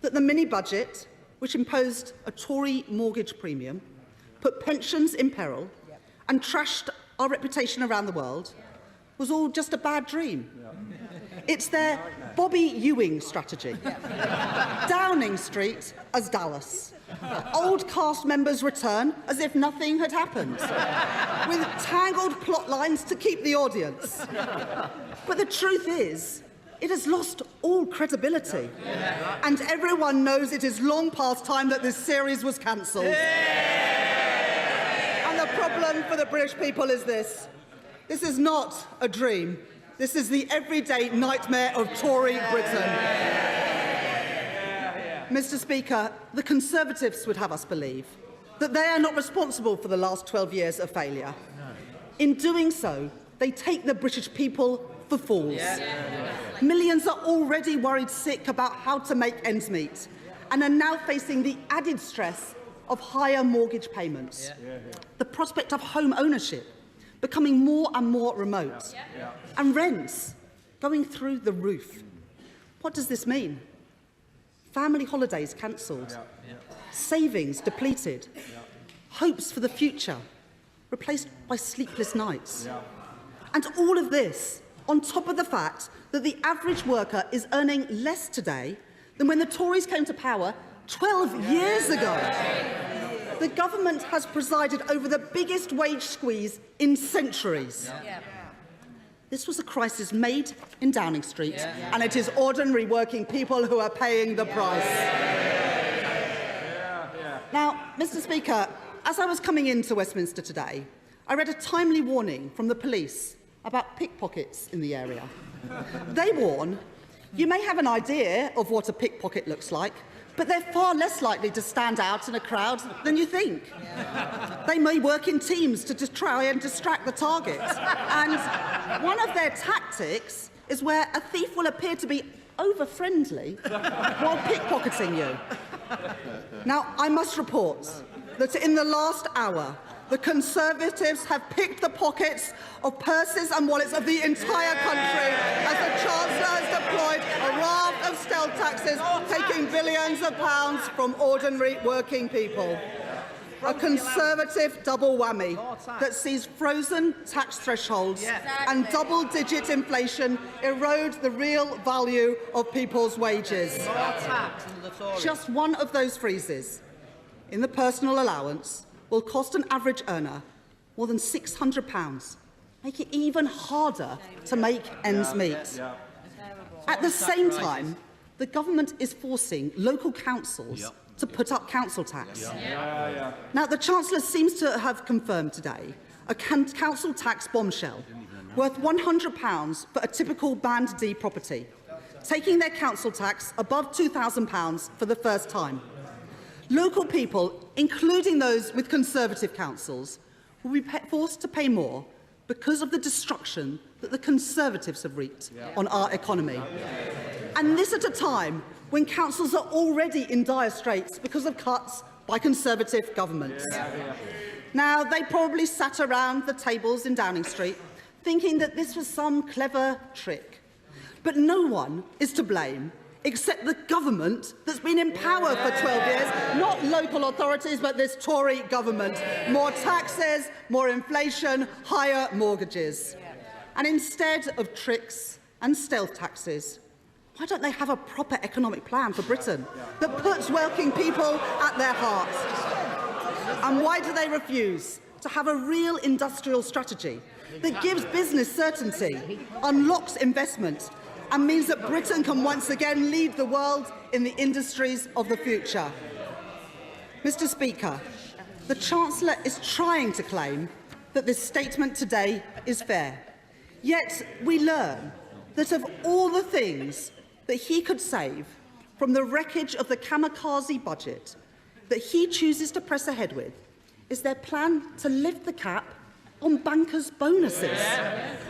that the mini-budget, which imposed a Tory mortgage premium, put pensions in peril and trashed our reputation around the world, was all just a bad dream. It's their Bobby Ewing strategy. Downing Street as Dallas. Old cast members return as if nothing had happened, with tangled plot lines to keep the audience. But the truth is, it has lost all credibility. And everyone knows it is long past time that this series was cancelled. And the problem for the British people is this. This is not a dream. This is the everyday nightmare of Tory Britain. Mr. Speaker, the Conservatives would have us believe that they are not responsible for the last 12 years of failure. In doing so, they take the British people for fools. Millions are already worried sick about how to make ends meet and are now facing the added stress of higher mortgage payments. The prospect of home ownership becoming more and more remote, and rents going through the roof. What does this mean? Family holidays cancelled, savings depleted, hopes for the future replaced by sleepless nights. And all of this on top of the fact that the average worker is earning less today than when the Tories came to power 12 years ago. The government has presided over the biggest wage squeeze in centuries. This was a crisis made in Downing Street, and it is ordinary working people who are paying the price. Now, Mr. Speaker, as I was coming into Westminster today, I read a timely warning from the police about pickpockets in the area. They warn, you may have an idea of what a pickpocket looks like, but they're far less likely to stand out in a crowd than you think. They may work in teams to try and distract the target. And one of their tactics is where a thief will appear to be over-friendly while pickpocketing you. Now, I must report that in the last hour, the Conservatives have picked the pockets of purses and wallets of the entire country as the Chancellor has deployed a raft of stealth taxes, taking billions of pounds from ordinary working people. A Conservative double whammy that sees frozen tax thresholds and double-digit inflation erode the real value of people's wages. Just one of those freezes in the personal allowance will cost an average earner more than £600, make it even harder to make ends meet. At the same time, the government is forcing local councils to put up council tax. Now, the Chancellor seems to have confirmed today a council tax bombshell worth £100 for a typical Band D property, taking their council tax above £2,000 for the first time. Local people, including those with Conservative councils, will be forced to pay more because of the destruction that the Conservatives have wreaked on our economy. And this at a time when councils are already in dire straits because of cuts by Conservative governments. Now, they probably sat around the tables in Downing Street thinking that this was some clever trick. But no one is to blame except the government that's been in power for 12 years, not local authorities, but this Tory government. More taxes, more inflation, higher mortgages. And instead of tricks and stealth taxes, why don't they have a proper economic plan for Britain that puts working people at their heart? And why do they refuse to have a real industrial strategy that gives business certainty, unlocks investment, and means that Britain can once again lead the world in the industries of the future? Mr. Speaker, the Chancellor is trying to claim that this statement today is fair. Yet we learn that of all the things that he could save from the wreckage of the kamikaze budget that he chooses to press ahead with is their plan to lift the cap on bankers' bonuses.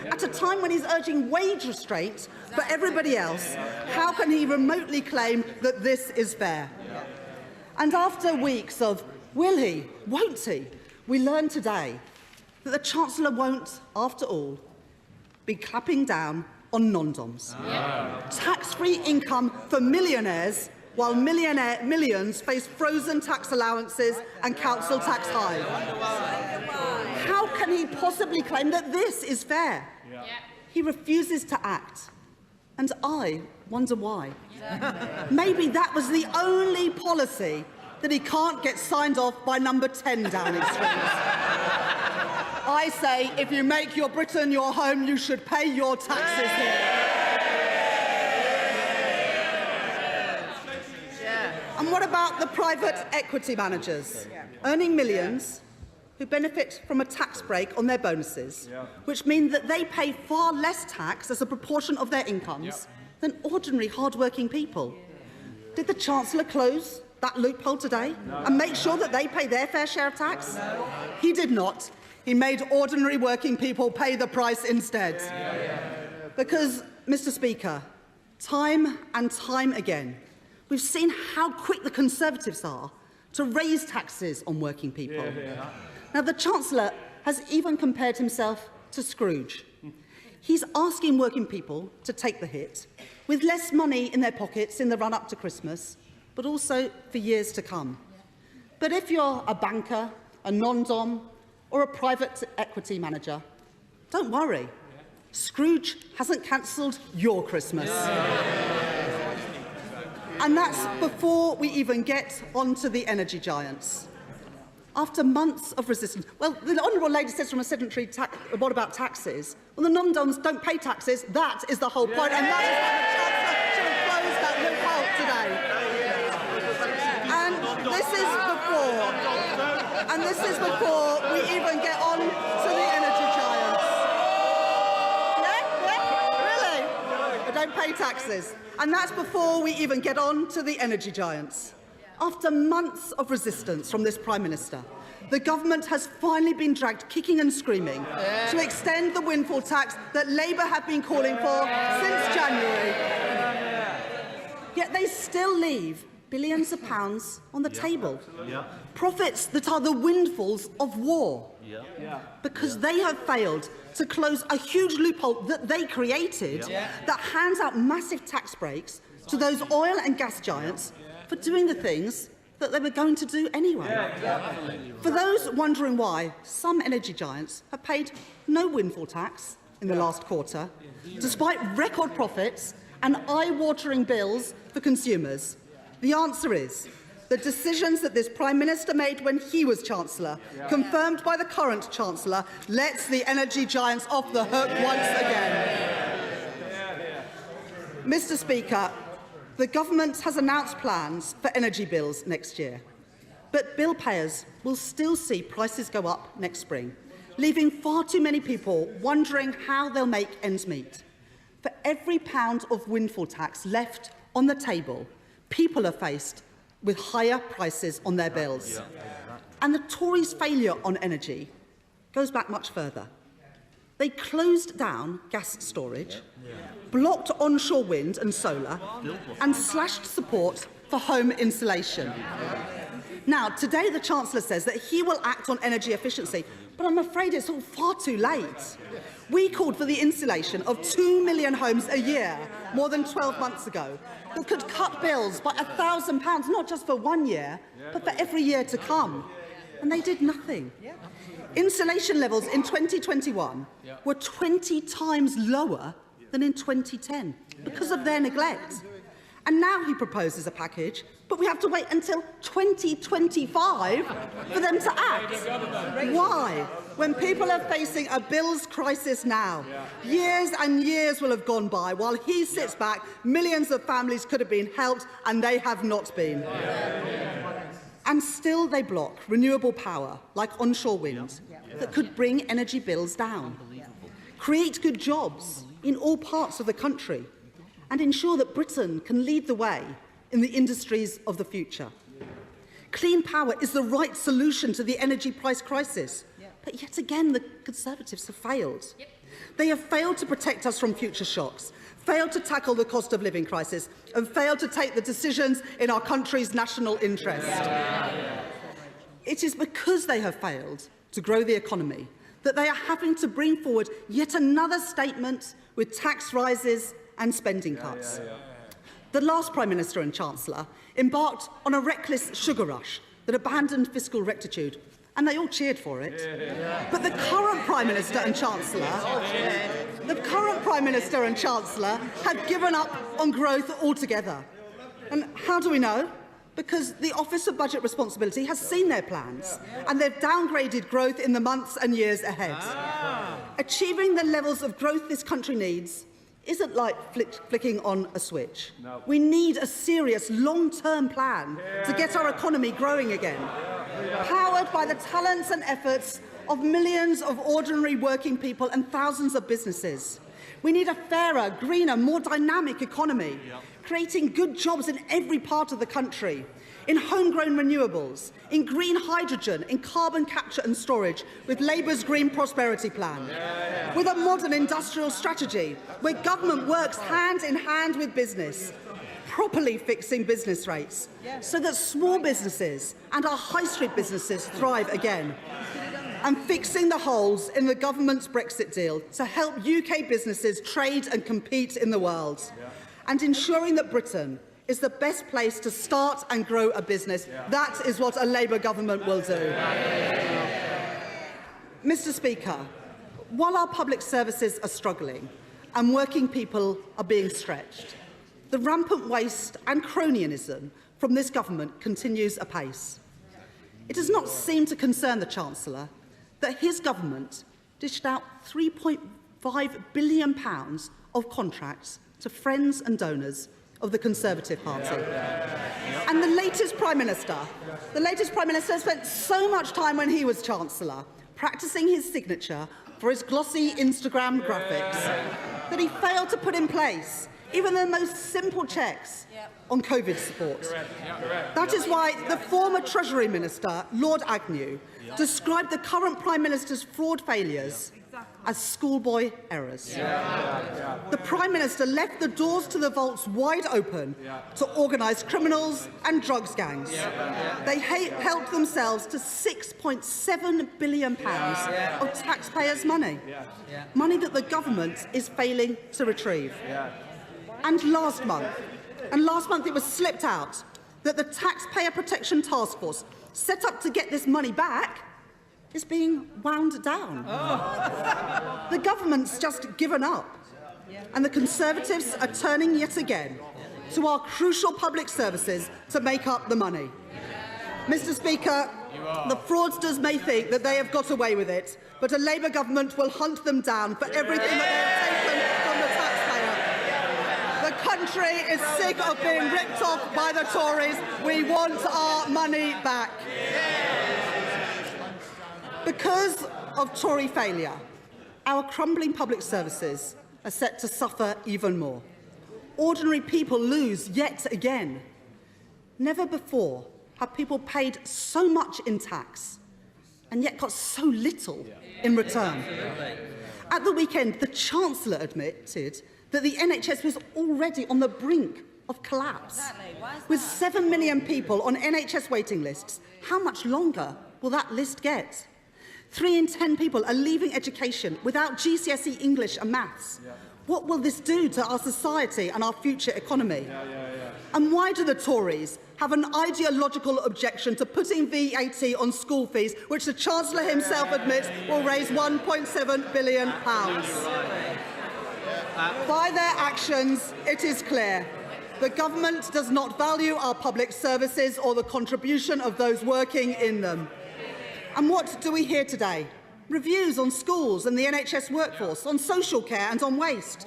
At a time when he's urging wage restraint for everybody else, how can he remotely claim that this is fair? And after weeks of will he, won't he, we learn today that the Chancellor won't, after all, be clapping down on non-doms. Tax-free income for millionaires, while millions face frozen tax allowances and council tax highs. How can he possibly claim that this is fair? He refuses to act, and I wonder why. Maybe that was the only policy that he can't get signed off by number 10 Downing Street. I say, if you make your Britain your home, you should pay your taxes here. And what about the private equity managers earning millions who benefit from a tax break on their bonuses, which mean that they pay far less tax as a proportion of their incomes than ordinary hard-working people? Did the Chancellor close that loophole today and make sure that they pay their fair share of tax? He did not. He made ordinary working people pay the price instead. Because, Mr. Speaker, time and time again, we've seen how quick the Conservatives are to raise taxes on working people. Now, the Chancellor has even compared himself to Scrooge. He's asking working people to take the hit, with less money in their pockets in the run-up to Christmas, but also for years to come. But if you're a banker, a non-dom, or a private equity manager, don't worry. Scrooge hasn't cancelled your Christmas. And that's before we even get onto the energy giants. After months of resistance, well, the Honourable Lady says from a sedentary what about taxes? Well, the non-doms don't pay taxes. That is the whole point, and that is why the Chancellor should have closed that loophole today. And this is before we even get on to the energy giants. Really? They don't pay taxes. And that's before we even get on to the energy giants. After months of resistance from this Prime Minister, the government has finally been dragged kicking and screaming to extend the windfall tax that Labour have been calling for since January. Yet they still leave billions of pounds on the table. Profits that are the windfalls of war. Because they have failed to close a huge loophole that they created that hands out massive tax breaks to those oil and gas giants for doing the things that they were going to do anyway. For those wondering why, some energy giants have paid no windfall tax in the last quarter, despite record profits and eye-watering bills for consumers. The answer is the decisions that this Prime Minister made when he was Chancellor, confirmed by the current Chancellor, lets the energy giants off the hook once again. Mr. Speaker, the government has announced plans for energy bills next year, but bill payers will still see prices go up next spring, leaving far too many people wondering how they'll make ends meet. For every pound of windfall tax left on the table, people are faced with higher prices on their bills. And the Tories' failure on energy goes back much further. They closed down gas storage, blocked onshore wind and solar, and slashed support for home insulation. Now, today the Chancellor says that he will act on energy efficiency, but I'm afraid it's all far too late. We called for the insulation of 2 million homes a year more than 12 months ago that could cut bills by £1,000, not just for 1 year, but for every year to come. And they did nothing. Insulation levels in 2021 were 20 times lower than in 2010 because of their neglect. And now he proposes a package, but we have to wait until 2025 for them to act. Why? When people are facing a bills crisis now, years and years will have gone by. While he sits back, millions of families could have been helped, and they have not been. And still they block renewable power, like onshore wind, that could bring energy bills down, create good jobs in all parts of the country, and ensure that Britain can lead the way in the industries of the future. Clean power is the right solution to the energy price crisis, but yet again the Conservatives have failed. They have failed to protect us from future shocks, failed to tackle the cost of living crisis, and failed to take the decisions in our country's national interest. It is because they have failed to grow the economy that they are having to bring forward yet another statement with tax rises and spending cuts. The last Prime Minister and Chancellor embarked on a reckless sugar rush that abandoned fiscal rectitude, and they all cheered for it. But the current Prime Minister and Chancellor, have given up on growth altogether. And how do we know? Because the Office of Budget Responsibility has seen their plans, and they've downgraded growth in the months and years ahead. Achieving the levels of growth this country needs isn't like flicking on a switch. No. We need a serious long-term plan to get our economy growing again, powered by the talents and efforts of millions of ordinary working people and thousands of businesses. We need a fairer, greener, more dynamic economy, creating good jobs in every part of the country, in homegrown renewables, in green hydrogen, in carbon capture and storage, with Labour's Green Prosperity Plan, with a modern industrial strategy where government works hand in hand with business, properly fixing business rates so that small businesses and our high street businesses thrive again, and fixing the holes in the government's Brexit deal to help UK businesses trade and compete in the world, and ensuring that Britain is the best place to start and grow a business. That is what a Labour government will do. Mr. Speaker, while our public services are struggling and working people are being stretched, the rampant waste and cronyism from this government continues apace. It does not seem to concern the Chancellor that his government dished out £3.5 billion of contracts to friends and donors of the Conservative Party. And the latest Prime Minister spent so much time when he was Chancellor practising his signature for his glossy Instagram graphics that he failed to put in place even the most simple checks on COVID support. That is why the former Treasury Minister, Lord Agnew, described the current Prime Minister's fraud failures as schoolboy errors. The Prime Minister left the doors to the vaults wide open to organised criminals and drugs gangs. They helped themselves to £6.7 billion of taxpayers' money, money that the government is failing to retrieve. And last month it was slipped out that the Taxpayer Protection Task Force set up to get this money back is being wound down. The government's just given up, and the Conservatives are turning yet again to our crucial public services to make up the money. Mr. Speaker, the fraudsters may think that they have got away with it, but a Labour government will hunt them down for everything that they have taken from the taxpayer. The country is sick of being ripped off by the Tories. We want our money back. Because of Tory failure, our crumbling public services are set to suffer even more. Ordinary people lose yet again. Never before have people paid so much in tax and yet got so little in return. At the weekend, the Chancellor admitted that the NHS was already on the brink of collapse. With 7 million people on NHS waiting lists, how much longer will that list get? 3 in 10 people are leaving education without GCSE English and maths. What will this do to our society and our future economy? And why do the Tories have an ideological objection to putting VAT on school fees, which the Chancellor himself admits will raise £1.7 billion? By their actions, it is clear the government does not value our public services or the contribution of those working in them. And what do we hear today? Reviews on schools and the NHS workforce, on social care and on waste.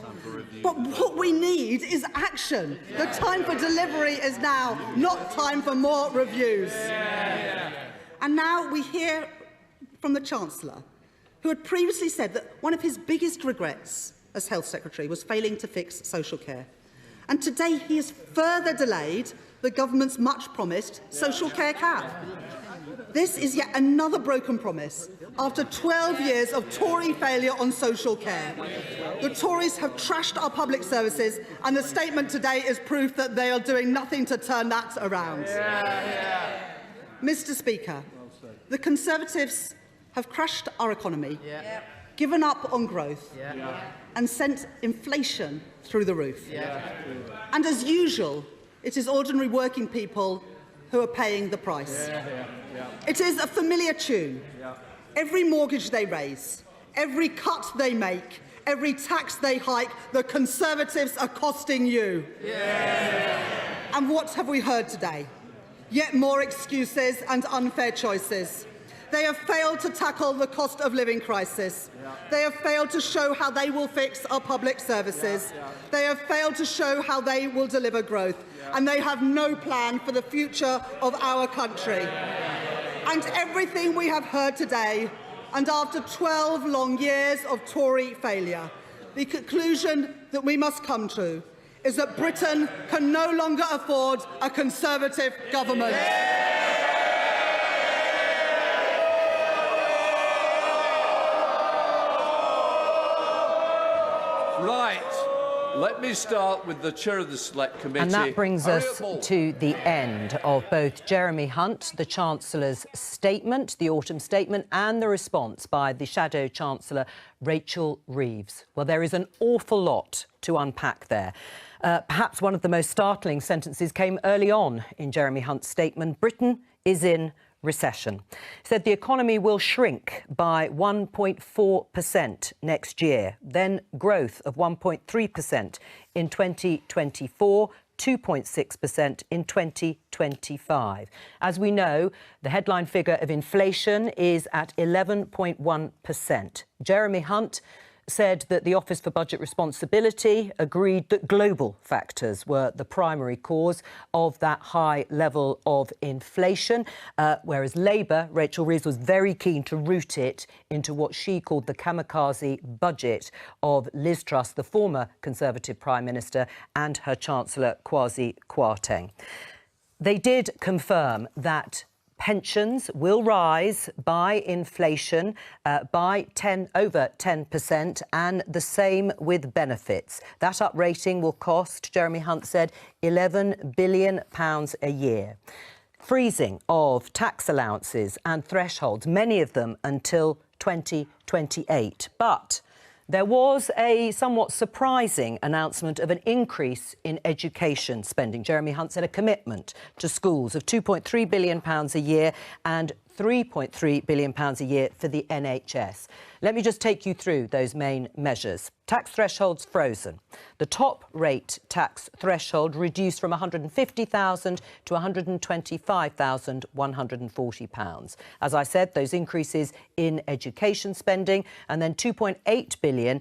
But what we need is action. The time for delivery is now, not time for more reviews. And now we hear from the Chancellor, who had previously said that one of his biggest regrets as Health Secretary was failing to fix social care. And today he has further delayed the government's much-promised social care cap. This is yet another broken promise after 12 years of Tory failure on social care. The Tories have trashed our public services, and the statement today is proof that they are doing nothing to turn that around. Mr. Speaker, the Conservatives have crashed our economy, given up on growth, and sent inflation through the roof. And as usual, it is ordinary working people who are paying the price. It is a familiar tune. Every mortgage they raise, every cut they make, every tax they hike, the Conservatives are costing you. And what have we heard today? Yet more excuses and unfair choices. They have failed to tackle the cost of living crisis. They have failed to show how they will fix our public services. They have failed to show how they will deliver growth. And they have no plan for the future of our country. And everything we have heard today, and after 12 long years of Tory failure, the conclusion that we must come to is that Britain can no longer afford a Conservative government. Right. Let me start with the chair of the Select Committee. And that brings us to the end of both Jeremy Hunt, the Chancellor's statement, the autumn statement, and the response by the Shadow Chancellor, Rachel Reeves. Well, there is an awful lot to unpack there. Perhaps one of the most startling sentences came early on in Jeremy Hunt's statement. Britain is in recession. He said the economy will shrink by 1.4% next year, then growth of 1.3% in 2024, 2.6% in 2025. As we know, the headline figure of inflation is at 11.1%. Jeremy Hunt said that the Office for Budget Responsibility agreed that global factors were the primary cause of that high level of inflation, whereas Labour, Rachel Reeves, was very keen to root it into what she called the kamikaze budget of Liz Truss, the former Conservative Prime Minister, and her Chancellor, Kwasi Kwarteng. They did confirm that pensions will rise by inflation by over 10%, and the same with benefits. That uprating will cost, Jeremy Hunt said, £11 billion a year. Freezing of tax allowances and thresholds, many of them until 2028. But there was a somewhat surprising announcement of an increase in education spending. Jeremy Hunt said a commitment to schools of £2.3 billion a year and £3.3 billion a year for the NHS. Let me just take you through those main measures. Tax thresholds frozen. The top rate tax threshold reduced from £150,000 to £125,140. As I said, those increases in education spending, and then £2.8 billion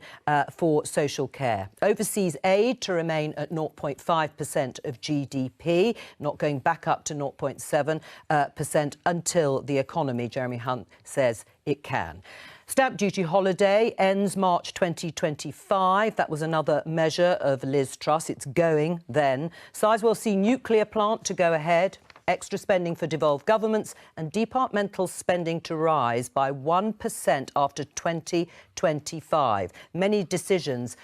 for social care. Overseas aid to remain at 0.5% of GDP, not going back up to 0.7% until the economy, Jeremy Hunt says, it can. Stamp duty holiday ends March 2025. That was another measure of Liz Truss. It's going then. Sizewell C nuclear plant to go ahead. Extra spending for devolved governments and departmental spending to rise by 1% after 2025. Many decisions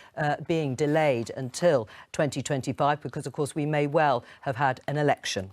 being delayed until 2025 because, of course, we may well have had an election.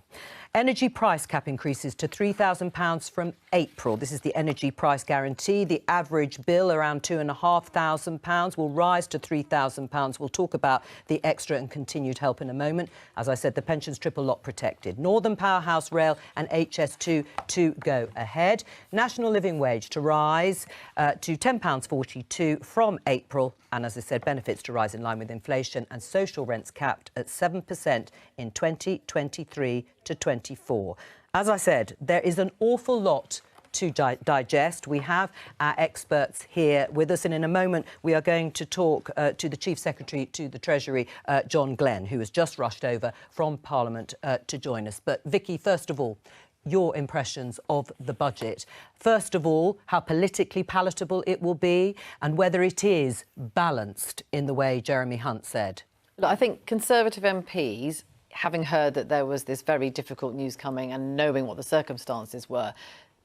Energy price cap increases to £3,000 from April. This is the energy price guarantee. The average bill, around £2,500, will rise to £3,000. We'll talk about the extra and continued help in a moment. As I said, the pensions triple lot protected. Northern Powerhouse Rail and HS2 to go ahead. National living wage to rise to £10.42 from April. And as I said, benefits to rise in line with inflation, and social rents capped at 7% in 2023 to 24. As I said, there is an awful lot to digest. We have our experts here with us, and in a moment we are going to talk to the Chief Secretary to the Treasury, John Glenn, who has just rushed over from Parliament to join us. But Vicky, first of all, your impressions of the budget. First of all, how politically palatable it will be and whether it is balanced in the way Jeremy Hunt said. Look, I think Conservative MPs, having heard that there was this very difficult news coming and knowing what the circumstances were,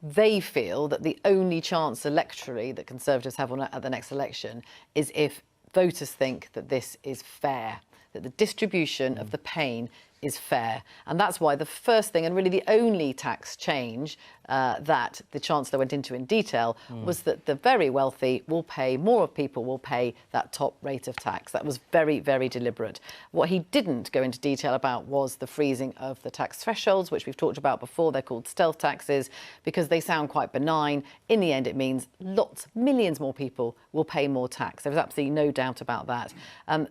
they feel that the only chance electorally that Conservatives have at the next election is if voters think that this is fair, that the distribution of the pain is fair. And that's why the first thing, and really the only tax change that the Chancellor went into in detail, was that the very wealthy will pay, more people will pay that top rate of tax. That was very, very deliberate. What he didn't go into detail about was the freezing of the tax thresholds, which we've talked about before. They're called stealth taxes because they sound quite benign. In the end, it means millions more people will pay more tax. There was absolutely no doubt about that.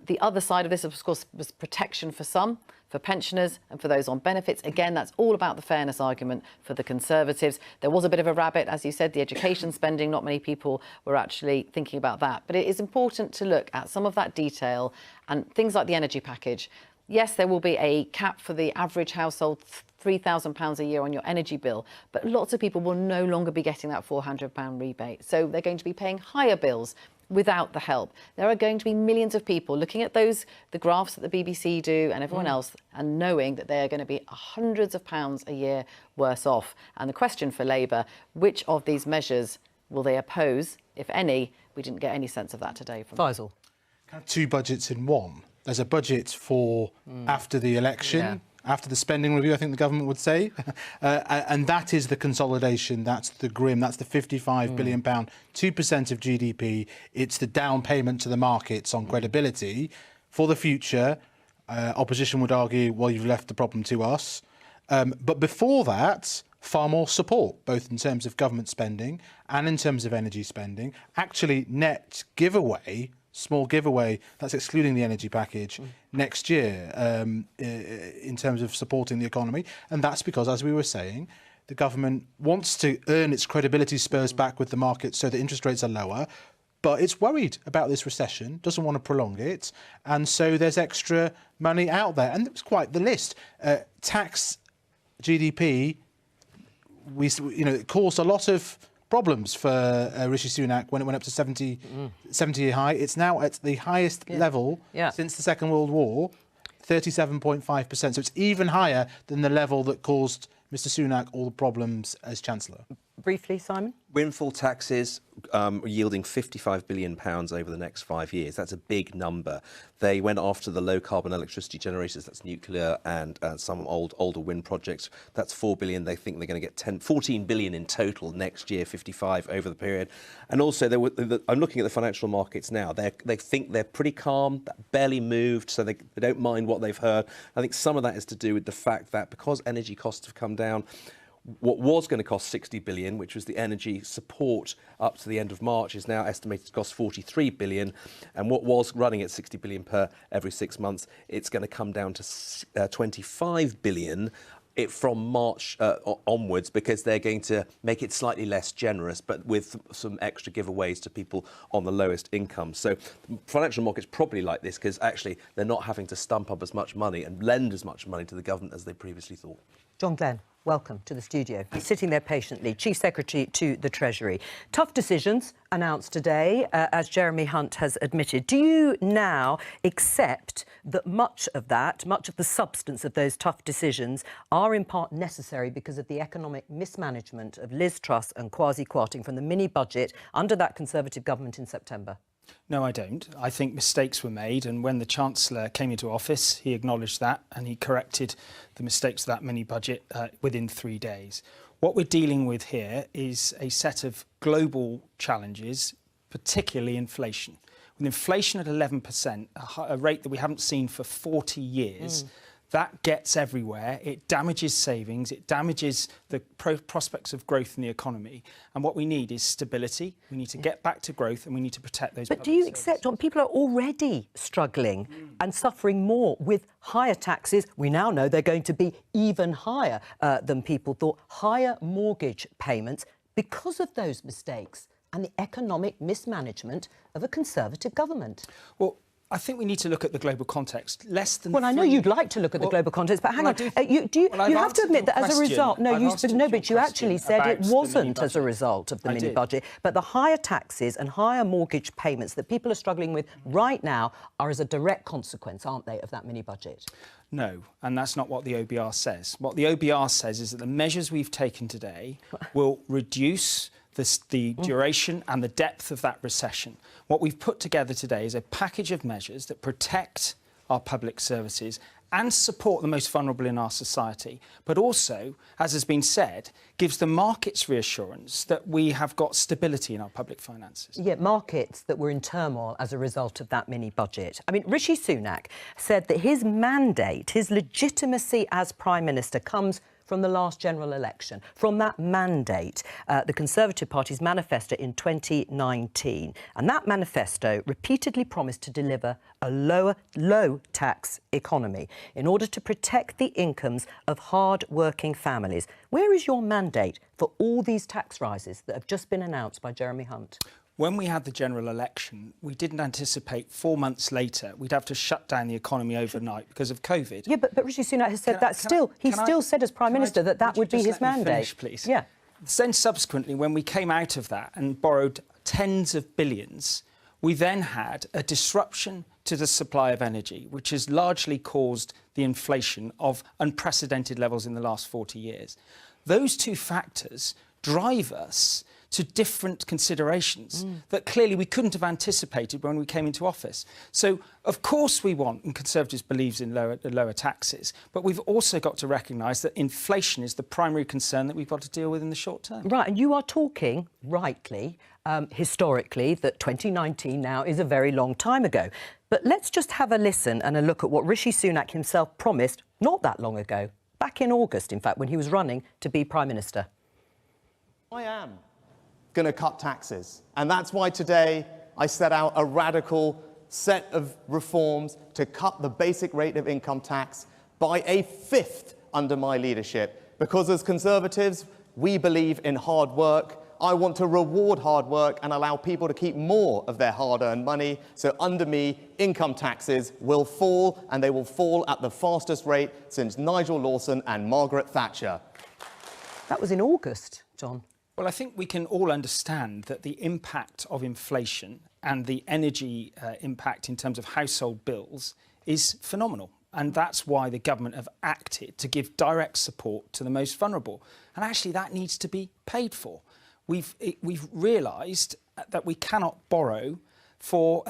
The other side of this, of course, was protection for some, for pensioners and for those on benefits. Again, that's all about the fairness argument for the Conservatives. There was a bit of a rabbit, as you said, the education spending. Not many people were actually thinking about that. But it is important to look at some of that detail and things like the energy package. Yes, there will be a cap for the average household, £3,000 a year on your energy bill, but lots of people will no longer be getting that £400 rebate. So they're going to be paying higher bills without the help. There are going to be millions of people looking at the graphs that the BBC do and everyone else, and knowing that they are going to be hundreds of pounds a year worse off. And the question for Labour, which of these measures will they oppose, if any? We didn't get any sense of that today from Faisal. Kind of two budgets in one. There's a budget for after the election, after the spending review, I think the government would say. And that is the consolidation, that's the grim, that's the £55 billion, 2% of GDP. It's the down payment to the markets on credibility. For the future, opposition would argue, well, you've left the problem to us. But before that, far more support, both in terms of government spending and in terms of energy spending. Actually, net giveaway, small giveaway, that's excluding the energy package, next year in terms of supporting the economy. And that's because, as we were saying, the government wants to earn its credibility spurs back with the market so that interest rates are lower, but it's worried about this recession, doesn't want to prolong it, and so there's extra money out there. And it's quite the list. Tax, GDP, it caused a lot of problems for Rishi Sunak when it went up to 70-year high. It's now at the highest level since the Second World War, 37.5%. So it's even higher than the level that caused Mr Sunak all the problems as Chancellor. Briefly, Simon? Windfall taxes yielding £55 billion over the next 5 years. That's a big number. They went after the low-carbon electricity generators, that's nuclear and some older wind projects. That's £4 billion. They think they're going to get 14 billion in total next year, 55 over the period. And also, I'm looking at the financial markets now. They think they're pretty calm, barely moved, so they don't mind what they've heard. I think some of that is to do with the fact that because energy costs have come down, what was going to cost 60 billion, which was the energy support up to the end of March, is now estimated to cost 43 billion. And what was running at 60 billion per every 6 months, it's going to come down to 25 billion from March onwards, because they're going to make it slightly less generous, but with some extra giveaways to people on the lowest income. So financial markets probably like this because actually they're not having to stump up as much money and lend as much money to the government as they previously thought. John Glenn, welcome to the studio. He's sitting there patiently, Chief Secretary to the Treasury. Tough decisions announced today, as Jeremy Hunt has admitted. Do you now accept that much of the substance of those tough decisions are in part necessary because of the economic mismanagement of Liz Truss and Kwasi Kwarteng from the mini-budget under that Conservative government in September? No, I don't. I think mistakes were made, and when the Chancellor came into office, he acknowledged that and he corrected the mistakes of that mini-budget within 3 days. What we're dealing with here is a set of global challenges, particularly inflation. With inflation at 11%, a rate that we haven't seen for 40 years, that gets everywhere. It damages savings. It damages the prospects of growth in the economy. And what we need is stability. We need to get back to growth, and we need to protect those. But do you accept, John, people are already struggling and suffering more with higher taxes? We now know they're going to be even higher than people thought. Higher mortgage payments because of those mistakes and the economic mismanagement of a Conservative government. Well, I think we need to look at the global context. Well, I know you'd like to look at the global context, but hang on. You have to admit that as a result... but you actually said it wasn't as a result of the mini-budget, but the higher taxes and higher mortgage payments that people are struggling with right now are as a direct consequence, aren't they, of that mini-budget? No, and that's not what the OBR says. What the OBR says is that the measures we've taken today will reduce the duration and the depth of that recession. What we've put together today is a package of measures that protect our public services and support the most vulnerable in our society, but also, as has been said, gives the markets reassurance that we have got stability in our public finances. Yeah, markets that were in turmoil as a result of that mini-budget. I mean, Rishi Sunak said that his mandate, his legitimacy as Prime Minister comes from the last general election, from that mandate, the Conservative Party's manifesto in 2019. And that manifesto repeatedly promised to deliver a low-tax economy in order to protect the incomes of hard-working families. Where is your mandate for all these tax rises that have just been announced by Jeremy Hunt? When we had the general election, we didn't anticipate 4 months later we'd have to shut down the economy overnight because of COVID. Yeah, but Rishi Sunak has said he still said as Prime Minister that would be his mandate. Finish, please? Yeah. Then subsequently, when we came out of that and borrowed tens of billions, we then had a disruption to the supply of energy, which has largely caused the inflation of unprecedented levels in the last 40 years. Those two factors drive us to different considerations that clearly we couldn't have anticipated when we came into office. So, of course we want, and Conservatives believes in lower taxes, but we've also got to recognise that inflation is the primary concern that we've got to deal with in the short term. Right, and you are talking, rightly, historically, that 2019 now is a very long time ago. But let's just have a listen and a look at what Rishi Sunak himself promised not that long ago, back in August, in fact, when he was running to be Prime Minister. I am going to cut taxes. And that's why today I set out a radical set of reforms to cut the basic rate of income tax by a fifth under my leadership. Because as Conservatives, we believe in hard work. I want to reward hard work and allow people to keep more of their hard-earned money. So under me, income taxes will fall, and they will fall at the fastest rate since Nigel Lawson and Margaret Thatcher. That was in August, John. Well, I think we can all understand that the impact of inflation and the energy impact in terms of household bills is phenomenal. And that's why the government have acted to give direct support to the most vulnerable. And actually, that needs to be paid for. We've realised that we cannot borrow for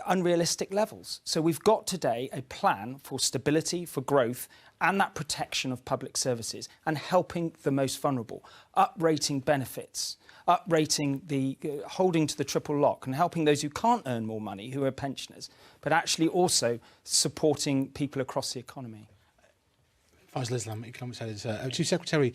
unrealistic levels. So we've got today a plan for stability, for growth, and that protection of public services and helping the most vulnerable, uprating benefits, uprating the holding to the triple lock and helping those who can't earn more money, who are pensioners, but actually also supporting people across the economy. Faisal Islam, Economics Editor. Chief Secretary,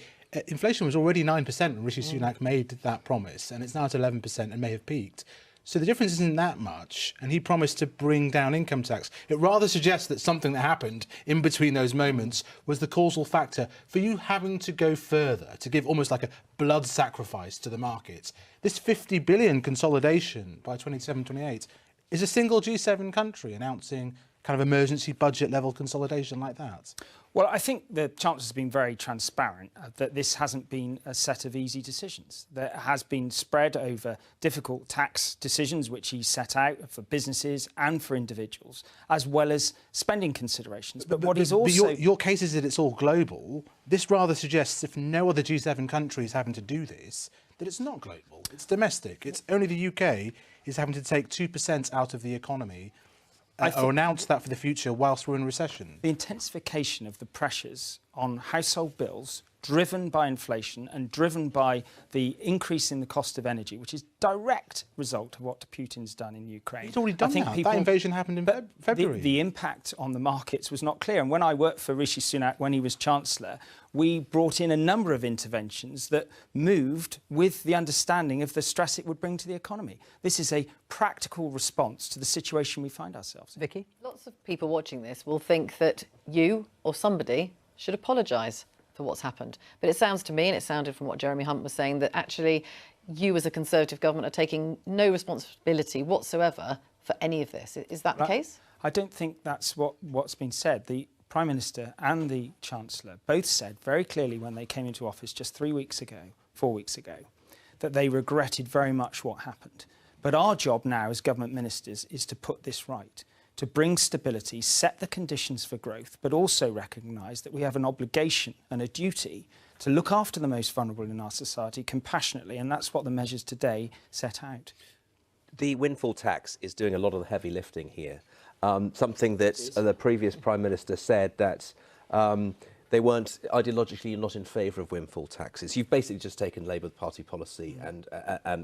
inflation was already 9% when Rishi Sunak made that promise, and it's now at 11% and may have peaked. So the difference isn't that much, and he promised to bring down income tax. It rather suggests that something that happened in between those moments was the causal factor for you having to go further, to give almost like a blood sacrifice to the markets. This 50 billion consolidation by 27-28 is a single G7 country announcing kind of emergency budget level consolidation like that. Well, I think the Chancellor's been very transparent that this hasn't been a set of easy decisions. There has been spread over difficult tax decisions, which he set out for businesses and for individuals, as well as spending considerations. But what he's also... Your case is that it's all global. This rather suggests if no other G7 country is having to do this, that it's not global. It's domestic. It's only the UK is having to take 2% out of the economy or announce that for the future whilst we're in recession. The intensification of the pressures on household bills, driven by inflation and driven by the increase in the cost of energy, which is direct result of what Putin's done in Ukraine. He's already done that. That invasion happened in February. The impact on the markets was not clear. And when I worked for Rishi Sunak when he was Chancellor, we brought in a number of interventions that moved with the understanding of the stress it would bring to the economy. This is a practical response to the situation we find ourselves in. Vicky? Lots of people watching this will think that you or somebody should apologise for what's happened. But it sounds to me, and it sounded from what Jeremy Hunt was saying, that actually you as a Conservative government are taking no responsibility whatsoever for any of this. Is that the case? I don't think that's what's been said. The Prime Minister and the Chancellor both said very clearly when they came into office just 4 weeks ago, that they regretted very much what happened. But our job now as government ministers is to put this right, to bring stability, set the conditions for growth, but also recognise that we have an obligation and a duty to look after the most vulnerable in our society compassionately, and that's what the measures today set out. The windfall tax is doing a lot of the heavy lifting here. something that the previous Prime Minister said that they weren't ideologically not in favour of windfall taxes. You've basically just taken Labour Party policy and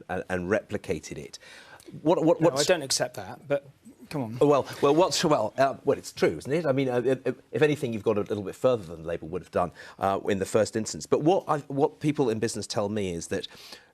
replicated it. No, I don't accept that, but come on. Well, it's true, isn't it? I mean, if anything, you've got a little bit further than Labour would have done in the first instance. But what people in business tell me is that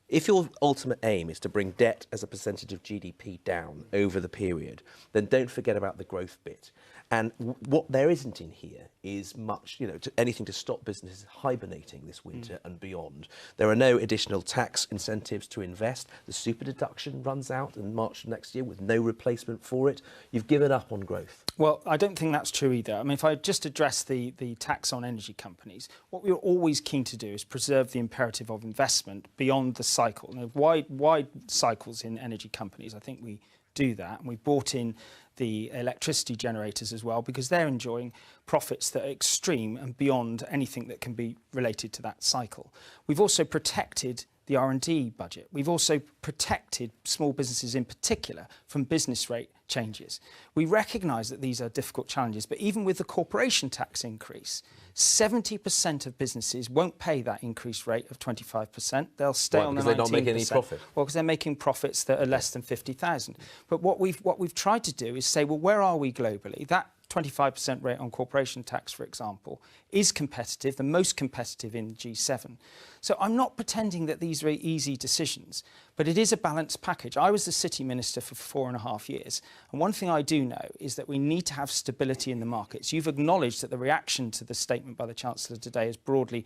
if your ultimate aim is to bring debt as a percentage of GDP down over the period, then don't forget about the growth bit. And what there isn't in here is much, anything to stop businesses hibernating this winter and beyond. There are no additional tax incentives to invest. The super deduction runs out in March next year with no replacement for it. You've given up on growth. Well, I don't think that's true either. I mean, if I just address the tax on energy companies, what we're always keen to do is preserve the imperative of investment beyond the cycle. Now, wide cycles in energy companies, I think we do that. And we brought in the electricity generators as well because they're enjoying profits that are extreme and beyond anything that can be related to that cycle. We've also protected the R&D budget. We've also protected small businesses in particular from business rate changes. We recognise that these are difficult challenges, but even with the corporation tax increase, 70% of businesses won't pay that increased rate of 25%. They'll stay on the 19%. Because they're not making any profit? Well, because they're making profits that are less than 50,000. But what we've tried to do is say, well, where are we globally? That 25% rate on corporation tax, for example, is competitive, the most competitive in G7. So I'm not pretending that these are easy decisions, but it is a balanced package. I was the city minister for 4.5 years, and one thing I do know is that we need to have stability in the markets. You've acknowledged that the reaction to the statement by the Chancellor today has broadly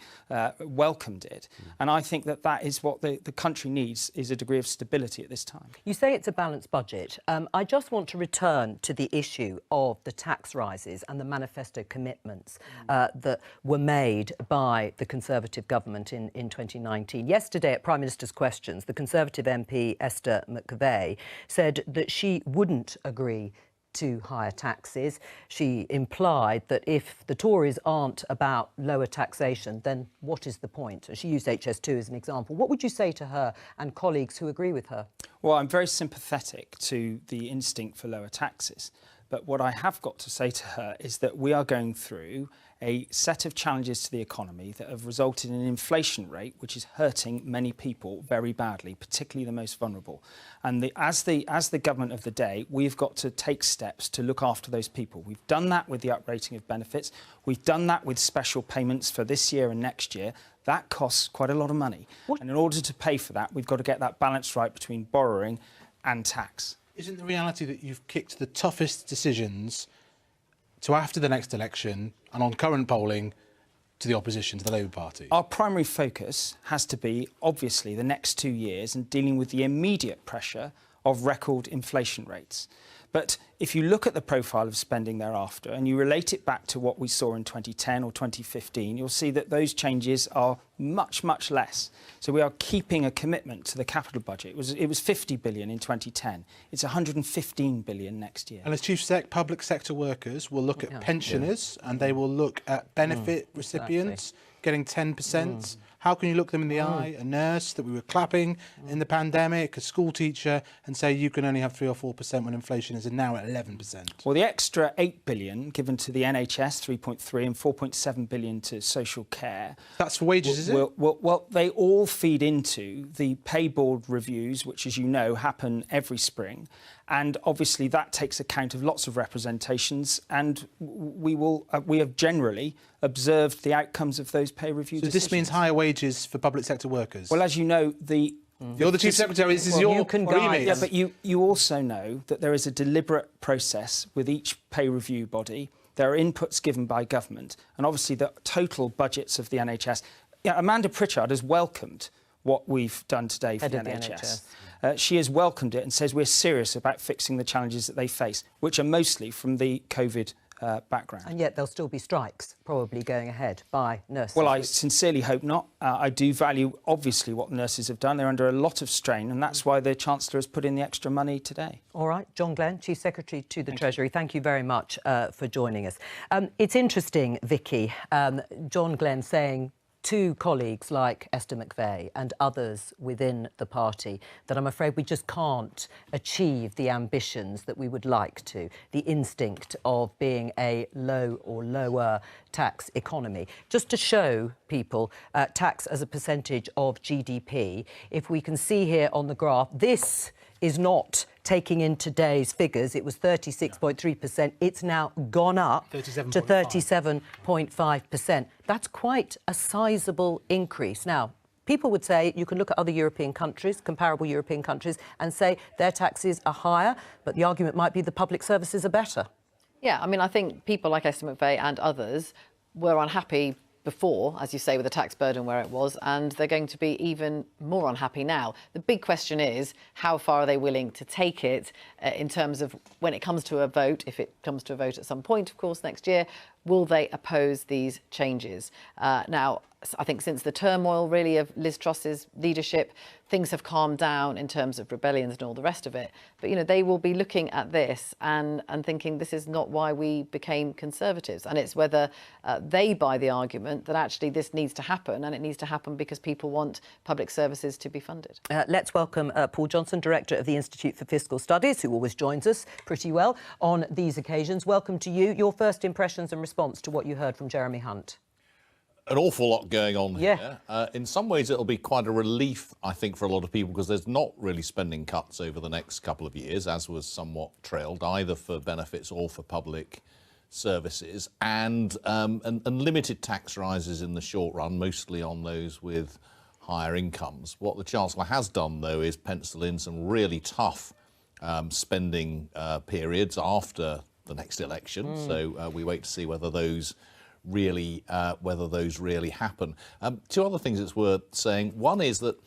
welcomed it, and I think that that is what the country needs, is a degree of stability at this time. You say it's a balanced budget. I just want to return to the issue of the tax rises and the manifesto commitments that were made by the Conservative government in 2019. Yesterday at Prime Minister's Questions, the Conservative MP Esther McVey said that she wouldn't agree to higher taxes. She implied that if the Tories aren't about lower taxation, then what is the point? She used HS2 as an example. What would you say to her and colleagues who agree with her? Well, I'm very sympathetic to the instinct for lower taxes. But what I have got to say to her is that we are going through a set of challenges to the economy that have resulted in an inflation rate which is hurting many people very badly, particularly the most vulnerable. And as the government of the day, we've got to take steps to look after those people. We've done that with the uprating of benefits. We've done that with special payments for this year and next year. That costs quite a lot of money. And in order to pay for that, we've got to get that balance right between borrowing and tax. Isn't the reality that you've kicked the toughest decisions to after the next election and on current polling to the opposition, to the Labour Party? Our primary focus has to be, obviously, the next 2 years and dealing with the immediate pressure of record inflation rates. But if you look at the profile of spending thereafter and you relate it back to what we saw in 2010 or 2015, you'll see that those changes are much, much less. So we are keeping a commitment to the capital budget. It was 50 billion in 2010. It's 115 billion next year. And as Chief Sec, public sector workers will look at pensioners and they will look at benefit recipients getting 10%. How can you look them in the eye, a nurse that we were clapping in the pandemic, a school teacher, and say you can only have 3 or 4% when inflation is now at 11%? Well, the extra 8 billion given to the NHS, 3.3, and 4.7 billion to social care. That's for wages, is it? Well, they all feed into the pay board reviews, which, as you know, happen every spring. And obviously that takes account of lots of representations, and we have generally observed the outcomes of those pay review decisions. So this means higher wages for public sector workers? Well, as you know, You're the Chief Secretary, this is your remit. Yeah, but you also know that there is a deliberate process with each pay review body. There are inputs given by government, and obviously the total budgets of the NHS. Yeah, Amanda Pritchard has welcomed what we've done today for the NHS. She has welcomed it and says we're serious about fixing the challenges that they face, which are mostly from the COVID background. And yet there'll still be strikes probably going ahead by nurses. Well, I sincerely hope not. I do value, obviously, what nurses have done. They're under a lot of strain, and that's why the Chancellor has put in the extra money today. All right. John Glenn, Chief Secretary to the Treasury, thank you very much for joining us. It's interesting, Vicky, John Glenn saying to colleagues like Esther McVey and others within the party that I'm afraid we just can't achieve the ambitions that we would like to, the instinct of being a low or lower tax economy. Just to show people tax as a percentage of GDP, if we can see here on the graph, this is not taking in today's figures. It was 36.3%. It's now gone up to 37.5%. That's quite a sizable increase. Now, people would say you can look at other European countries, comparable European countries, and say their taxes are higher, but the argument might be the public services are better. Yeah, I mean, I think people like Esther McVey and others were unhappy before, as you say, with the tax burden where it was, and they're going to be even more unhappy now. The big question is, how far are they willing to take it in terms of when it comes to a vote, if it comes to a vote at some point, of course, next year, will they oppose these changes? Now, I think since the turmoil, really, of Liz Truss's leadership, things have calmed down in terms of rebellions and all the rest of it. But, you know, they will be looking at this and thinking this is not why we became Conservatives. And it's whether they buy the argument that actually this needs to happen, and it needs to happen because people want public services to be funded. Let's welcome Paul Johnson, Director of the Institute for Fiscal Studies, who always joins us pretty well on these occasions. Welcome to you. Your first impressions and response to what you heard from Jeremy Hunt. An awful lot going on here. In some ways, it'll be quite a relief, I think, for a lot of people, because there's not really spending cuts over the next couple of years, as was somewhat trailed, either for benefits or for public services, and limited tax rises in the short run, mostly on those with higher incomes. What the Chancellor has done, though, is pencil in some really tough spending periods after the next election. So we wait to see whether those really happen. Two other things it's worth saying. One is that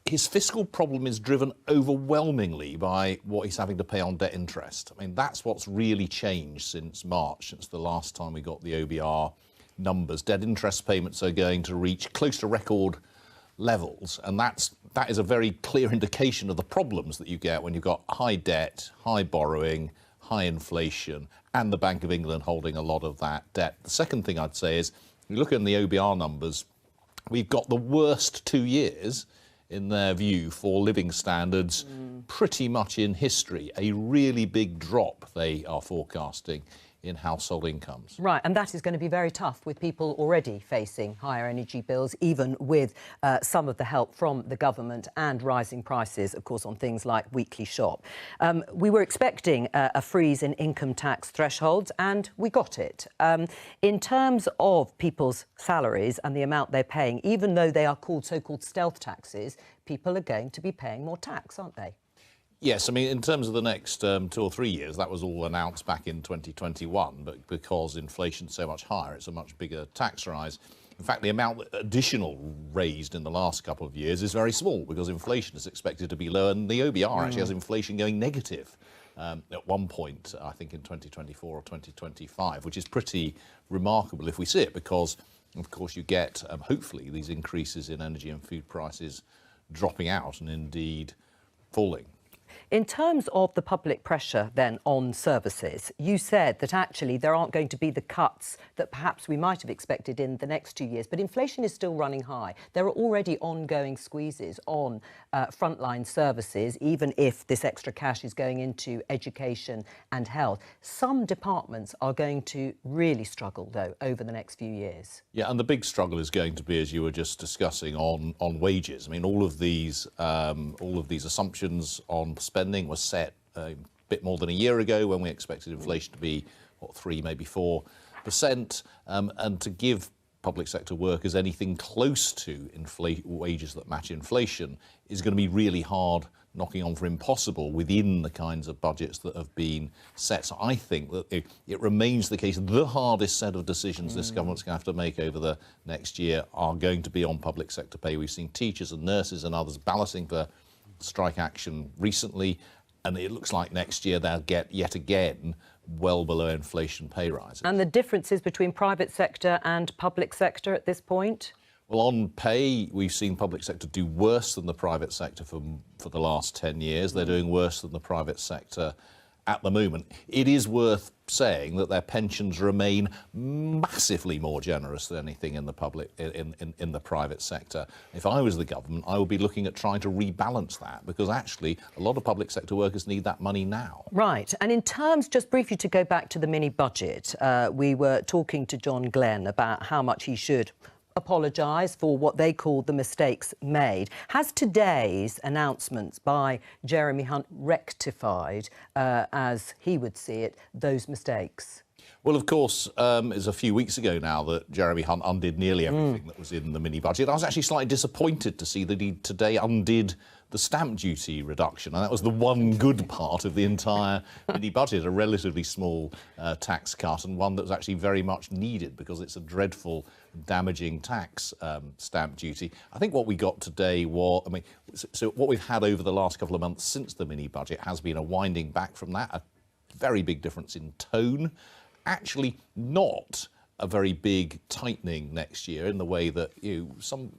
his fiscal problem is driven overwhelmingly by what he's having to pay on debt interest. I mean, that's what's really changed since March, since the last time we got the OBR numbers. Debt interest payments are going to reach close to record levels, and that is a very clear indication of the problems that you get when you've got high debt, high borrowing, high inflation, and the Bank of England holding a lot of that debt. The second thing I'd say is, you look at the OBR numbers, we've got the worst 2 years, in their view, for living standards pretty much in history. A really big drop they are forecasting in household incomes. Right, and that is going to be very tough with people already facing higher energy bills, even with some of the help from the government and rising prices, of course, on things like weekly shop. We were expecting a freeze in income tax thresholds, and we got it. In terms of people's salaries and the amount they're paying, even though they are called so-called stealth taxes, people are going to be paying more tax, aren't they? Yes, I mean, in terms of the next 2 or 3 years, that was all announced back in 2021, but because inflation's so much higher, it's a much bigger tax rise. In fact, the amount additional raised in the last couple of years is very small, because inflation is expected to be lower, and the OBR actually has inflation going negative at one point, I think in 2024 or 2025, which is pretty remarkable if we see it, because, of course, you get, hopefully, these increases in energy and food prices dropping out and indeed falling. In terms of the public pressure, then, on services, you said that actually there aren't going to be the cuts that perhaps we might have expected in the next 2 years, but inflation is still running high. There are already ongoing squeezes on frontline services, even if this extra cash is going into education and health. Some departments are going to really struggle, though, over the next few years. Yeah, and the big struggle is going to be, as you were just discussing, on wages. I mean, all of these assumptions on spending was set a bit more than a year ago, when we expected inflation to be, 3, maybe 4%, and to give public sector workers anything close to wages that match inflation is going to be really hard, knocking on for impossible, within the kinds of budgets that have been set. So I think that it remains the case, the hardest set of decisions this government's going to have to make over the next year are going to be on public sector pay. We've seen teachers and nurses and others balloting for strike action recently, and it looks like next year they'll get, yet again, well below inflation pay rises. And the differences between private sector and public sector at this point? Well, on pay, we've seen public sector do worse than the private sector for the last 10 years. They're doing worse than the private sector at the moment. It is worth saying that their pensions remain massively more generous than anything in the public in the private sector. If I was the government, I would be looking at trying to rebalance that, because actually a lot of public sector workers need that money now. Right. And in terms, just briefly to go back to the mini budget, we were talking to John Glenn about how much he should apologise for what they called the mistakes made. Has today's announcements by Jeremy Hunt rectified, as he would see it, those mistakes? Well, of course, it's a few weeks ago now that Jeremy Hunt undid nearly everything that was in the mini budget. I was actually slightly disappointed to see that he today undid the stamp duty reduction, and that was the one good part of the entire mini budget, a relatively small tax cut, and one that was actually very much needed because it's a dreadful, damaging tax, stamp duty. I think what we got today was, so what we've had over the last couple of months since the mini budget has been a winding back from that, a very big difference in tone, actually not a very big tightening next year in the way that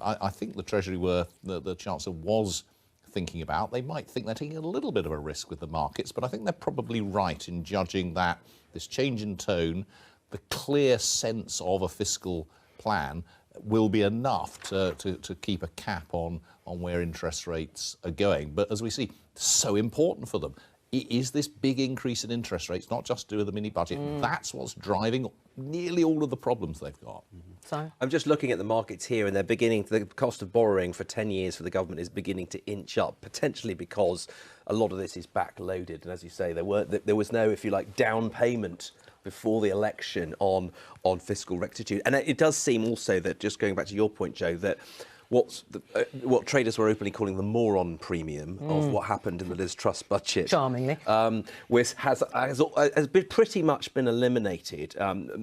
I think the Treasury the Chancellor was thinking about. They might think they're taking a little bit of a risk with the markets, but I think they're probably right in judging that this change in tone, the clear sense of a fiscal plan, will be enough to keep a cap on where interest rates are going. But as we see, so important for them. It is this big increase in interest rates, not just to do with the mini budget. That's what's driving nearly all of the problems they've got. So I'm just looking at the markets here, and they're beginning. The cost of borrowing for 10 years for the government is beginning to inch up, potentially because a lot of this is backloaded. And as you say, there was no, if you like, down payment before the election on fiscal rectitude. And it does seem also that, just going back to your point, Joe, that what traders were openly calling the moron premium of what happened in the Liz Truss budget, charmingly, has pretty much been eliminated,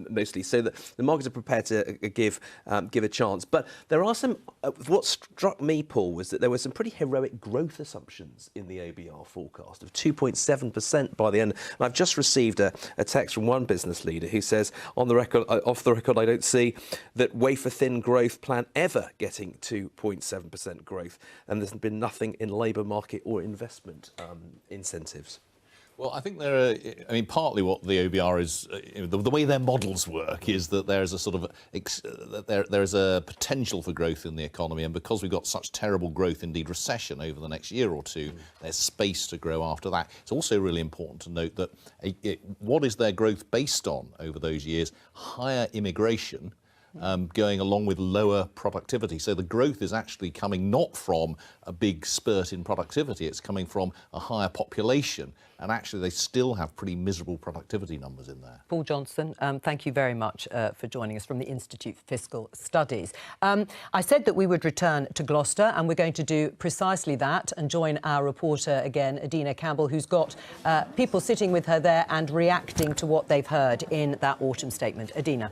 mostly, so that the markets are prepared to give a chance. But there are some. What struck me, Paul, was that there were some pretty heroic growth assumptions in the OBR forecast of 2.7% by the end. And I've just received a text from one business leader who says, off the record, I don't see that wafer-thin growth plan ever getting to 2.7% growth, and there's been nothing in labour market or investment incentives. Well, I think partly what the OBR is, the way their models work is that there's a sort of, there's a potential for growth in the economy, and because we've got such terrible growth, indeed recession, over the next year or two, there's space to grow after that. It's also really important to note that what is their growth based on over those years? Higher immigration, going along with lower productivity. So the growth is actually coming not from a big spurt in productivity, it's coming from a higher population, and actually they still have pretty miserable productivity numbers in there. Paul Johnson, thank you very much for joining us from the Institute for Fiscal Studies. I said that we would return to Gloucester, and we're going to do precisely that and join our reporter again, Adina Campbell, who's got people sitting with her there and reacting to what they've heard in that autumn statement. Adina.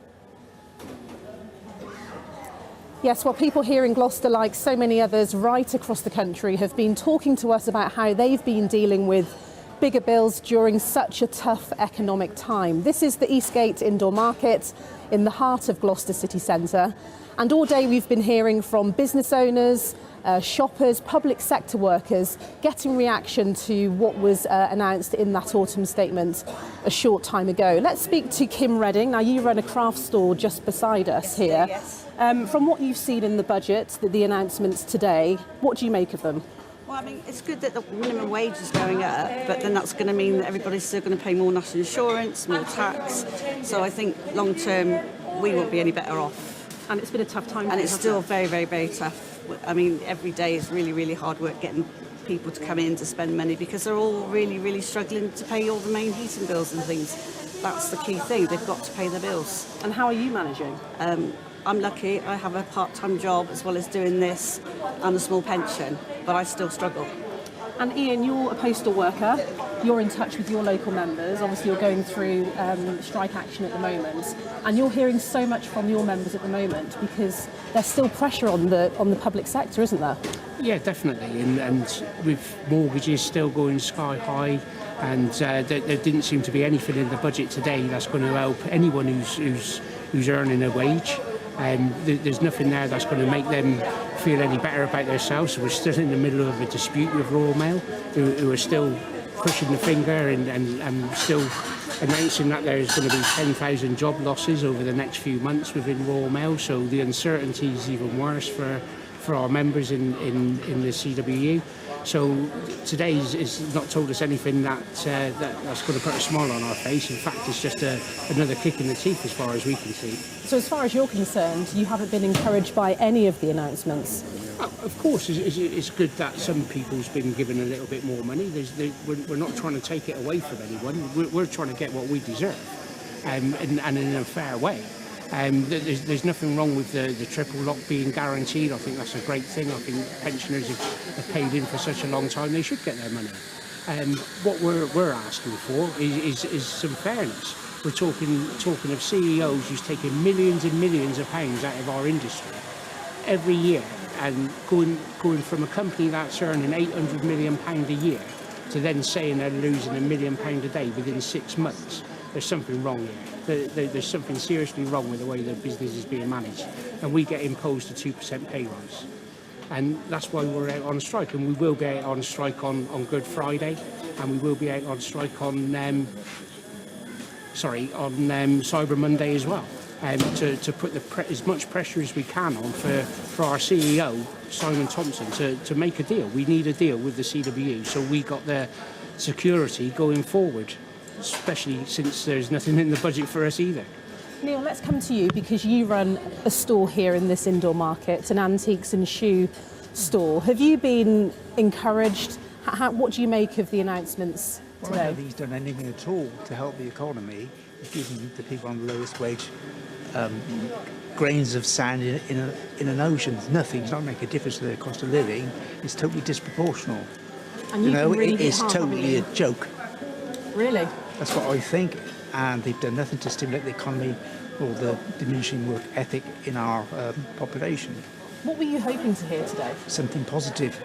Yes, well, people here in Gloucester, like so many others right across the country, have been talking to us about how they've been dealing with bigger bills during such a tough economic time. This is the Eastgate Indoor Market in the heart of Gloucester city centre. And all day we've been hearing from business owners, shoppers, public sector workers, getting reaction to what was announced in that autumn statement a short time ago. Let's speak to Kim Redding. Now, you run a craft store just beside us here. Yes. From what you've seen in the budget, the announcements today, what do you make of them? Well, I mean, it's good that the minimum wage is going up, but then that's going to mean that everybody's still going to pay more national insurance, more tax. So I think long term, we won't be any better off. And it's been a tough time. And it's still very, very, very tough. I mean, every day is really, really hard work getting people to come in to spend money, because they're all really, really struggling to pay all the main heating bills and things. That's the key thing. They've got to pay their bills. And how are you managing? I'm lucky. I have a part-time job as well as doing this and a small pension, but I still struggle. And Ian, you're a postal worker. You're in touch with your local members. Obviously, you're going through strike action at the moment, and you're hearing so much from your members at the moment because there's still pressure on the public sector, isn't there? Yeah, definitely. And with mortgages still going sky high, and there didn't seem to be anything in the budget today that's going to help anyone who's earning a wage. There's nothing there that's going to make them feel any better about themselves. So we're still in the middle of a dispute with Royal Mail, who are still pushing the finger and still announcing that there's going to be 10,000 job losses over the next few months within Royal Mail. So the uncertainty is even worse for our members in the CWU. So today is not told us anything that's going to put a smile on our face. In fact, it's just another kick in the teeth as far as we can see. So as far as you're concerned, you haven't been encouraged by any of the announcements? Of course, it's good that some people's been given a little bit more money. We're not trying to take it away from anyone. We're trying to get what we deserve, and in a fair way. There's nothing wrong with the triple lock being guaranteed. I think that's a great thing. I think pensioners have paid in for such a long time. They should get their money. What we're asking for is some fairness. We're talking of CEOs who's taking millions and millions of pounds out of our industry every year, and going from a company that's earning £800 million a year to then saying they're losing £1 million a day within 6 months. There's something wrong here. There's something seriously wrong with the way the business is being managed, and we get imposed a 2% pay rise. And that's why we're out on strike, and we will be out on strike on Good Friday, and we will be out on strike on Cyber Monday as well, to put as much pressure as we can on for our CEO, Simon Thompson, to make a deal. We need a deal with the CWU, so we got the security going forward, especially since there's nothing in the budget for us either. Neil, let's come to you because you run a store here in this indoor market, an antiques and shoe store. Have you been encouraged? What do you make of the announcements today? I don't think he's done anything at all to help the economy. He's giving the people on the lowest wage grains of sand in an ocean. It's nothing. It's not making a difference to their cost of living. It's totally disproportional. And it's totally a joke. Really? That's what I think. And they've done nothing to stimulate the economy or the diminishing work ethic in our population. What were you hoping to hear today? Something positive.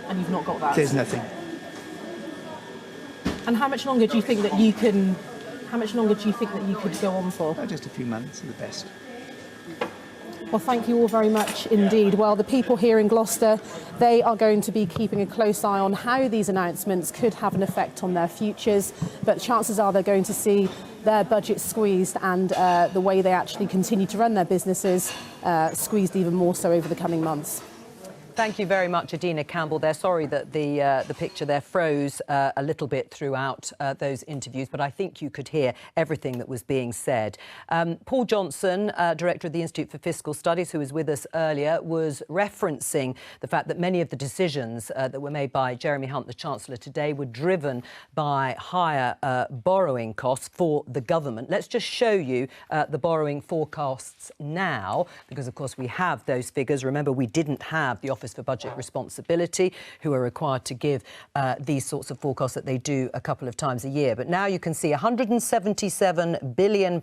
And you've not got that? There's nothing. And how much longer do you think that you can? How much longer do you think that you could go on for? Just a few months at the best. Well, thank you all very much indeed. Well, the people here in Gloucester, they are going to be keeping a close eye on how these announcements could have an effect on their futures. But chances are they're going to see their budget squeezed and the way they actually continue to run their businesses squeezed even more so over the coming months. Thank you very much, Adina Campbell. They're sorry that the picture there froze a little bit throughout those interviews, but I think you could hear everything that was being said. Paul Johnson, Director of the Institute for Fiscal Studies, who was with us earlier, was referencing the fact that many of the decisions that were made by Jeremy Hunt, the Chancellor, today were driven by higher borrowing costs for the government. Let's just show you the borrowing forecasts now, because, of course, we have those figures. Remember, we didn't have the Office for Budget Responsibility, who are required to give these sorts of forecasts that they do a couple of times a year. But now you can see £177 billion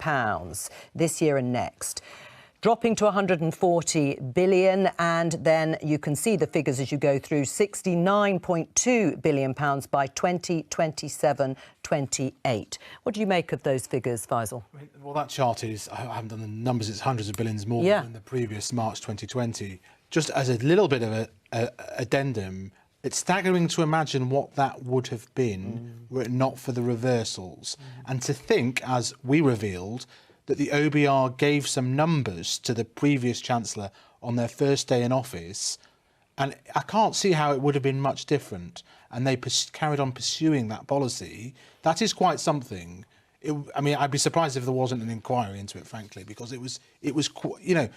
this year and next, dropping to 140 billion, and then you can see the figures as you go through, £69.2 billion by 2027-28. What do you make of those figures, Faisal? Well, that chart is, I haven't done the numbers, it's hundreds of billions more than the previous March 2020. Just as a little bit of a addendum, it's staggering to imagine what that would have been were it not for the reversals. And to think, as we revealed, that the OBR gave some numbers to the previous Chancellor on their first day in office, and I can't see how it would have been much different, and they carried on pursuing that policy. That is quite something. I mean, I'd be surprised if there wasn't an inquiry into it, frankly, because it was, you know,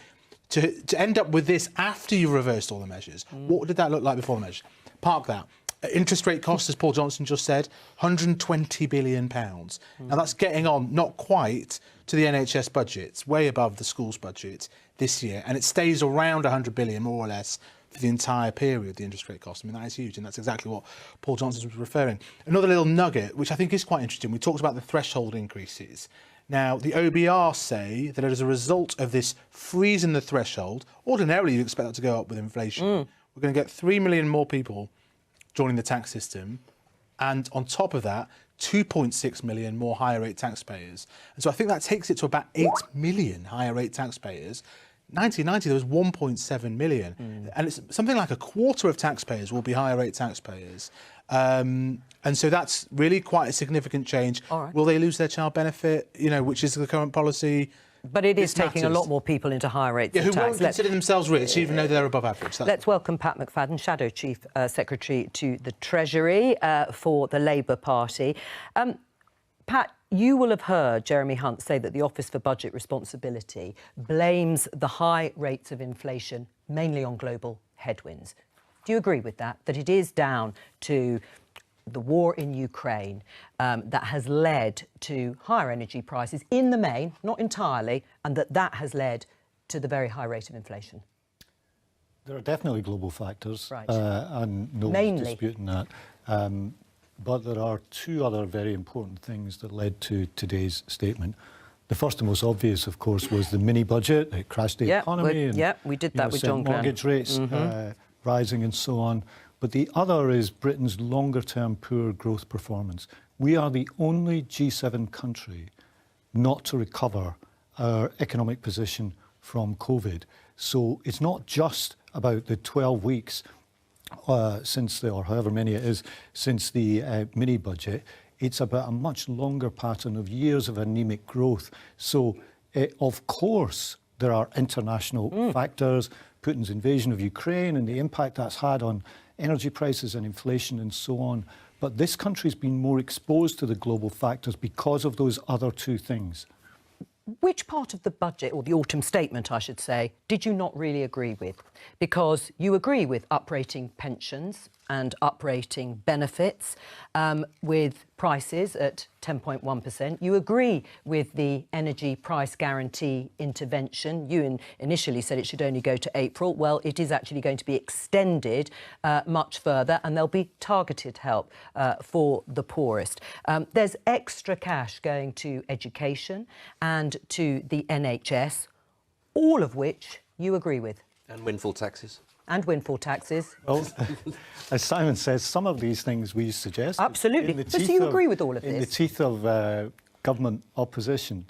to end up with this after you reversed all the measures. What did that look like before the measures? Park that. Interest rate costs, as Paul Johnson just said, £120 billion. Now, that's getting on, not quite, to the NHS budgets, way above the schools budget this year, and it stays around £100 billion, more or less, for the entire period, the interest rate cost. I mean, that is huge, and that's exactly what Paul Johnson was referring. Another little nugget, which I think is quite interesting, we talked about the threshold increases. Now, the OBR say that as a result of this freeze in the threshold, ordinarily you'd expect that to go up with inflation. We're going to get 3 million more people joining the tax system, and on top of that, 2.6 million more higher rate taxpayers. And so I think that takes it to about 8 million higher rate taxpayers. 1990 there was 1.7 million, and it's something like a quarter of taxpayers will be higher rate taxpayers. And so that's really quite a significant change. Will they lose their child benefit, which is the current policy? But it is taking a lot more people into higher rates of who tax. won't consider themselves rich, even though they're above average. Let's welcome Pat McFadden, Shadow Chief Secretary to the Treasury for the Labour Party. Pat, you will have heard Jeremy Hunt say that the Office for Budget Responsibility blames the high rates of inflation mainly on global headwinds. Do you agree with that, that it is down to the war in Ukraine that has led to higher energy prices in the main, not entirely, and that has led to the very high rate of inflation? There are definitely global factors, right. And no one's disputing that. But there are two other very important things that led to today's statement. The first and most obvious, of course, was the mini-budget. It crashed the economy. We did that with John Glenn. Mortgage rates rising and so on. But the other is Britain's longer-term poor growth performance. We are the only G7 country not to recover our economic position from COVID. So it's not just about the 12 weeks since or however many it is, since the mini-budget. It's about a much longer pattern of years of anemic growth. So, of course, there are international factors, Putin's invasion of Ukraine and the impact that's had on energy prices and inflation and so on. But this country's been more exposed to the global factors because of those other two things. Which part of the budget, or the autumn statement, I should say, did you not really agree with? Because you agree with uprating pensions and uprating benefits, with prices at 10.1%. You agree with the energy price guarantee intervention. You initially said it should only go to April. Well, it is actually going to be extended much further, and there'll be targeted help for the poorest. There's extra cash going to education and to the NHS, all of which you agree with. And windfall taxes. And windfall taxes. Well, as Simon says, some of these things we suggest. Absolutely. So you agree with all of this? In the teeth of government opposition.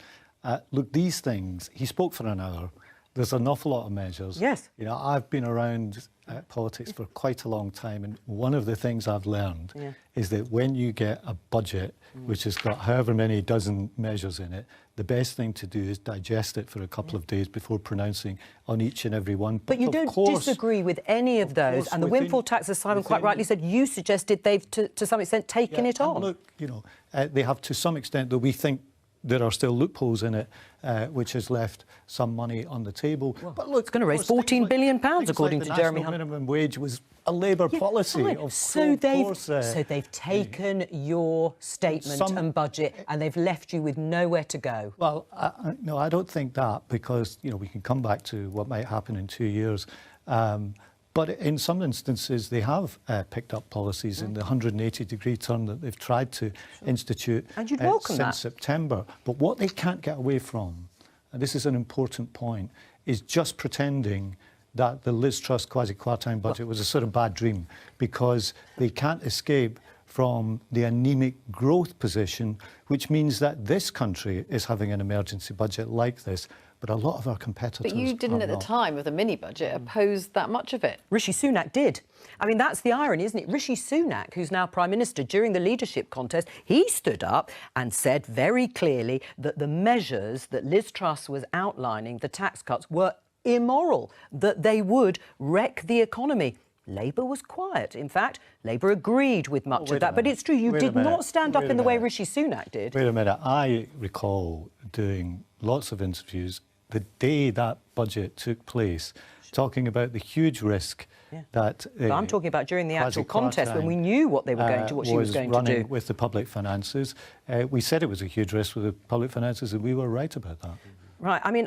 Look, these things, he spoke for an hour. There's an awful lot of measures. Yes. I've been around politics for quite a long time, and one of the things I've learned is that when you get a budget which has got however many dozen measures in it, the best thing to do is digest it for a couple of days before pronouncing on each and every one. But you don't disagree with any of those. And the windfall tax, as Simon quite rightly said, you suggested they've, to some extent, taken it on. Look, they have to some extent, though we think there are still loopholes in it, which has left some money on the table. Well, but look, it's going to raise £14 billion, according to Jeremy Hunt. The minimum wage was a Labour policy. So they've taken your statement and budget, and they've left you with nowhere to go. Well, no, I don't think that, because we can come back to what might happen in 2 years. But in some instances, they have picked up policies in the 180-degree turn that they've tried to institute since September. But what they can't get away from, and this is an important point, is just pretending that the Liz Truss quasi-quartine budget was a sort of bad dream, because they can't escape from the anemic growth position, which means that this country is having an emergency budget like this. But a lot of our competitors. But you didn't, at the time of the mini-budget, oppose that much of it. Rishi Sunak did. I mean, that's the irony, isn't it? Rishi Sunak, who's now Prime Minister, during the leadership contest, he stood up and said very clearly that the measures that Liz Truss was outlining, the tax cuts, were immoral, that they would wreck the economy. Labour was quiet. In fact, Labour agreed with much of that. But it's true, you did not stand up in the way Rishi Sunak did. Wait a minute. I recall doing lots of interviews the day that budget took place, talking about the huge risk that... But I'm talking about during the actual contest, when we knew what they were going to, what she was going to do. With the public finances. We said it was a huge risk with the public finances, and we were right about that. Right. I mean,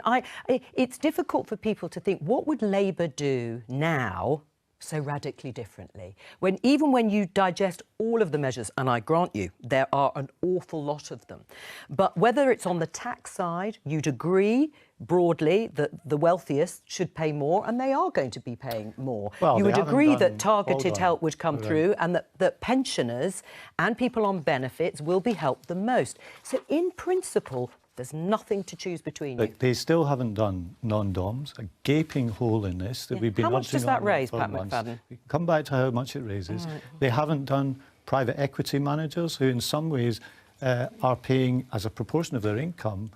it's difficult for people to think, what would Labour do now so radically differently? Even when you digest all of the measures, and I grant you, there are an awful lot of them, but whether it's on the tax side, you'd agree broadly that the wealthiest should pay more, and they are going to be paying more. Well, you would agree that targeted help would come through, and that pensioners and people on benefits will be helped the most. So in principle, There's nothing to choose between you. But they still haven't done non-DOMs, a gaping hole in this that we've been How much does urging that on raise, for Pat months. McFadden? We can come back to how much it raises. Right. They haven't done private equity managers who in some ways are paying, as a proportion of their income,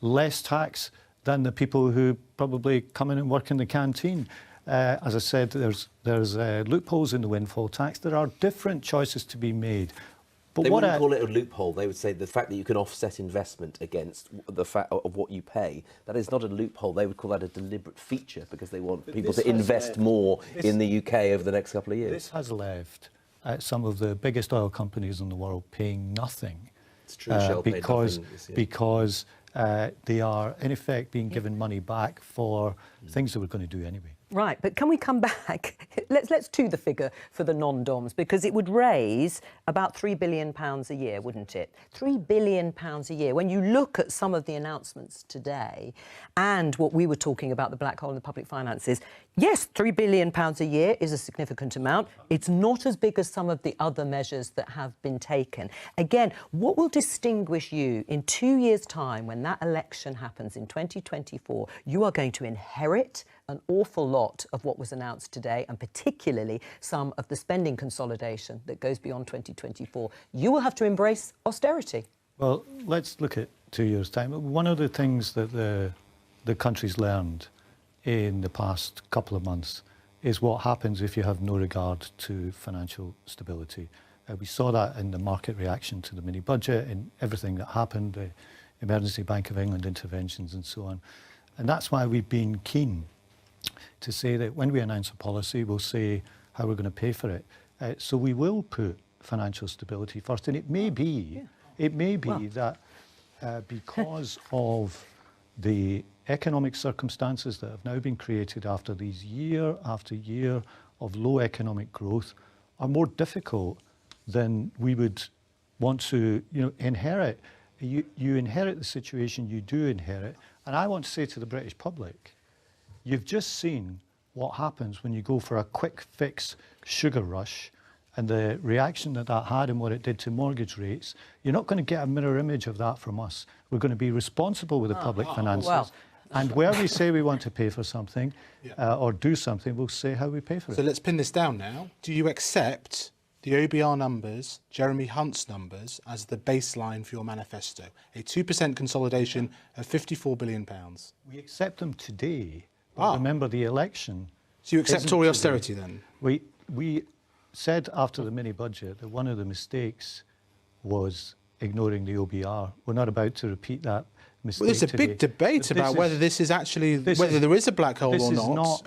less tax than the people who probably come in and work in the canteen. As I said, there's loopholes in the windfall tax. There are different choices to be made. But They wouldn't call it a loophole. They would say the fact that you can offset investment against the fact of what you pay, that is not a loophole. They would call that a deliberate feature because they want people to invest more in the UK over the next couple of years. This has left some of the biggest oil companies in the world paying nothing. It's true, Shell paid nothing this year. Because they are, in effect, being given money back for things they were going to do anyway. Right, but can we come back? Let's do the figure for the non-DOMs, because it would raise about £3 billion a year, wouldn't it? £3 billion a year. When you look at some of the announcements today and what we were talking about, the black hole in the public finances, yes, £3 billion a year is a significant amount. It's not as big as some of the other measures that have been taken. Again, what will distinguish you in 2 years' time when that election happens in 2024? You are going to inherit an awful lot of what was announced today, and particularly some of the spending consolidation that goes beyond 2024. You will have to embrace austerity. Well, let's look at 2 years' time. One of the things that the country's learned in the past couple of months is what happens if you have no regard to financial stability. We saw that in the market reaction to the mini-budget and everything that happened, the Emergency Bank of England interventions and so on. And that's why we've been keen to say that when we announce a policy, we'll say how we're going to pay for it. So we will put financial stability first. And it may be that because of the economic circumstances that have now been created after these year after year of low economic growth are more difficult than we would want to inherit. You inherit the situation you do inherit. And I want to say to the British public, you've just seen what happens when you go for a quick fix sugar rush and the reaction that had and what it did to mortgage rates. You're not going to get a mirror image of that from us. We're going to be responsible with the public finances. Well. And where we say we want to pay for something or do something, we'll say how we pay for it. So let's pin this down now. Do you accept the OBR numbers, Jeremy Hunt's numbers, as the baseline for your manifesto? A 2% consolidation of £54 billion. We accept them today. But remember, the election... So you accept Tory austerity then? We said after the mini-budget that one of the mistakes was ignoring the OBR. We're not about to repeat that mistake Well, there's a today. big debate about whether this is actually, whether there is a black hole or not.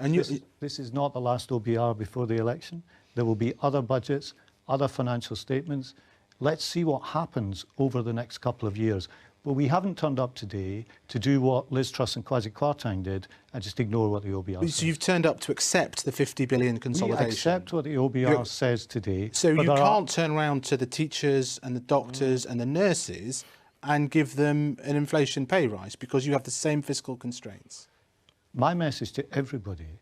This is not the last OBR before the election. There will be other budgets, other financial statements. Let's see what happens over the next couple of years. Well, we haven't turned up today to do what Liz Truss and Kwasi Kwarteng did and just ignore what the OBR says. So you've turned up to accept the 50 billion consolidation? We accept what the OBR says today. So you can't turn around to the teachers and the doctors and the nurses and give them an inflation pay rise because you have the same fiscal constraints? My message to everybody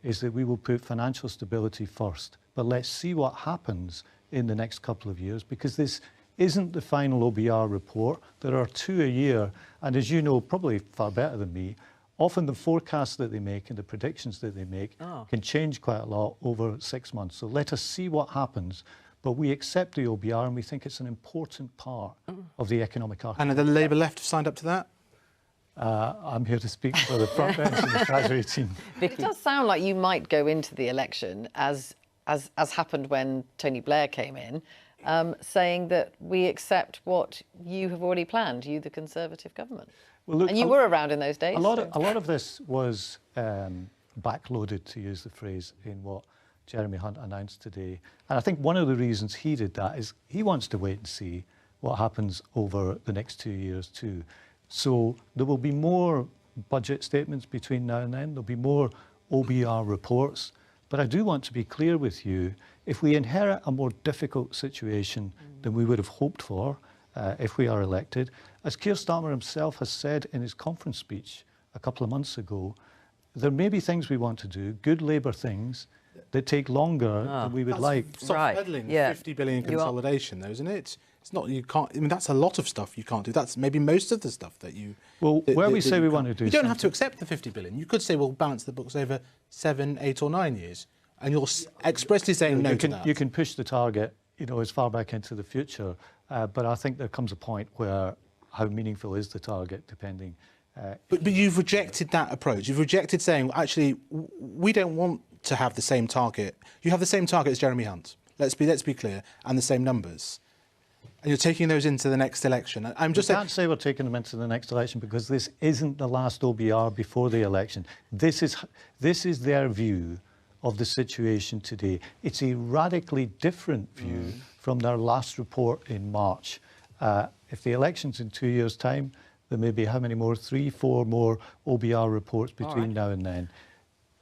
is that we will put financial stability first. But let's see what happens in the next couple of years, because this isn't the final OBR report. There are 2 a year, and as you know, probably far better than me, often the forecasts that they make and the predictions that they make can change quite a lot over 6 months. So let us see what happens, but we accept the OBR and we think it's an important part of the economic architecture. And the Labour left have signed up to that? I'm here to speak for the front bench and the Treasury team. It does sound like you might go into the election, as happened when Tony Blair came in, saying that we accept what you have already planned, you, the Conservative government. Well, look, and you were around in those days. A lot of this was backloaded, to use the phrase, in what Jeremy Hunt announced today. And I think one of the reasons he did that is he wants to wait and see what happens over the next 2 years too. So there will be more budget statements between now and then. There'll be more OBR reports. But I do want to be clear with you, if we inherit a more difficult situation than we would have hoped for if we are elected, as Keir Starmer himself has said in his conference speech a couple of months ago, there may be things we want to do, good Labour things, that take longer than we would like. Soft peddling, 50 billion consolidation, though, isn't it? It's not, you can't, I mean, that's a lot of stuff you can't do. That's maybe most of the stuff that you... Well, where we say we want to do... You don't have to accept the 50 billion. You could say, we'll balance the books over 7, 8 or 9 years. And you're expressly saying no to that. You can push the target, as far back into the future. But I think there comes a point where how meaningful is the target, depending... But you've rejected that approach. You've rejected saying, actually, we don't want to have the same target. You have the same target as Jeremy Hunt. Let's be clear, and the same numbers. And you're taking those into the next election. I'm just... can't say we're taking them into the next election because this isn't the last OBR before the election. This is their view of the situation today. It's a radically different view from their last report in March. If the election's in 2 years' time, there may be how many more? 3, 4 more OBR reports between now and then.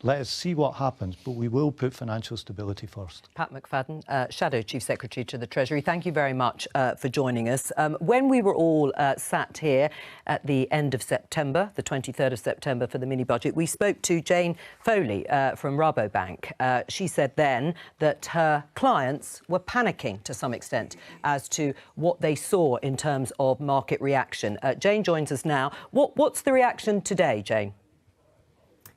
Let us see what happens, but we will put financial stability first. Pat McFadden, Shadow Chief Secretary to the Treasury, thank you very much for joining us. When we were all sat here at the end of September, the 23rd of September, for the mini-budget, we spoke to Jane Foley from Rabobank. She said then that her clients were panicking to some extent as to what they saw in terms of market reaction. Jane joins us now. What's the reaction today, Jane?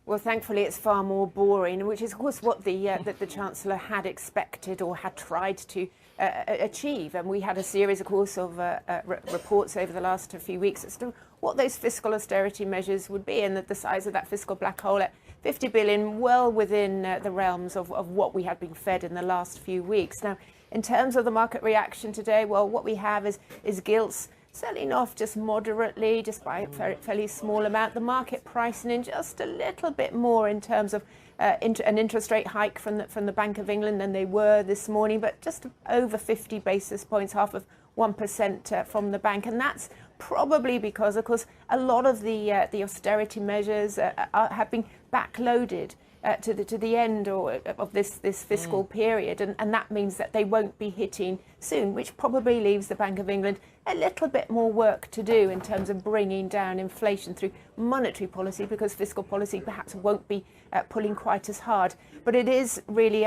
Well, thankfully, it's far more boring, which is, of course, what the Chancellor had expected or had tried to achieve. And we had a series, of course, of reports over the last few weeks as to what those fiscal austerity measures would be, and that the size of that fiscal black hole at 50 billion, well within the realms of what we had been fed in the last few weeks. Now, in terms of the market reaction today, well, what we have is gilts selling off just moderately, just by a fairly small amount. The market pricing in just a little bit more in terms of an interest rate hike from the Bank of England than they were this morning, but just over 50 basis points, half of 1% from the bank. And that's probably because, of course, a lot of the austerity measures have been backloaded to the end of this fiscal period, and that means that they won't be hitting soon, which probably leaves the Bank of England a little bit more work to do in terms of bringing down inflation through monetary policy, because fiscal policy perhaps won't be pulling quite as hard. But it is really,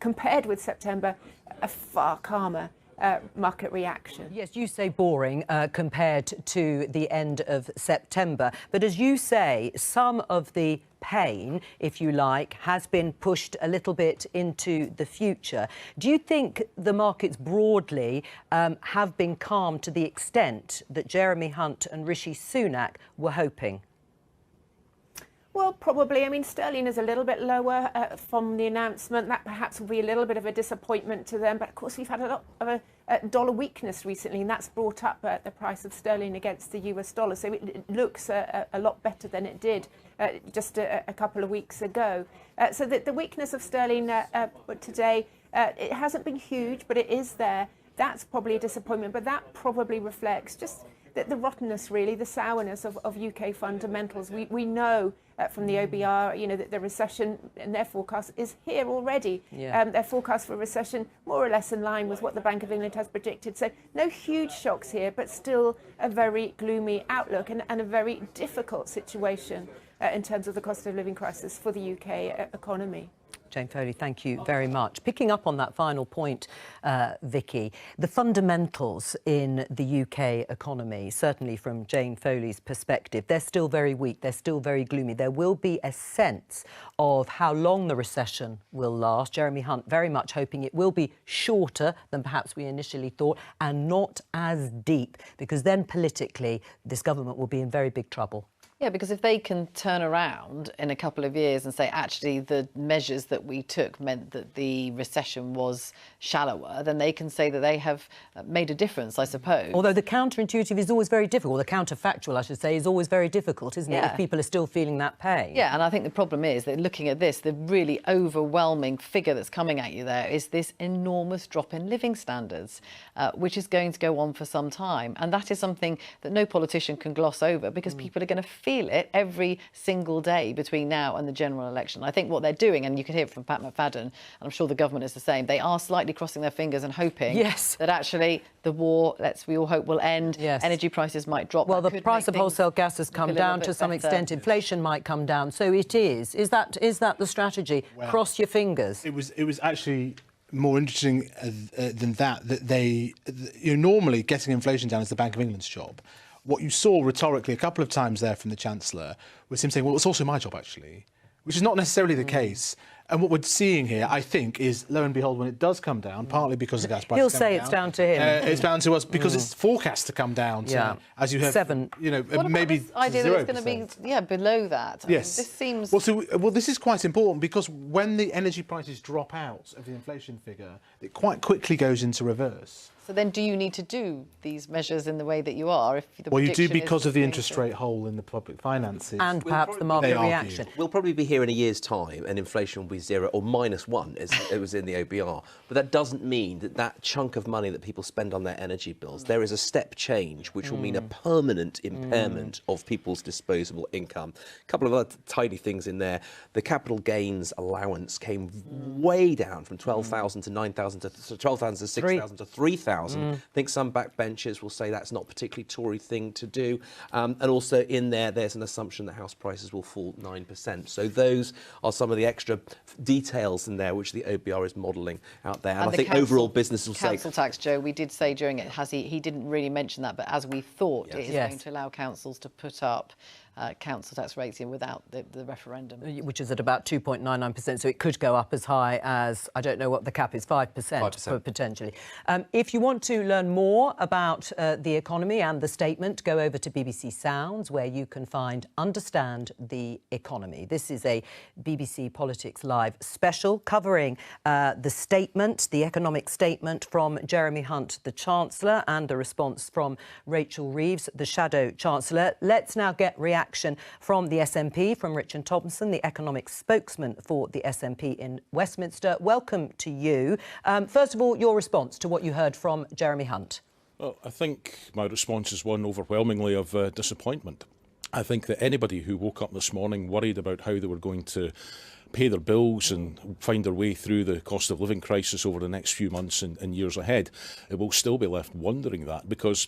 compared with September, a far calmer market reaction. Yes, you say boring compared to the end of September. But as you say, some of the pain, if you like, has been pushed a little bit into the future. Do you think the markets broadly have been calm to the extent that Jeremy Hunt and Rishi Sunak were hoping? Well, probably. I mean, sterling is a little bit lower from the announcement. That perhaps will be a little bit of a disappointment to them. But of course, we've had a lot of a dollar weakness recently, and that's brought up the price of sterling against the US dollar. So it looks a lot better than it did just a couple of weeks ago. So the weakness of sterling today, it hasn't been huge, but it is there. That's probably a disappointment, but that probably reflects just the rottenness, really, the sourness of UK fundamentals. We know from the OBR, that the recession in their forecast is here already. Yeah. Their forecast for recession more or less in line with what the Bank of England has predicted. So no huge shocks here, but still a very gloomy outlook and a very difficult situation in terms of the cost of living crisis for the UK economy. Jane Foley, thank you very much. Picking up on that final point, Vicky, the fundamentals in the UK economy, certainly from Jane Foley's perspective, they're still very weak, they're still very gloomy. There will be a sense of how long the recession will last. Jeremy Hunt very much hoping it will be shorter than perhaps we initially thought and not as deep, because then politically this government will be in very big trouble. Yeah, because if they can turn around in a couple of years and say, actually, the measures that we took meant that the recession was shallower, then they can say that they have made a difference, I suppose. Although the counterintuitive is always very difficult, the counterfactual, I should say, is always very difficult, isn't it, if people are still feeling that pain? Yeah, and I think the problem is that looking at this, the really overwhelming figure that's coming at you there is this enormous drop in living standards, which is going to go on for some time. And that is something that no politician can gloss over, because people are going to feel it every single day between now and the general election. I think what they're doing, and you can hear it from Pat McFadden, and I'm sure the government is the same, they are slightly crossing their fingers and hoping that actually the war, we all hope, will end. Yes. Energy prices might drop. Well, the price of wholesale gas has come down to some extent. Inflation might come down. So it is. Is that the strategy? Well, cross your fingers. It was actually more interesting than that you're normally getting inflation down is the Bank of England's job. What you saw rhetorically a couple of times there from the Chancellor was him saying, well, it's also my job, actually, which is not necessarily the case. And what we're seeing here, I think, is, lo and behold, when it does come down, partly because the gas price He'll say it's down to him. It's down to us because it's forecast to come down to, as you have, 7. What maybe about this idea that it's going to be below that? Yes. This seems... Well, this is quite important because when the energy prices drop out of the inflation figure, it quite quickly goes into reverse. So then do you need to do these measures in the way that you are? If the You do prediction because is of the interest rate hole in the public finances. And perhaps the market reaction. We'll probably be here in a year's time and inflation will be 0 or -1, as it was in the OBR. But that doesn't mean that chunk of money that people spend on their energy bills, there is a step change which will mean a permanent impairment of people's disposable income. A couple of other tiny things in there. The capital gains allowance came way down from 12,000 to 9,000 to 12,000 to 6,000 to 3,000. I think some backbenchers will say that's not a particularly Tory thing to do. And also in there's an assumption that house prices will fall 9%. So those are some of the extra details in there which the OBR is modelling out there. And I think overall business will say... Council tax, Joe, we did say during it, he didn't really mention that, but as we thought, it is going to allow councils to put up council tax rates in without the referendum. Which is at about 2.99%, so it could go up as high as, I don't know what the cap is, 5%. Potentially. If you want to learn more about the economy and the statement, go over to BBC Sounds, where you can find Understand the Economy. This is a BBC Politics Live special covering the statement, the economic statement from Jeremy Hunt, the Chancellor, and the response from Rachel Reeves, the Shadow Chancellor. Let's now get reaction from the SNP, from Richard Thompson, the economic spokesman for the SNP in Westminster. Welcome to you. First of all, your response to what you heard from Jeremy Hunt. Well, I think my response is one overwhelmingly of disappointment. I think that anybody who woke up this morning worried about how they were going to pay their bills and find their way through the cost of living crisis over the next few months and years ahead, it will still be left wondering that, because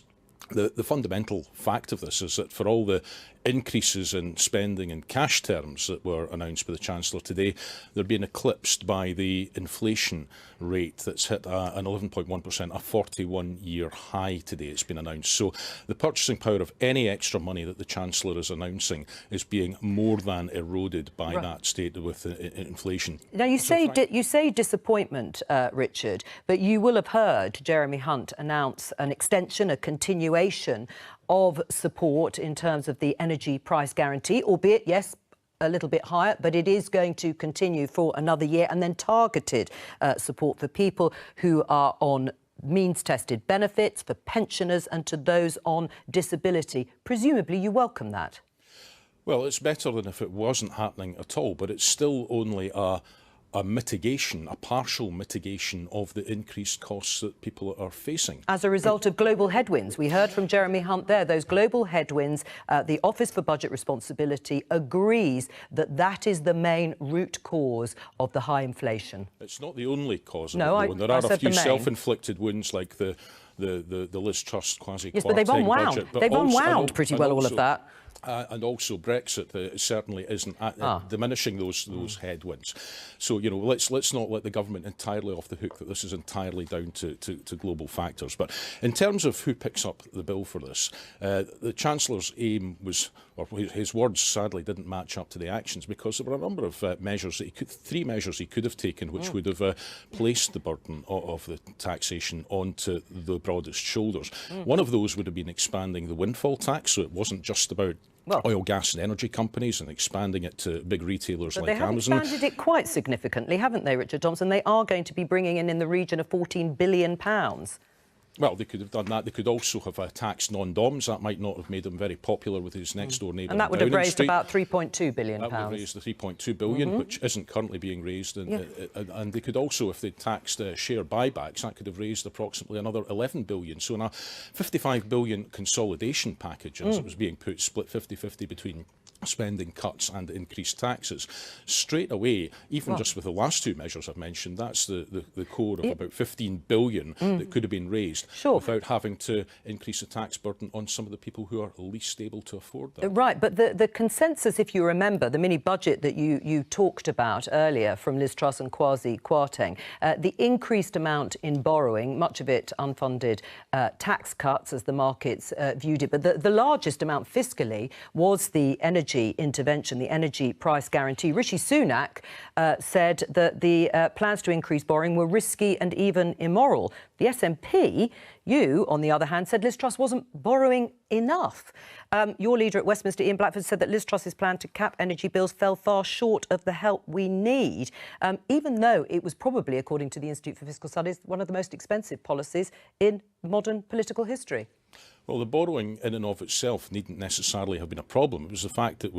the fundamental fact of this is that for all the increases in spending in cash terms that were announced by the Chancellor today, they're being eclipsed by the inflation rate that's hit an 11.1%, a 41-year high today, it's been announced. So the purchasing power of any extra money that the Chancellor is announcing is being more than eroded by that state with inflation. Now, you say disappointment, Richard, but you will have heard Jeremy Hunt announce an extension, a continuation of support in terms of the energy price guarantee, albeit, yes, a little bit higher, but it is going to continue for another year, and then targeted support for people who are on means-tested benefits, for pensioners and to those on disability. Presumably you welcome that. Well, it's better than if it wasn't happening at all, but it's still only a mitigation, a partial mitigation of the increased costs that people are facing. As a result of global headwinds, we heard from Jeremy Hunt there, those global headwinds, the Office for Budget Responsibility agrees that that is the main root cause of the high inflation. It's not the only cause of no, it, though, and there are a few self-inflicted wounds like the Liz Truss quasi-quartering budget. Yes, but they've unwound. They've unwound pretty well all of that. And also Brexit certainly isn't diminishing those headwinds. So, you know, let's not let the government entirely off the hook that this is entirely down to global factors. But in terms of who picks up the bill for this, the Chancellor's aim was, or his words sadly didn't match up to the actions, because there were a number of measures that three measures he could have taken which would have placed the burden of the taxation onto the broadest shoulders. One of those would have been expanding the windfall tax, so it wasn't just about oil, gas and energy companies and expanding it to big retailers like Amazon. They have expanded it quite significantly, haven't they, Richard Thompson? They are going to be bringing in the region of £14 billion. Well, they could have done that. They could also have taxed non-DOMs. That might not have made them very popular with his next-door neighbour. And that would have raised about £3.2 billion. That would have raised the £3.2 billion, which isn't currently being raised. And they could also, if they taxed share buybacks, that could have raised approximately another £11 billion. So in a £55 billion consolidation package, as it was being put, split 50-50 between spending cuts and increased taxes. Straight away, even just with the last two measures I've mentioned, that's the core of about 15 billion that could have been raised without having to increase the tax burden on some of the people who are least able to afford that. Right, but the consensus, if you remember, the mini budget that you talked about earlier from Liz Truss and Kwasi Kwarteng, the increased amount in borrowing, much of it unfunded tax cuts as the markets viewed it, but the largest amount fiscally was the energy intervention, the energy price guarantee. Rishi Sunak said that the plans to increase borrowing were risky and even immoral. The SNP, you, on the other hand, said Liz Truss wasn't borrowing enough. Your leader at Westminster, Ian Blackford, said that Liz Truss's plan to cap energy bills fell far short of the help we need, even though it was probably, according to the Institute for Fiscal Studies, one of the most expensive policies in modern political history. Well, the borrowing in and of itself needn't necessarily have been a problem. It was the fact that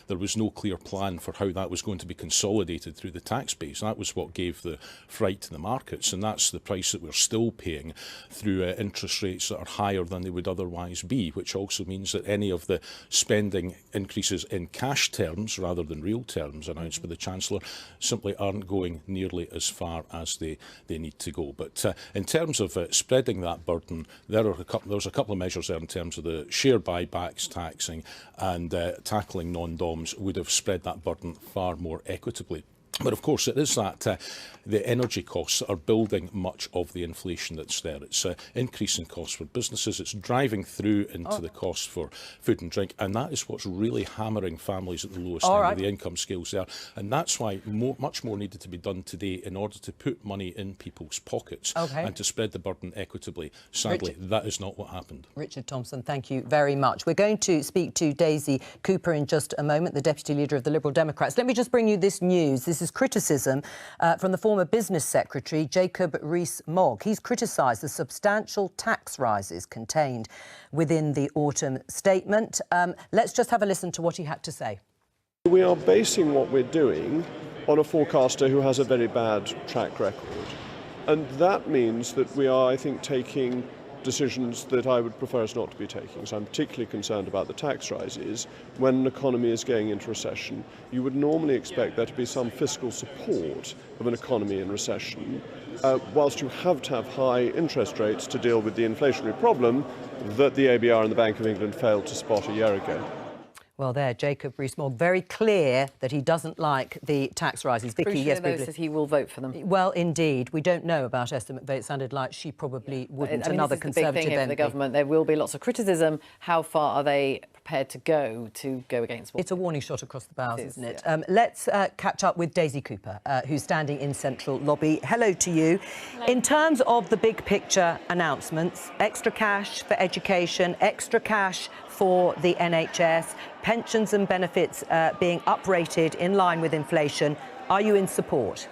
there was no clear plan for how that was going to be consolidated through the tax base. That was what gave the fright to the markets, and that's the price that we're still paying through interest rates that are higher than they would otherwise be, which also means that any of the spending increases in cash terms rather than real terms announced by the Chancellor simply aren't going nearly as far as they need to go. But in terms of spreading that burden, there's a couple of measures there in terms of the share buybacks, taxing and tackling non-DOMs would have spread that burden far more equitably. But of course, it is that the energy costs that are building much of the inflation that's there. It's increasing costs for businesses. It's driving through into the costs for food and drink. And that is what's really hammering families at the lowest end of the income scales there. And that's why much more needed to be done today in order to put money in people's pockets and to spread the burden equitably. Sadly, that is not what happened. Richard Thompson, thank you very much. We're going to speak to Daisy Cooper in just a moment, the Deputy Leader of the Liberal Democrats. Let me just bring you this news. This is criticism from the former Business Secretary, Jacob Rees-Mogg. He's criticised the substantial tax rises contained within the autumn statement. Let's just have a listen to what he had to say. We are basing what we're doing on a forecaster who has a very bad track record. And that means that we are, I think, taking decisions that I would prefer us not to be taking. So I'm particularly concerned about the tax rises. When an economy is going into recession, you would normally expect there to be some fiscal support of an economy in recession, whilst you have to have high interest rates to deal with the inflationary problem that the ABR and the Bank of England failed to spot a year ago. Well, there, Jacob Rees-Mogg, very clear that he doesn't like the tax rises. Vicky, yes, says he will vote for them. Well, indeed, we don't know about Esther McVey. It sounded like she probably wouldn't. Another Conservative this is the big thing here for the government. There will be lots of criticism. How far are they prepared to go against what? It's a warning shot across the bows, isn't it? Yeah. Let's catch up with Daisy Cooper, who's standing in Central Lobby. Hello to you. Hello. In terms of the big picture announcements, extra cash for education, extra cash for the NHS, pensions and benefits being uprated in line with inflation. Are you in support?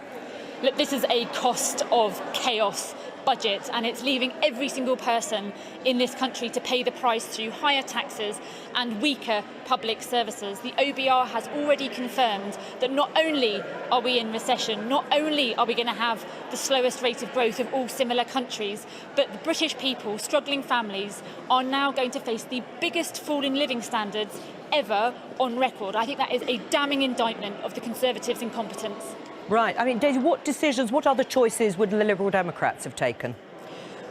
Look, this is a cost of chaos budget, and it's leaving every single person in this country to pay the price through higher taxes and weaker public services. The OBR has already confirmed that not only are we in recession, not only are we going to have the slowest rate of growth of all similar countries, but the British people, struggling families, are now going to face the biggest fall in living standards ever on record. I think that is a damning indictment of the Conservatives' incompetence. Right. I mean, Daisy, what decisions, what other choices would the Liberal Democrats have taken?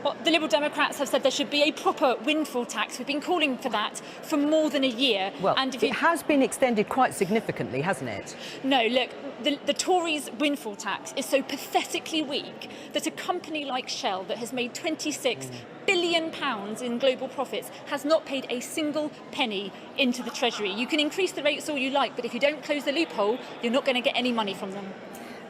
Well, the Liberal Democrats have said there should be a proper windfall tax. We've been calling for that for more than a year. Well, and it has been extended quite significantly, hasn't it? No, look, the Tories' windfall tax is so pathetically weak that a company like Shell that has made £26 billion in global profits has not paid a single penny into the Treasury. You can increase the rates all you like, but if you don't close the loophole, you're not going to get any money from them.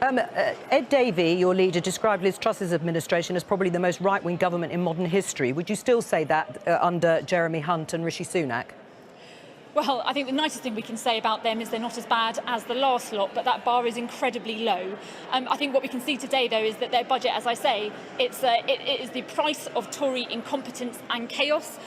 Ed Davey, your leader, described Liz Truss's administration as probably the most right-wing government in modern history. Would you still say that under Jeremy Hunt and Rishi Sunak? Well, I think the nicest thing we can say about them is they're not as bad as the last lot, but that bar is incredibly low. I think what we can see today, though, is that their budget, as I say, it is the price of Tory incompetence and chaos.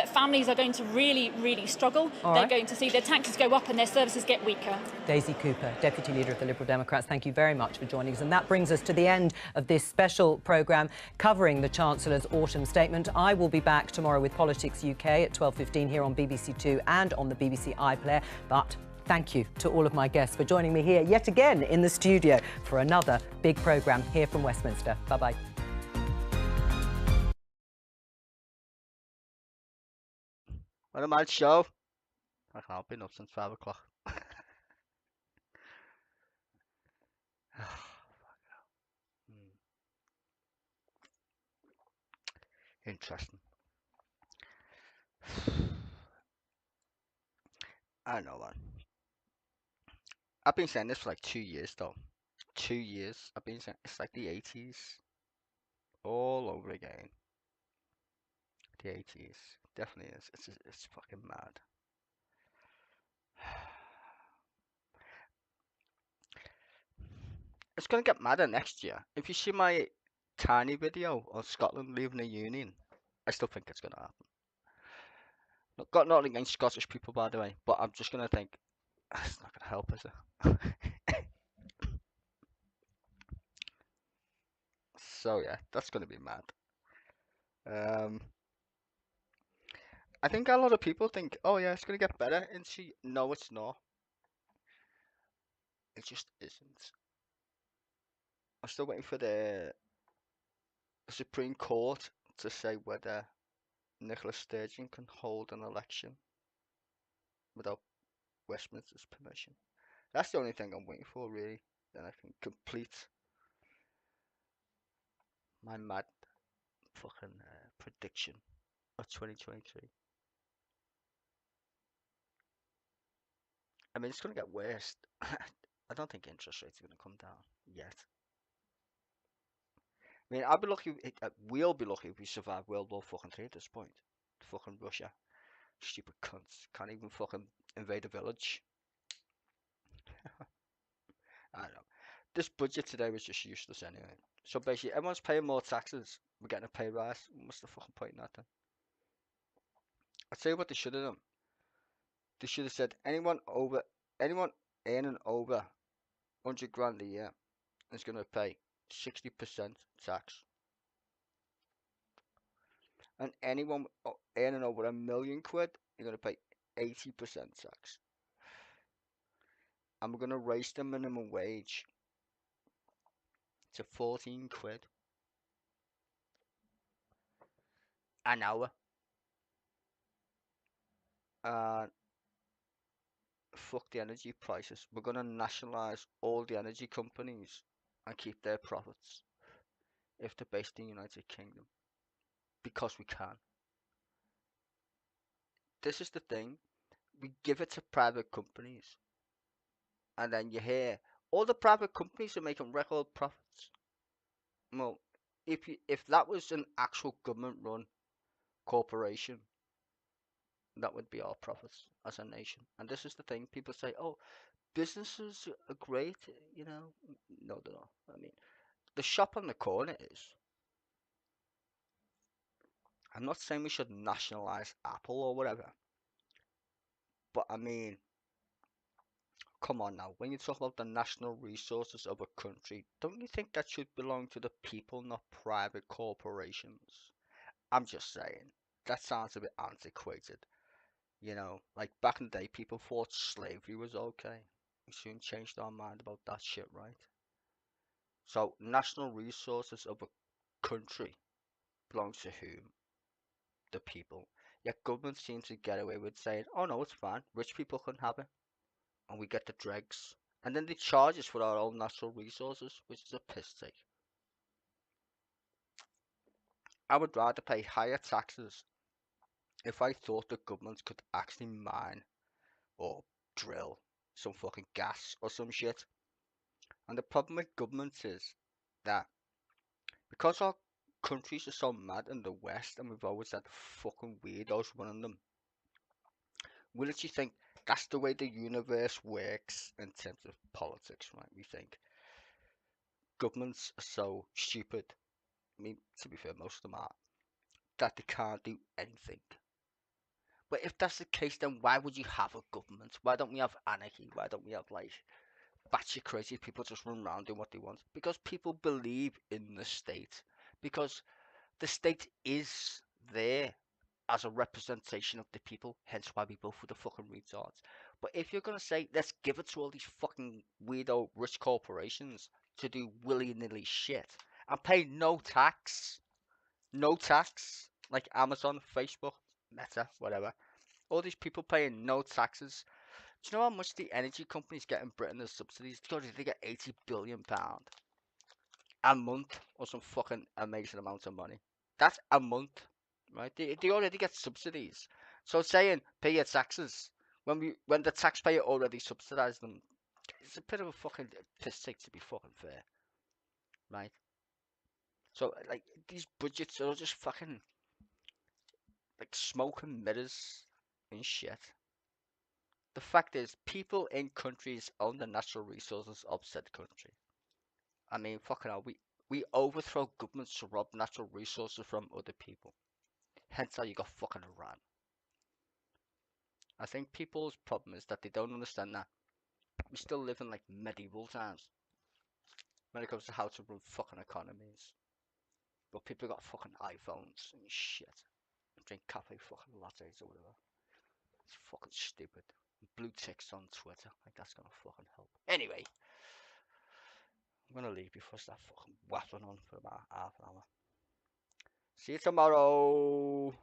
Families are going to really, really struggle. They're going to see their taxes go up and their services get weaker. Daisy Cooper, Deputy Leader of the Liberal Democrats, thank you very much for joining us. And that brings us to the end of this special programme covering the Chancellor's autumn statement. I will be back tomorrow with Politics UK at 12:15 here on BBC Two and on the BBC iPlayer. But Thank you to all of my guests for joining me here yet again in the studio for another big programme here from Westminster. Bye-bye. What a mad show. I can't been up since 5 o'clock. Interesting. I don't know, man. I've been saying this for like 2 years, though. 2 years. I've been saying it's like the 80s all over again. The 80s. Definitely is. It's fucking mad. It's gonna get madder next year. If you see my tiny video of Scotland leaving the Union, I still think it's gonna happen. Got nothing against Scottish people, by the way, but I'm just gonna think it's not gonna help, is it? So yeah, that's gonna be mad. I think a lot of people think, oh yeah, it's gonna get better, and see, no, it's not. It just isn't. I'm still waiting for the Supreme Court to say whether Nicola Sturgeon can hold an election without Westminster's permission. That's the only thing I'm waiting for, really. Then I can complete my mad fucking prediction of 2023. I mean, it's gonna get worse. I don't think interest rates are gonna come down yet. I mean, I'll be lucky. We'll be lucky if we survive World War fucking 3 at this point. Fucking Russia, stupid cunts, can't even fucking invade a village. I don't know. This budget today was just useless anyway. So basically, everyone's paying more taxes. We're getting a pay rise. What's the fucking point in that then? I'll tell you what they should have done. They should have said anyone earning over 100 grand a year is going to pay 60% tax. And anyone earning over £1 million, you're going to pay 80% tax. And we're going to raise the minimum wage to 14 quid an hour. And fuck the energy prices. We're going to nationalise all the energy companies and keep their profits if they're based in the United Kingdom. Because we can. This is the thing. We give it to private companies. And then you hear all the private companies are making record profits. Well, if that was an actual government-run corporation, that would be our profits as a nation. And this is the thing. People say, oh, businesses are great, you know. No, they're not. I mean, the shop on the corner is. I'm not saying we should nationalize Apple or whatever. But I mean, come on now. When you talk about the national resources of a country, don't you think that should belong to the people, not private corporations? I'm just saying. That sounds a bit antiquated. You know, like back in the day, people thought slavery was okay. We soon changed our mind about that shit, right? So, national resources of a country belong to whom? The people. Yet governments seem to get away with saying, oh no, it's fine, rich people can have it. And we get the dregs. And then they charge us for our own natural resources, which is a piss take. I would rather pay higher taxes if I thought the government could actually mine or drill some fucking gas or some shit. And the problem with governments is that because our countries are so mad in the West and we've always had fucking weirdos running them, we literally think that's the way the universe works in terms of politics, right? We think governments are so stupid, I mean, to be fair, most of them are, that they can't do anything. But if that's the case, then why would you have a government? Why don't we have anarchy? Why don't we have, like, batshit crazy people just run around doing what they want? Because people believe in the state. Because the state is there as a representation of the people, hence why we vote for the fucking retards. But if you're going to say, let's give it to all these fucking weirdo rich corporations to do willy-nilly shit and pay no tax, like Amazon, Facebook, Meta, whatever, all these people paying no taxes. Do you know how much the energy companies get in Britain as subsidies? They get £80 billion a month or some fucking amazing amount of money. That's a month, right? They already get subsidies. So saying pay your taxes when the taxpayer already subsidised them, it's a bit of a fucking piss take, to be fucking fair, right? So like these budgets are just fucking like smoke and mirrors and shit. The fact is, people in countries own the natural resources of said country. I mean, fucking hell, we overthrow governments to rob natural resources from other people. Hence how you got fucking Iran. I think people's problem is that they don't understand that we still live in like medieval times when it comes to how to run fucking economies. But people got fucking iPhones and shit. And drink cafe fucking lattes or whatever. It's fucking stupid. Blue ticks on Twitter. Like that's gonna fucking help. Anyway. I'm gonna leave before I start fucking waffling on for about half an hour. See you tomorrow.